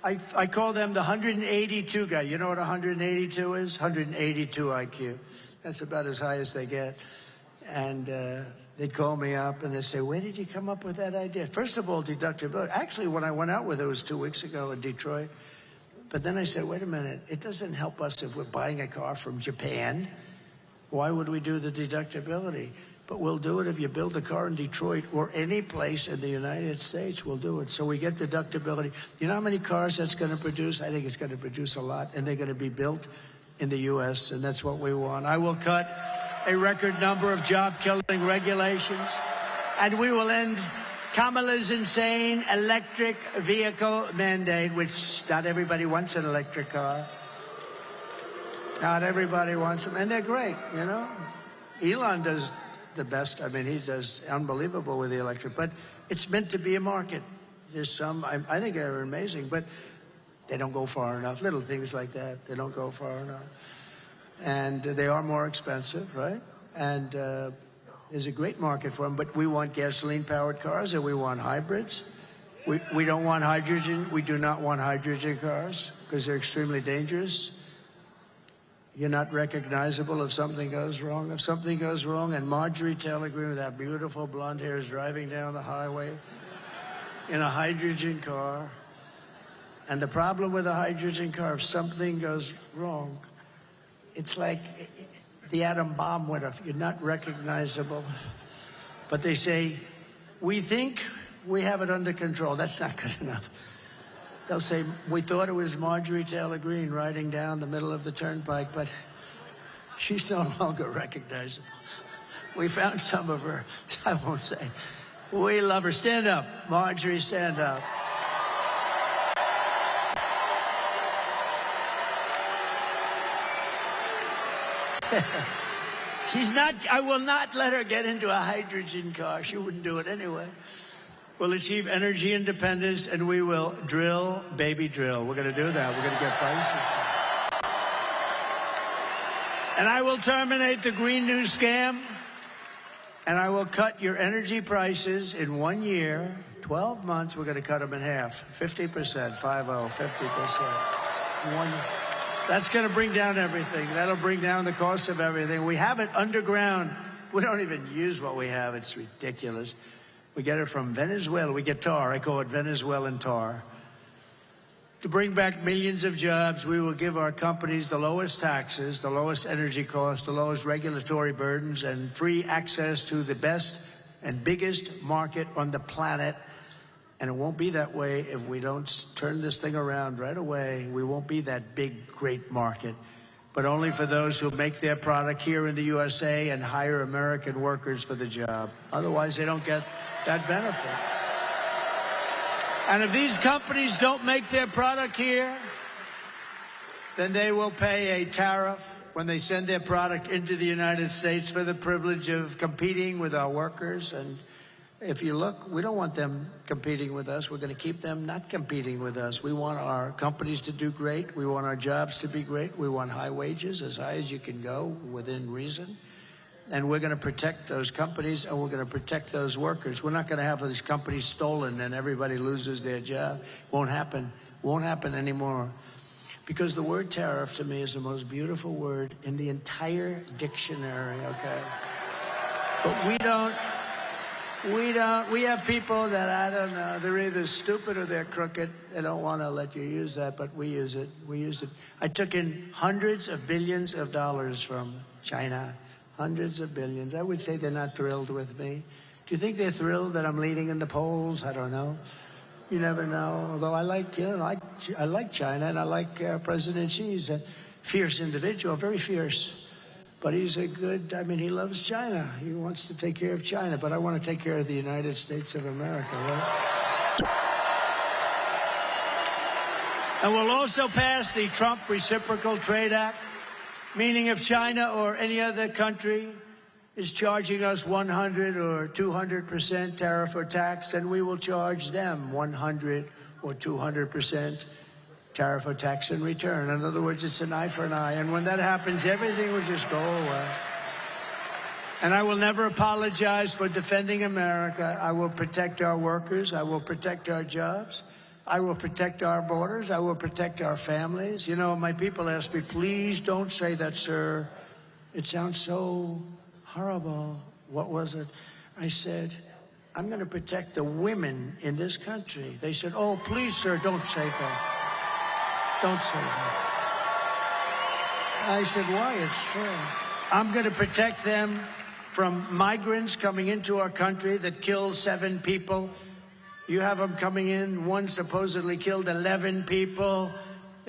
I call them the 182 guy. You know what 182 is? 182 IQ. That's about as high as they get. And they'd call me up and they'd say, where did you come up with that idea? First of all, deductibility. Actually, when I went out with it was 2 weeks ago in Detroit. But then I said, wait a minute. It doesn't help us if we're buying a car from Japan. Why would we do the deductibility? But we'll do it if you build a car in Detroit or any place in the United States. We'll do it. So we get deductibility. You know how many cars that's going to produce? I think it's going to produce a lot, and they're going to be built in the U.S., and that's what we want. I will cut a record number of job-killing regulations, and we will end Kamala's insane electric vehicle mandate, which not everybody wants an electric car. Not everybody wants them, and they're great, you know. Elon does the best. I mean, he does unbelievable with the electric, but it's meant to be a market. There's some, I think they're amazing, but they don't go far enough. Little things like that, they don't go far enough. And they are more expensive, right? And there's a great market for them, but we want gasoline-powered cars and we want hybrids. We don't want hydrogen. We do not want hydrogen cars because they're extremely dangerous. You're not recognizable if something goes wrong. If something goes wrong, and Marjorie Taylor Greene with that beautiful blonde hair is driving down the highway in a hydrogen car, and the problem with a hydrogen car, if something goes wrong, it's like the atom bomb went off. You're not recognizable. But they say, we think we have it under control. That's not good enough. They'll say, we thought it was Marjorie Taylor Greene riding down the middle of the turnpike, but she's no longer recognizable. We found some of her. I won't say. We love her. Stand up. Marjorie, stand up. She's not, I will not let her get into a hydrogen car. She wouldn't do it anyway. We'll achieve energy independence, and we will drill, baby, drill. We're going to do that. We're going to get prices. And I will terminate the Green New Scam, and I will cut your energy prices in 1 year, 12 months. We're going to cut them in half, 50%, 50%. 1 year. That's going to bring down everything. That'll bring down the cost of everything. We have it underground. We don't even use what we have. It's ridiculous. We get it from Venezuela. We get tar. I call it Venezuelan tar. To bring back millions of jobs, we will give our companies the lowest taxes, the lowest energy costs, the lowest regulatory burdens, and free access to the best and biggest market on the planet. And it won't be that way if we don't turn this thing around right away. We won't be that big, great market, but only for those who make their product here in the USA and hire American workers for the job. Otherwise, they don't get that benefit. And if these companies don't make their product here, then they will pay a tariff when they send their product into the United States for the privilege of competing with our workers. And if you look, we don't want them competing with us. We're going to keep them not competing with us. We want our companies to do great. We want our jobs to be great. We want high wages, as high as you can go within reason. And we're going to protect those companies, and we're going to protect those workers. We're not going to have these companies stolen and everybody loses their job. Won't happen. Won't happen anymore. Because the word tariff to me is the most beautiful word in the entire dictionary, okay? But we have people that, I don't know, they're either stupid or they're crooked. They don't want to let you use that, but we use it. We use it. I took in hundreds of billions of dollars from China. Hundreds of billions. I would say they're not thrilled with me. Do you think they're thrilled that I'm leading in the polls? I don't know. You never know. Although I like, I like China, and I like President Xi. He's a fierce individual, very fierce. But he's a good, he loves China. He wants to take care of China, but I want to take care of the United States of America, right? And we'll also pass the Trump Reciprocal Trade Act, meaning if China or any other country is charging us 100 or 200% tariff or tax, then we will charge them 100 or 200% tariff or tax in return. In other words, it's an eye for an eye. And when that happens, everything will just go away. And I will never apologize for defending America. I will protect our workers. I will protect our jobs. I will protect our borders. I will protect our families. You know, my people ask me, please don't say that, sir. It sounds so horrible. What was it? I said, I'm going to protect the women in this country. They said, oh, please, sir, don't say that. Don't say that. I said, why? It's true. I'm going to protect them from migrants coming into our country that kill 7 people. You have them coming in, one supposedly killed 11 people.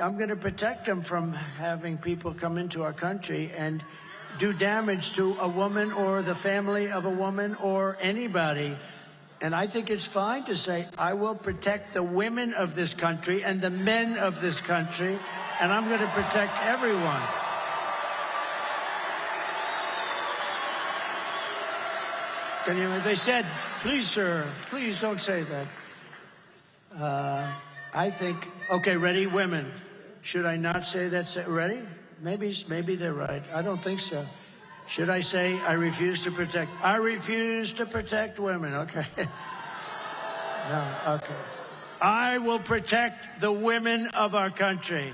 I'm going to protect them from having people come into our country and do damage to a woman or the family of a woman or anybody. And I think it's fine to say, I will protect the women of this country and the men of this country, and I'm going to protect everyone. They said, please, sir, please don't say that. I think, okay, ready, women. Should I not say that? Ready? Maybe they're right. I don't think so. Should I say, I refuse to protect women? Okay. No, okay. I will protect the women of our country.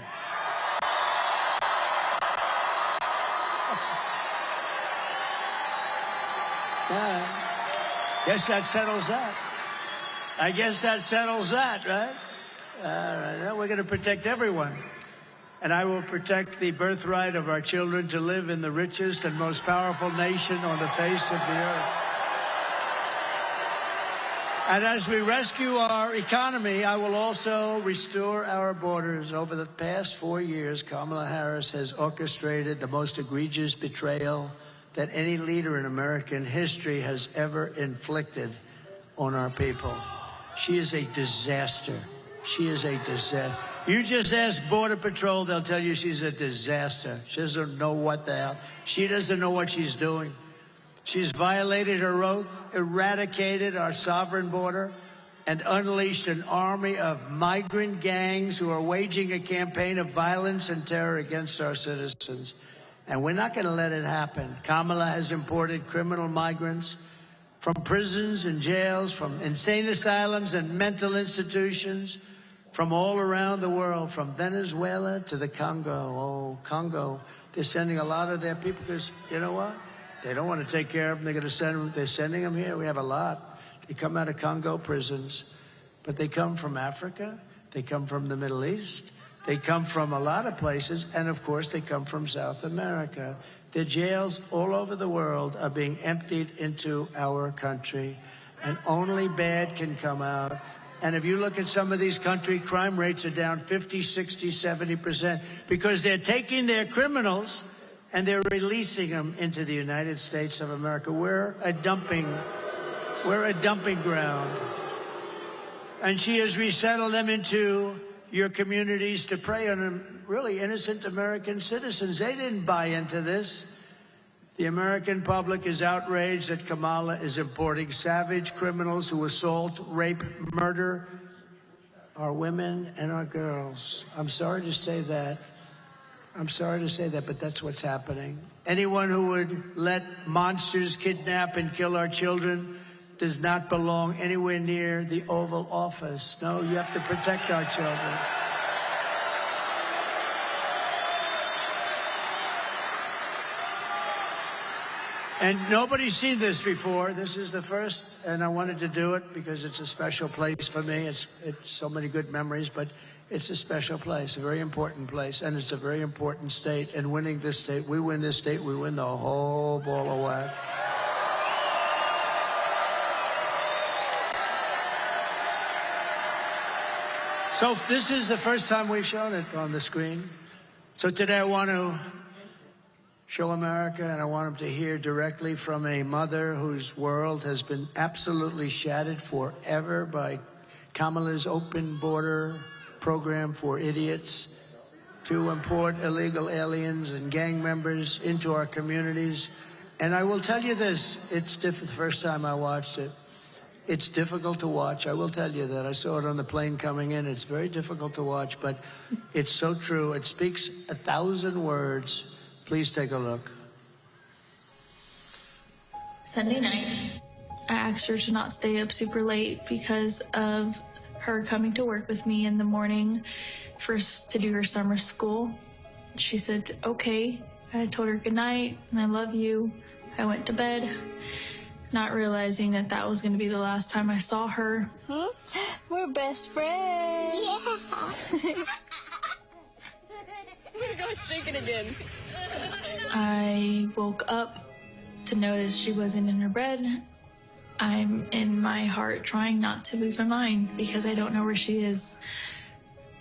Yeah. Guess that settles that. I guess that settles that, right? All right. Well, we're going to protect everyone. and I will protect the birthright of our children to live in the richest and most powerful nation on the face of the earth. And as we rescue our economy, I will also restore our borders. Over the past 4 years, Kamala Harris has orchestrated the most egregious betrayal that any leader in American history has ever inflicted on our people. She is a disaster. She is a disaster. You just ask Border Patrol, they'll tell you she's a disaster. She doesn't know what the hell. She doesn't know what she's doing. She's violated her oath, eradicated our sovereign border, and unleashed an army of migrant gangs who are waging a campaign of violence and terror against our citizens. And we're not going to let it happen. Kamala has imported criminal migrants from prisons and jails, from insane asylums and mental institutions, from all around the world, from Venezuela to the Congo. Oh, Congo. They're sending a lot of their people because, you know what? They don't want to take care of them. They're going to send them. They're sending them here. We have a lot. They come out of Congo prisons, but they come from Africa. They come from the Middle East. They come from a lot of places. And of course, they come from South America. The jails all over the world are being emptied into our country, and only bad can come out. And if you look at some of these countries, crime rates are down 50, 60, 70% because they're taking their criminals and they're releasing them into the United States of America. We're a dumping ground. And she has resettled them into your communities to prey on really innocent American citizens. They didn't buy into this. The American public is outraged that Kamala is importing savage criminals who assault, rape, murder our women and our girls. I'm sorry to say that. I'm sorry to say that, but that's what's happening. Anyone who would let monsters kidnap and kill our children does not belong anywhere near the Oval Office. No, you have to protect our children. And nobody's seen this before. This is the first, and I wanted to do it because it's a special place for me. It's so many good memories, but it's a special place, a very important place, and it's a very important state. And winning this state, we win this state, we win the whole ball of wax. So this is the first time we've shown it on the screen. So today I want to show America, and I want them to hear directly from a mother whose world has been absolutely shattered forever by Kamala's open border program for idiots to import illegal aliens and gang members into our communities. And I will tell you this, it's the first time I watched it. It's difficult to watch. I will tell you that. I saw it on the plane coming in. It's very difficult to watch, but it's so true. It speaks 1,000 words. Please take a look. Sunday night, I asked her to not stay up super late because of her coming to work with me in the morning to do her summer school. She said, okay. I told her good night and I love you. I went to bed, not realizing that that was going to be the last time I saw her. We're best friends. Yeah. We're going shaking again. I woke up to notice she wasn't in her bed. I'm in my heart trying not to lose my mind because I don't know where she is.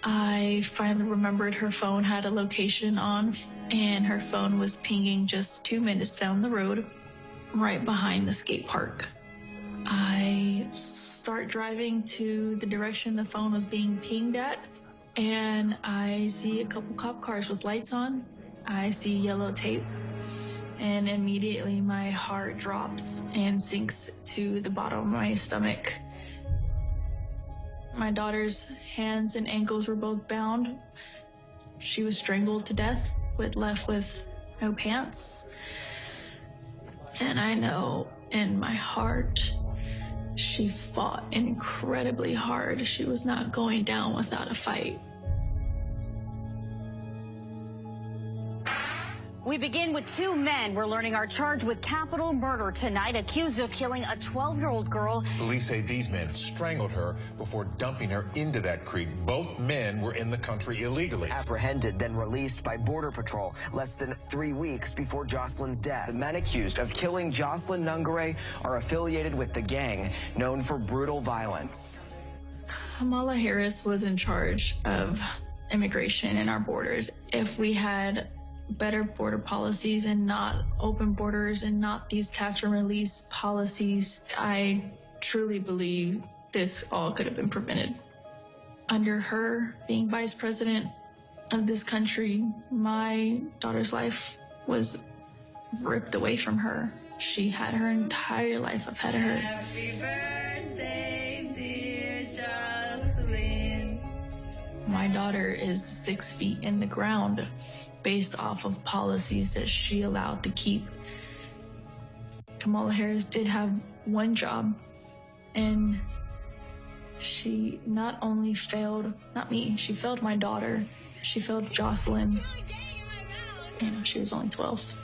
I finally remembered her phone had a location on, and her phone was pinging just 2 minutes down the road, right behind the skate park. I start driving to the direction the phone was being pinged at, and I see a couple cop cars with lights on. I see yellow tape, and immediately my heart drops and sinks to the bottom of my stomach. My daughter's hands and ankles were both bound. She was strangled to death, left with no pants. And I know in my heart, she fought incredibly hard. She was not going down without a fight. We begin with two men. We're learning are charged with capital murder tonight, accused of killing a 12-year-old girl. Police say these men strangled her before dumping her into that creek. Both men were in the country illegally. Apprehended, then released by Border Patrol less than 3 weeks before Jocelyn's death. The men accused of killing Jocelyn Nungare are affiliated with the gang known for brutal violence. Kamala Harris was in charge of immigration in our borders. If we had better border policies and not open borders and not these catch and release policies, I truly believe this all could have been prevented. Under her being vice president of this country, my daughter's life was ripped away from her. She had her entire life ahead of her. Happy birthday, dear Jocelyn. My daughter is 6 feet in the ground based off of policies that she allowed to keep. Kamala Harris did have one job, and she not only failed, not me, she failed my daughter. She failed Jocelyn. You know, she was only 12.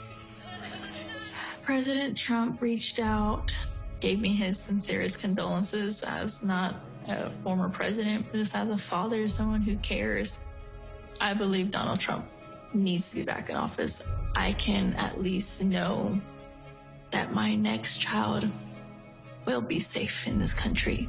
President Trump reached out, gave me his sincerest condolences as not a former president, but just as a father, someone who cares. I believe Donald Trump needs to be back in office. I can at least know that my next child will be safe in this country.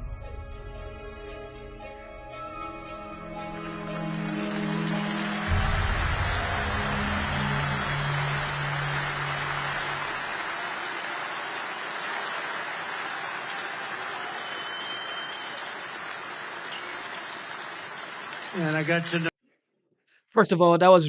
And I got to know. First of all, that was